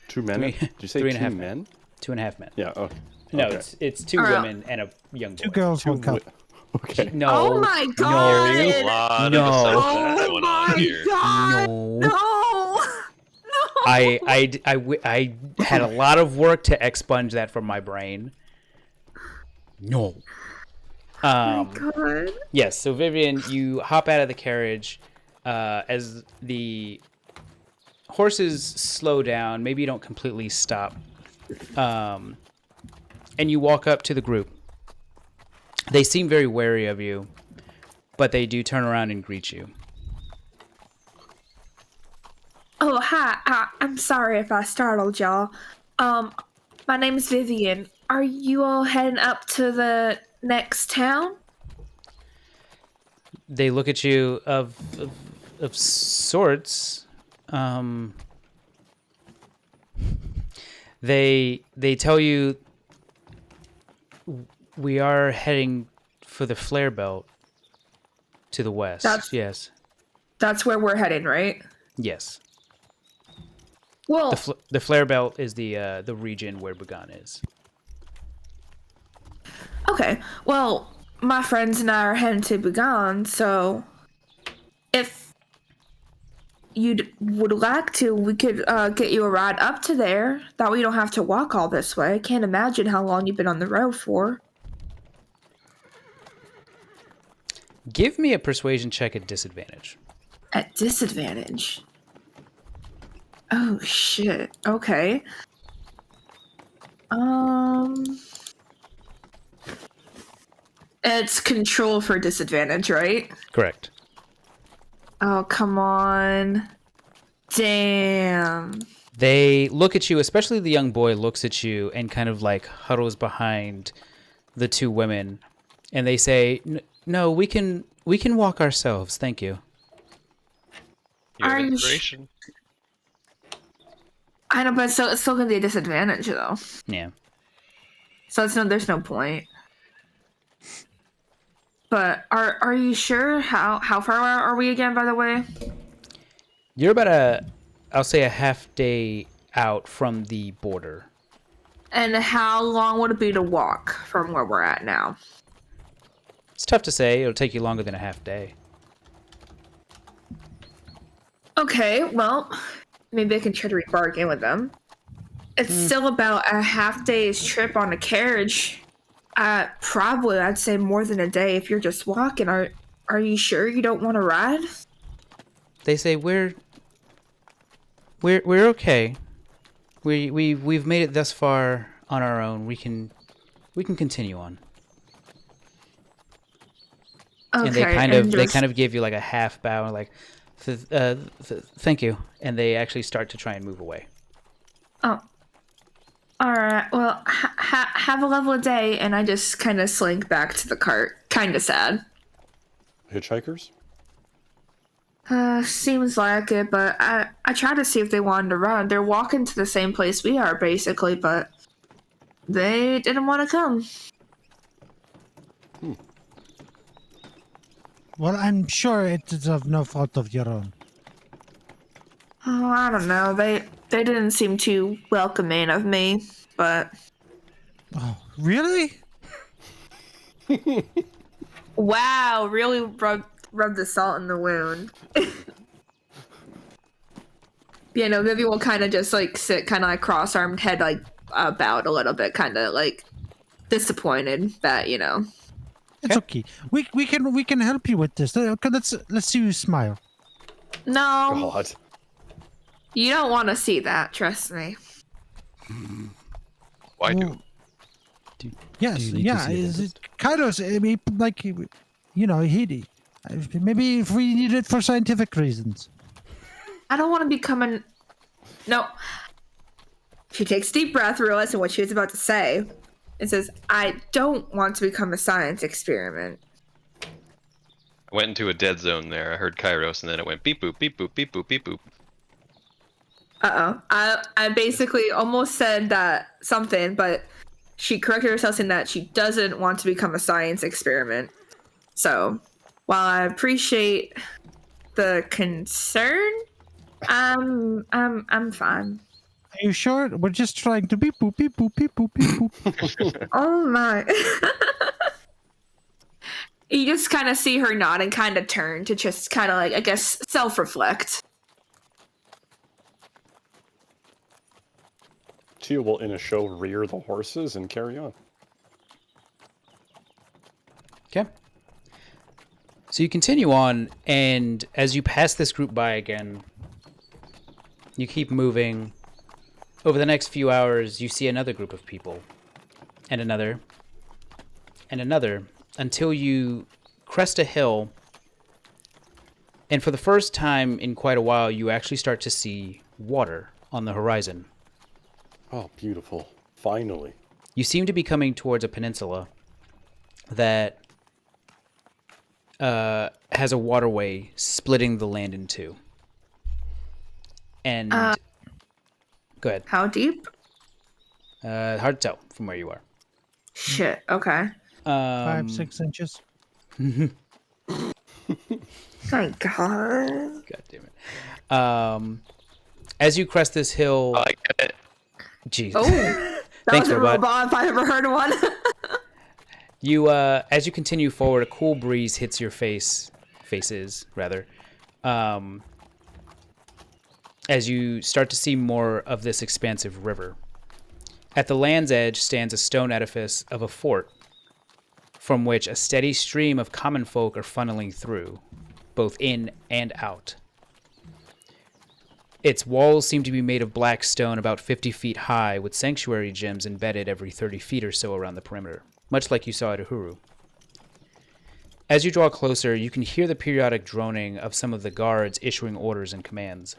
2 men? Three- Did you say 3.5 2 men? 2.5 men. Yeah. Oh. No, okay. it's 2 All right. women and a young boy. 2 girls, 1 cup. Okay. No. Oh my god! A lot No. of assumptions Oh going my on here. god! No. No! I had a lot of work to expunge that from my brain. No. Oh my god. Yes, so Vivian, you hop out of the carriage as the horses slow down. Maybe you don't completely stop. And you walk up to the group. They seem very wary of you, but they do turn around and greet you. Oh, hi. I'm sorry if I startled y'all. My name's Vivian. Are you all heading up to the next town? They look at you of sorts. They tell you we are heading for the flare belt to the west. Yes. That's where we're heading, right? Yes. Well, The flare belt is the region where Bugan is. okay. Well, my friends and I are heading to Bugan, so if you would like to, we could get you a ride up to there. That way you don't have to walk all this way. I can't imagine how long you've been on the road for. Give me a persuasion check at disadvantage. At disadvantage? Oh, shit. Okay. It's control for disadvantage, right? Correct. Oh, come on. Damn. They look at you, especially the young boy looks at you and kind of like huddles behind the 2 women, and they say, "No, we can walk ourselves. Thank you." You have Are you inspiration. I know, but it's still gonna be a disadvantage, though. Yeah. So there's no point. But are you sure? How far are we again, by the way? You're about I'll say a half day out from the border. And how long would it be to walk from where we're at now? It's tough to say. It'll take you longer than a half day. Okay, well, maybe I can try to bargain with them. It's still about a half day's trip on a carriage. Probably, I'd say more than a day if you're just walking. Are you sure you don't want to ride? They say we're okay. We've made it thus far on our own. We can continue on. Okay, And they kind of give you like a half bow and like, thank you. And they actually start to try and move away. Oh. All right. Well, have a lovely day. And I just kind of slink back to the cart. Kind of sad. Hitchhikers? Seems like it, but I tried to see if they wanted to run. They're walking to the same place we are, basically, but they didn't want to come. Well, I'm sure it is of no fault of your own. Oh, I don't know. They didn't seem too welcoming of me, but Oh, really? wow, really rubbed the salt in the wound. You know, Vivi will kind of just like sit, kind of like cross-armed, head like bowed a little bit, kind of like disappointed that It's okay. We can help you with this. Okay, let's see you smile. No, God. you don't want to see that. Trust me. Why do? Yes, do you need to yeah. see Is this? it Kairos? I mean, like, he maybe if we need it for scientific reasons. I don't want to be coming. No. She takes a deep breath, realizing what she was about to say, and says, I don't want to become a science experiment. I went into a dead zone there. I heard Kairos, and then it went beep boop, beep boop, beep boop, beep boop. I basically almost said that something, but she corrected herself saying that she doesn't want to become a science experiment. So, while I appreciate the concern, I'm fine. Are you sure? We're just trying to beep boop beep boop beep boop beep boop. Oh my. You just kind of see her nod and kind of turn to just kind of like, I guess, self-reflect. Tia will, in a show, rear the horses and carry on. Okay. So you continue on, and as you pass this group by again, you keep moving. Over the next few hours, you see another group of people, and another, until you crest a hill, and for the first time in quite a while, you actually start to see water on the horizon. Oh, beautiful. Finally. You seem to be coming towards a peninsula that has a waterway splitting the land in two. And go ahead. How deep? Hard to tell from where you are. Shit, okay. 5-6 inches. Thank God. God damn it. As you crest this hill, I get it. jeez. Oh, that Thanks, was a robot. robot if I ever heard of one. You, as you continue forward, a cool breeze hits your faces, rather. As you start to see more of this expansive river. At the land's edge stands a stone edifice of a fort, from which a steady stream of common folk are funneling through, both in and out. Its walls seem to be made of black stone about 50 feet high, with sanctuary gems embedded every 30 feet or so around the perimeter, much like you saw at Uhuru. As you draw closer, you can hear the periodic droning of some of the guards issuing orders and commands.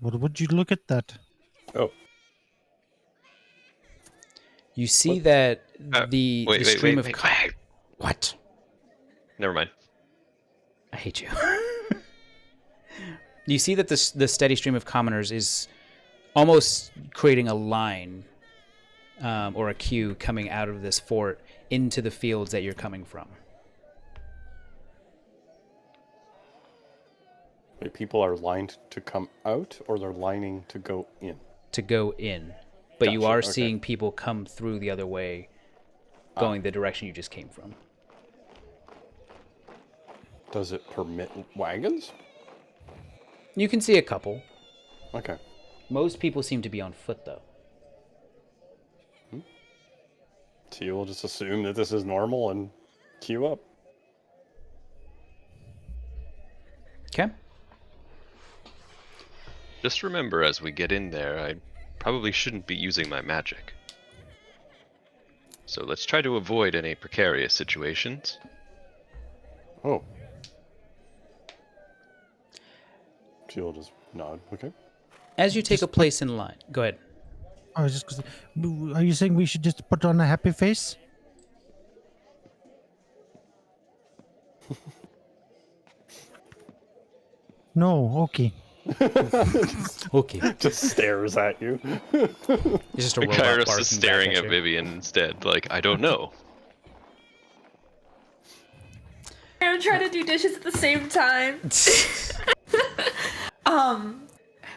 What would you look at that? Oh, You see that the Wait, stream wait, of... wait. What? Never mind. I hate you. You see that the steady stream of commoners is almost creating a line or a queue coming out of this fort into the fields that you're coming from. Wait, people are lined to come out, or they're lining to go in? To go in. But you Gotcha, are okay. seeing people come through the other way, going the direction you just came from. Does it permit wagons? You can see a couple. Okay. Most people seem to be on foot, though. So you'll just assume that this is normal and queue up. Okay. Just remember, as we get in there, I probably shouldn't be using my magic. So let's try to avoid any precarious situations. Oh. So you'll just nod. Okay. As you take a place in line, go ahead. I was just gonna say, are you saying we should just put on a happy face? No, okay. Okay. Just stares at you. It's just a robot Kairos barking is staring back at you. Vivian instead, like, I don't know. I'm trying to do dishes at the same time.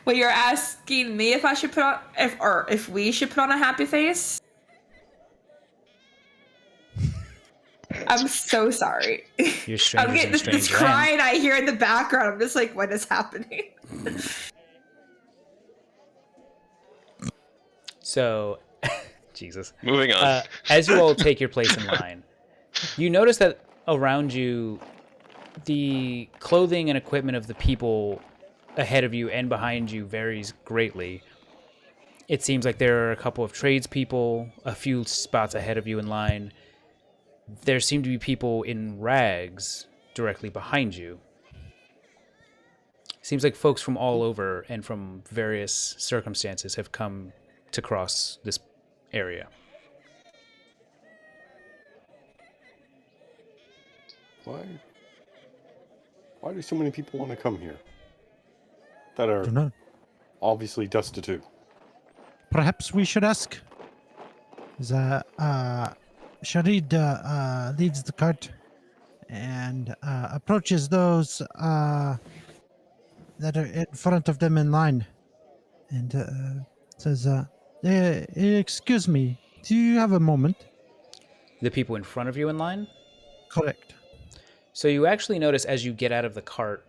Well, you're asking me if I should put on, if we should put on a happy face? I'm so sorry. You're I'm strangers getting in this strange land. crying I hear in the background. I'm just like, what is happening? So, Jesus. Moving on. As you all take your place in line, you notice that around you, the clothing and equipment of the people ahead of you and behind you varies greatly. It seems like there are a couple of tradespeople a few spots ahead of you in line. There seem to be people in rags directly behind you. Seems like folks from all over and from various circumstances have come to cross this area. Why do so many people want to come here? That are Don't know. obviously destitute. Perhaps we should ask. Sharid leaves the cart and approaches those that are in front of them in line and says, excuse me, do you have a moment? The people in front of you in line? Correct. So you actually notice as you get out of the cart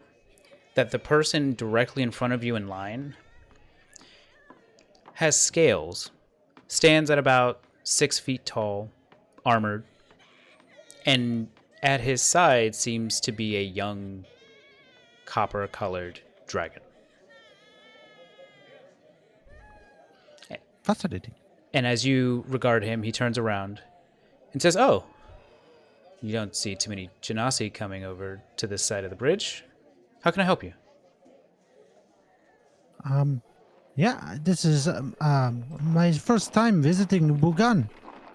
that the person directly in front of you in line has scales, stands at about 6 feet tall, armored, and at his side seems to be a young copper-colored dragon. Fascinating. And as you regard him, he turns around and says, "Oh, you don't see too many Genasi coming over to this side of the bridge. How can I help you?" Yeah, this is my first time visiting Bugan.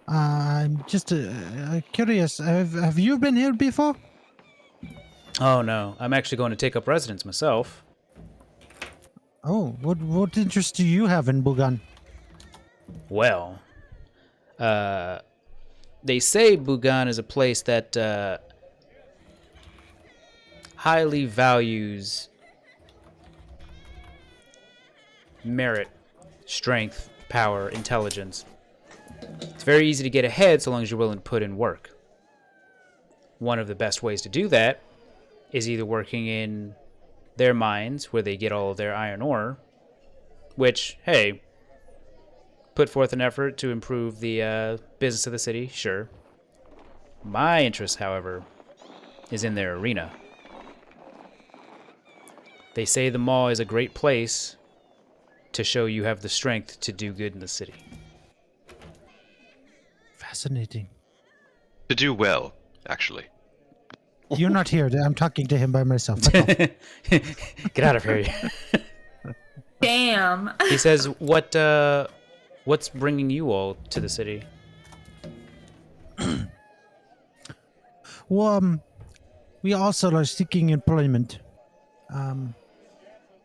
I'm just curious. Have you been here before? "Oh, no. I'm actually going to take up residence myself." Oh, what interest do you have in Bugan? Well, they say Bugan is a place that highly values merit, strength, power, intelligence. It's very easy to get ahead so long as you're willing to put in work. One of the best ways to do that is either working in their mines where they get all of their iron ore, which, hey, put forth an effort to improve the business of the city, sure. My interest, however, is in their arena. They say the mall is a great place to show you have the strength to do good in the city. Fascinating. To do well, actually. You're not here. I'm talking to him by myself. Get out of here. Damn. He says, what's bringing you all to the city? Well, we also are seeking employment.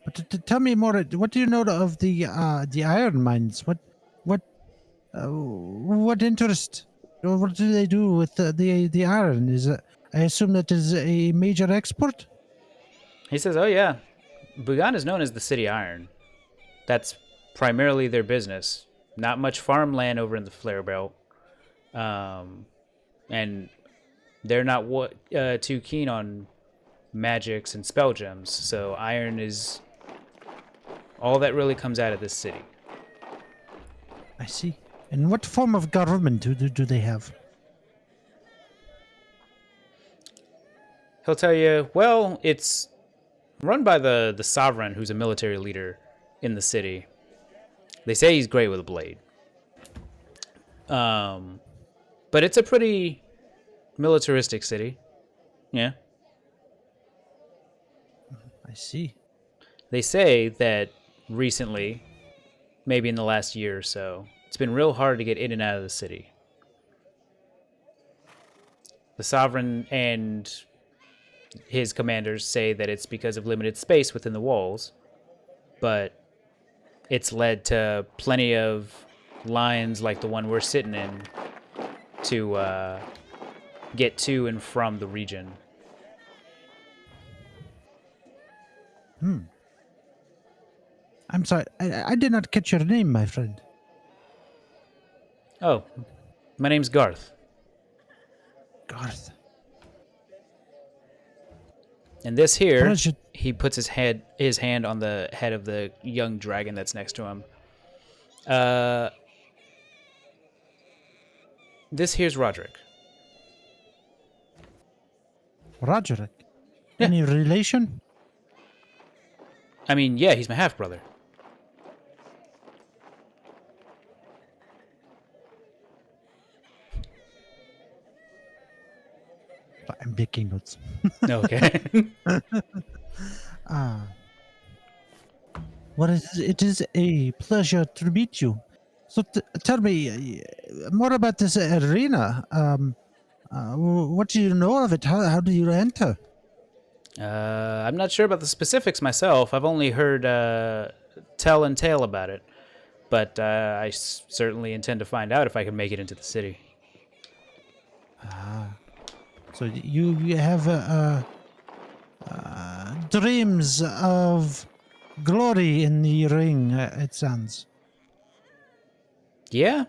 But tell me more. What do you know of the iron mines? What interest What do they do with the iron? I assume that is a major export. He says, "Oh yeah, Bugan is known as the City Iron. That's primarily their business. Not much farmland over in the Flare Belt, and they're not too keen on magics and spell gems. So iron is all that really comes out of this city." I see. And what form of government do they have? He'll tell you, well, it's run by the sovereign, who's a military leader in the city. They say he's great with a blade. But it's a pretty militaristic city. Yeah. I see. They say that recently, maybe in the last year or so, it's been real hard to get in and out of the city. The sovereign and his commanders say that it's because of limited space within the walls, but it's led to plenty of lines like the one we're sitting in to get to and from the region. I'm sorry, I did not catch your name, my friend. Oh, my name's Garth. Garth. And this here, Pleasure. he puts his hand on the head of the young dragon that's next to him. This here's Roderick. Roderick. Any relation? I mean, yeah, he's my half-brother. I'm making notes. Okay. Well, it is a pleasure to meet you. So tell me more about this arena. What do you know of it? How do you enter? I'm not sure about the specifics myself. I've only heard tell and tale about it. But I certainly intend to find out if I can make it into the city. So you have dreams of glory in the ring, it sounds. Yeah.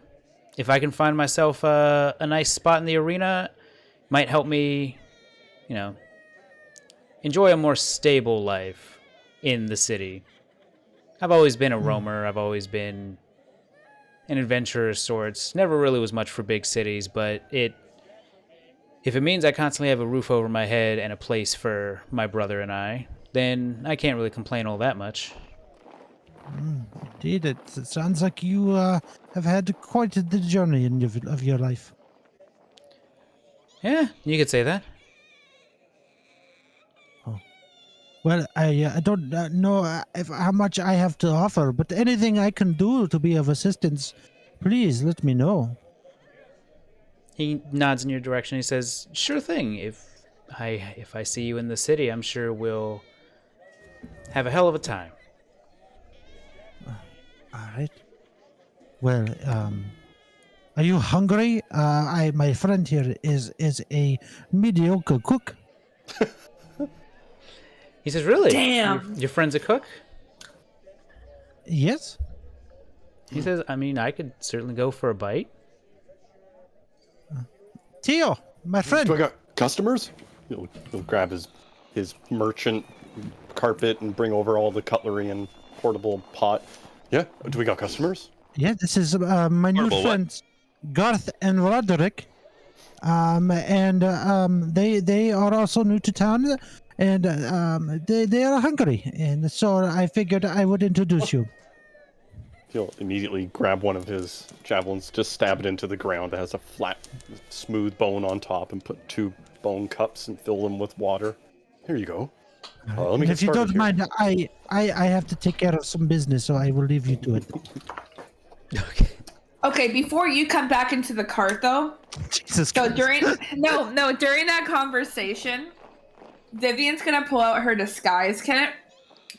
If I can find myself a nice spot in the arena, might help me, enjoy a more stable life in the city. I've always been a roamer. I've always been an adventurer of sorts. Never really was much for big cities, but if it means I constantly have a roof over my head and a place for my brother and I, then I can't really complain all that much. Indeed, it sounds like you have had quite the journey of your life. Yeah, you could say that. Well, I don't know how much I have to offer, but anything I can do to be of assistance, please let me know. He nods in your direction. He says, "Sure thing. If I see you in the city, I'm sure we'll have a hell of a time." All right. Well, are you hungry? My friend here is a mediocre cook. He says, "Really? Damn. Your friend's a cook?" Yes. He says, "I mean, I could certainly go for a bite." Tio, my friend. Do I got customers? He'll grab his merchant carpet and bring over all the cutlery and portable pot. Yeah, do we got customers? Yeah, this is my new Portable what? friends, Garth and Roderick. They are also new to town, and they are hungry, and so I figured I would introduce you. He'll immediately grab one of his javelins, just stab it into the ground. It has a flat, smooth bone on top, and put 2 bone cups and fill them with water. Here you go. Let me And get if you started don't here. mind, I have to take care of some business, so I will leave you to it. Okay. Okay, before you come back into the cart, though. Jesus So Christ. during that conversation, Vivian's gonna pull out her disguise kit,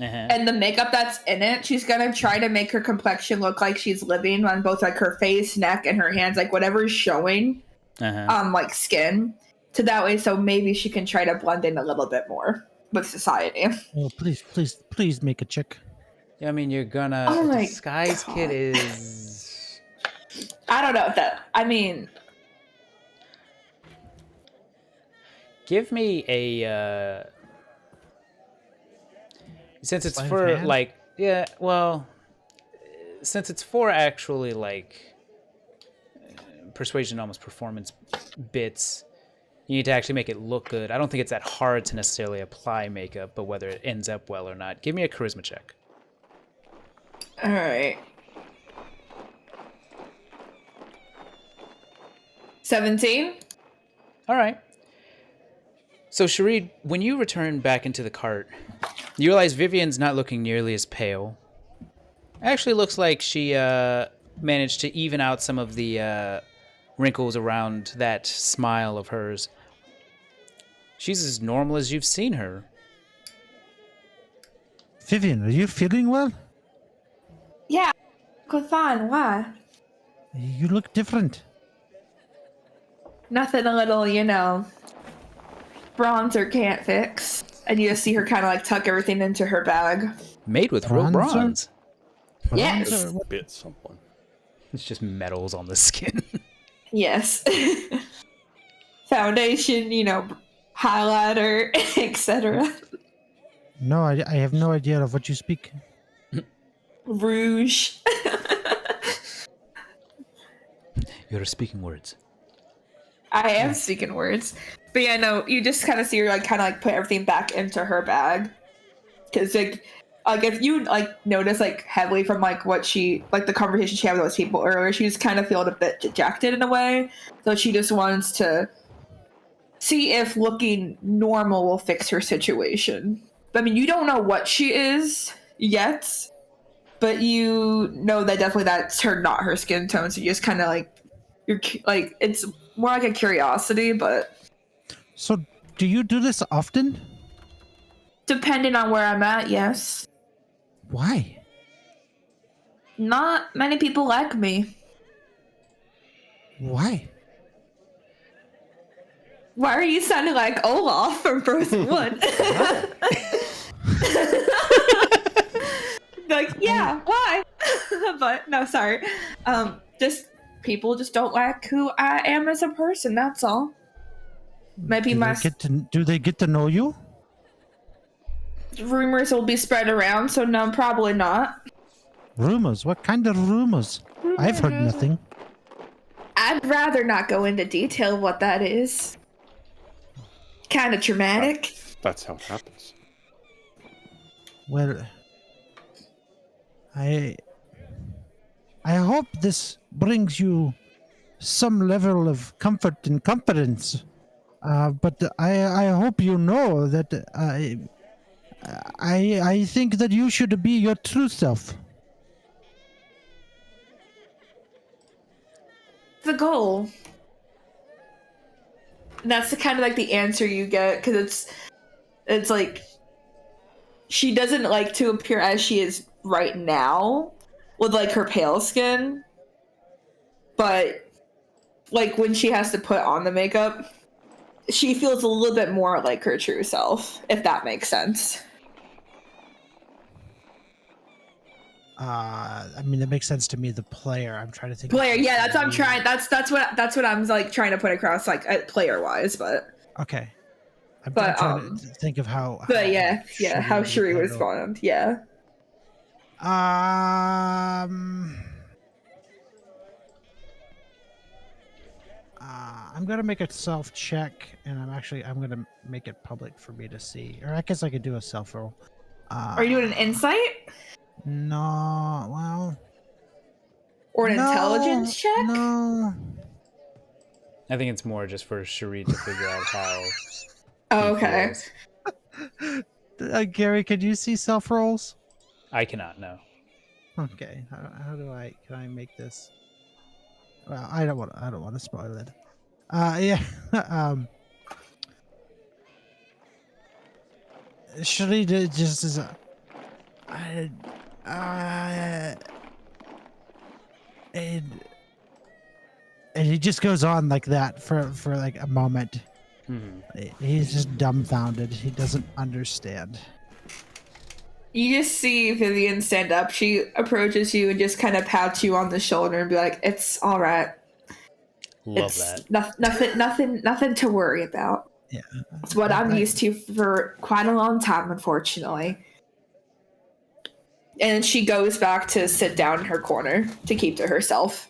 Uh-huh. and the makeup that's in it, she's gonna try to make her complexion look like she's living on both like her face, neck, and her hands, like whatever's showing like skin to that way, so maybe she can try to blend in a little bit more with society. Oh, please make a check. Yeah, I mean, you're gonna. Oh my disguise kit God. is. I don't know if that. I mean, Give me a. Since it's Sleight of for hand? like, yeah, well, since it's for actually like persuasion, almost performance bits, you need to actually make it look good. I don't think it's that hard to necessarily apply makeup, but whether it ends up well or not. Give me a charisma check. all right. 17. All right. So, Sharid, when you return back into the cart, you realize Vivian's not looking nearly as pale. Actually, looks like she managed to even out some of the wrinkles around that smile of hers. She's as normal as you've seen her. Vivian, are you feeling well? Yeah. Good fine. Why? You look different. Nothing a little, bronzer can't fix. And you just see her kind of like tuck everything into her bag. Made with real Bronzer? bronze. Yes. Bronzer? Bit someone. It's just metals on the skin. Yes. Foundation, highlighter, etc. No, I have no idea of what you speak. Rouge. You're speaking words. I am speaking words. But yeah, no, you just kind of see her like put everything back into her bag. Because like if you notice heavily from what she the conversation she had with those people earlier, she just kind of feeling a bit dejected in a way. So she just wants to see if looking normal will fix her situation. I mean, you don't know what she is yet, but you know that definitely that's not her skin tone. So you just kind of you're it's more like a curiosity, but So, do you do this often? depending on where I'm at, yes. Why? Not many people like me. Why? Why are you sounding like Olaf from Frozen 1? Yeah, why? But no, sorry. Just people just don't like who I am as a person. That's all. Maybe Do they get to know you? rumors will be spread around, so no, probably not. Rumors? What kind of rumors? I've heard nothing. I'd rather not go into detail what that is. Kind of traumatic. That's how it happens. Well, I hope this brings you some level of comfort and confidence. But I hope you know that I think that you should be your true self. The goal. That's the kind of the answer you get, because it's she doesn't like to appear as she is right now with her pale skin, but when she has to put on the makeup, she feels a little bit more like her true self, if that makes sense. I mean, that makes sense to me. The player, I'm trying to think. Player, yeah, that's what I'm trying. That's what I'm trying to put across, player wise, but. Okay. I'm But trying to think of how. But how Shuri would respond, yeah. I'm gonna make a self check, and I'm gonna make it public for me to see. Or I guess I could do a self roll. Are you doing an insight No, well, or an no, intelligence check? No. I think it's more just for Sharid to figure out how. Oh, he okay. feels. Gary, could you see self rolls? I cannot know. Okay. How do can I make this? Well, I don't want to spoil it. Yeah. Shuri just is and he just goes on like that for like a moment. Mhm. He's just dumbfounded. He doesn't understand. You just see Vivian stand up. She approaches you and just kind of pats you on the shoulder and be like, "It's all right. Love It's that. nothing to worry about. Yeah. It's what I'm used to for quite a long time, unfortunately." And she goes back to sit down in her corner to keep to herself.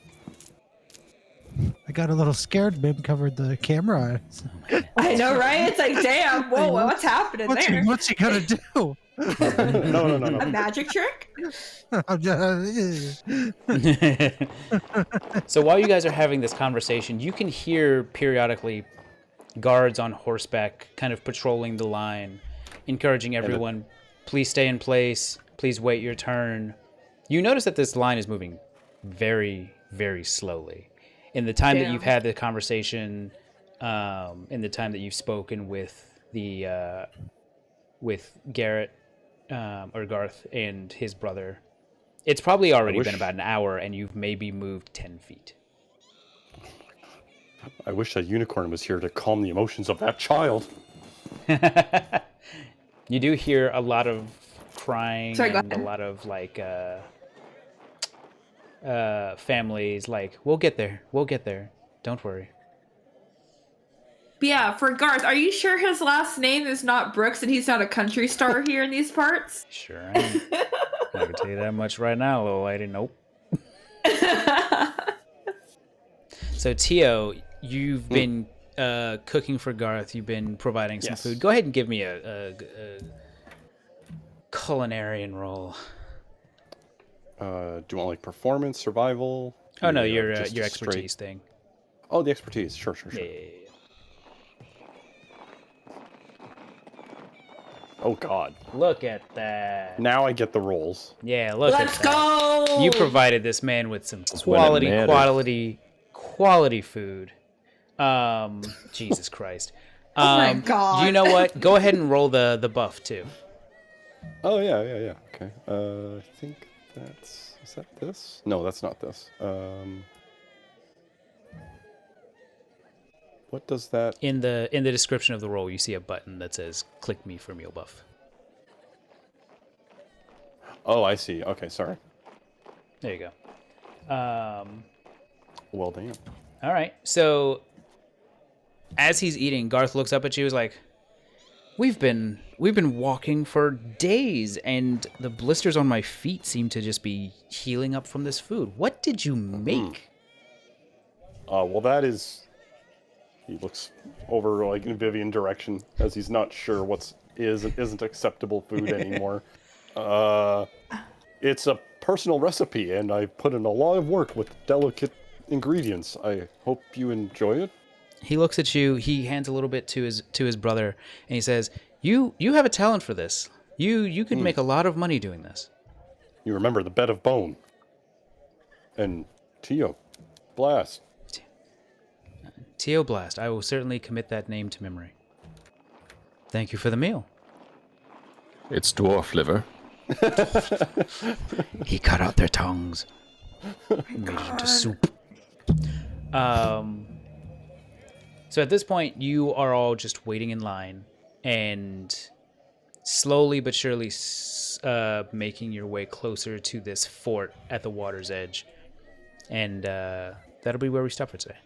I got a little scared. Mim covered the camera. I know, right? It's like, damn, whoa, what's happening there? What's he gonna do? No. A magic trick? So while you guys are having this conversation, you can hear periodically guards on horseback kind of patrolling the line, encouraging everyone, please stay in place, please wait your turn. You notice that this line is moving very, very slowly. In the time that you've had the conversation, in the time that you've spoken with the with Garrett or Garth and his brother, it's probably already been about an hour, and you've maybe moved 10 feet. I wish a unicorn was here to calm the emotions of that child. You do hear a lot of crying Sorry, go and a ahead. lot of like families like, we'll get there, don't worry. But yeah, for Garth, are you sure his last name is not Brooks and he's not a country star here in these parts? Sure am. I can tell you that much right now, little lady. Nope. So Tio, you've been cooking for Garth. You've been providing some food. Go ahead and give me a culinarian roll. Do you want like performance, survival? Oh no, Yeah, your just a expertise straight- thing. Oh, the expertise. Sure. Yeah. Oh God. Look at that. Now I get the rolls. Yeah, look Let's at that. go! You provided this man with some when it quality food. Jesus Christ. Oh my God. You know what? Go ahead and roll the buff too. Oh yeah. Okay. I think is that this? No, that's not this. What does that? In the description of the roll, you see a button that says "Click me for meal buff." Oh, I see. Okay, sorry. There you go. Well, damn. All right. So as he's eating, Garth looks up at you. Is like, "We've been walking for days, and the blisters on my feet seem to just be healing up from this food. What did you make?" Well, that is. He looks over like in Vivian direction as he's not sure what's is and isn't acceptable food anymore. It's a personal recipe, and I put in a lot of work with delicate ingredients. I hope you enjoy it. He looks at you. He hands a little bit to his brother, and he says, "You have a talent for this. You could make a lot of money doing this." You remember the bed of bone. And Tio, blast. Tio Blast. I will certainly commit that name to memory. Thank you for the meal. It's dwarf liver. He cut out their tongues. Made it into soup. So at this point, you are all just waiting in line, and slowly but surely making your way closer to this fort at the water's edge. And that'll be where we stop for today.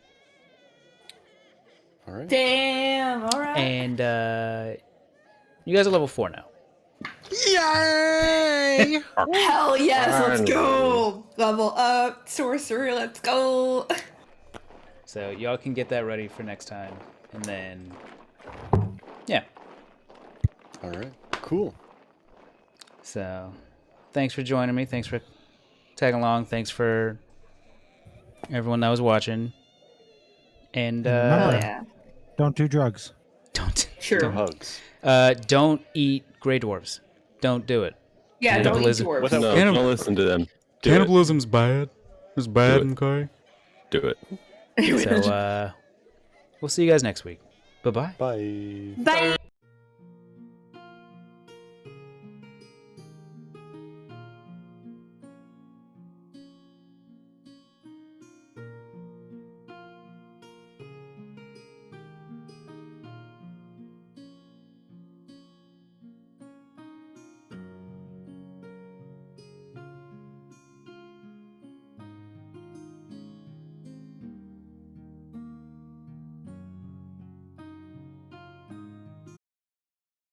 All right. Damn, alright. And you guys are level 4 now. Yay! Hell yes, let's Finally. go! Level up, sorcerer, let's go! So y'all can get that ready for next time. And then, yeah. All right. Cool. So thanks for joining me. Thanks for tagging along. Thanks for everyone that was watching. And Hell yeah. Don't do drugs. don't Sure. Hugs. don't eat gray dwarves. Don't do it. Yeah, don't eat Cannibalism. dwarves. Without- No, Cannib- don't listen to them. Do it. Cannibalism's bad. It's bad, Do it. okay? Do it. So we'll see you guys next week. Bye-bye. Bye. Bye!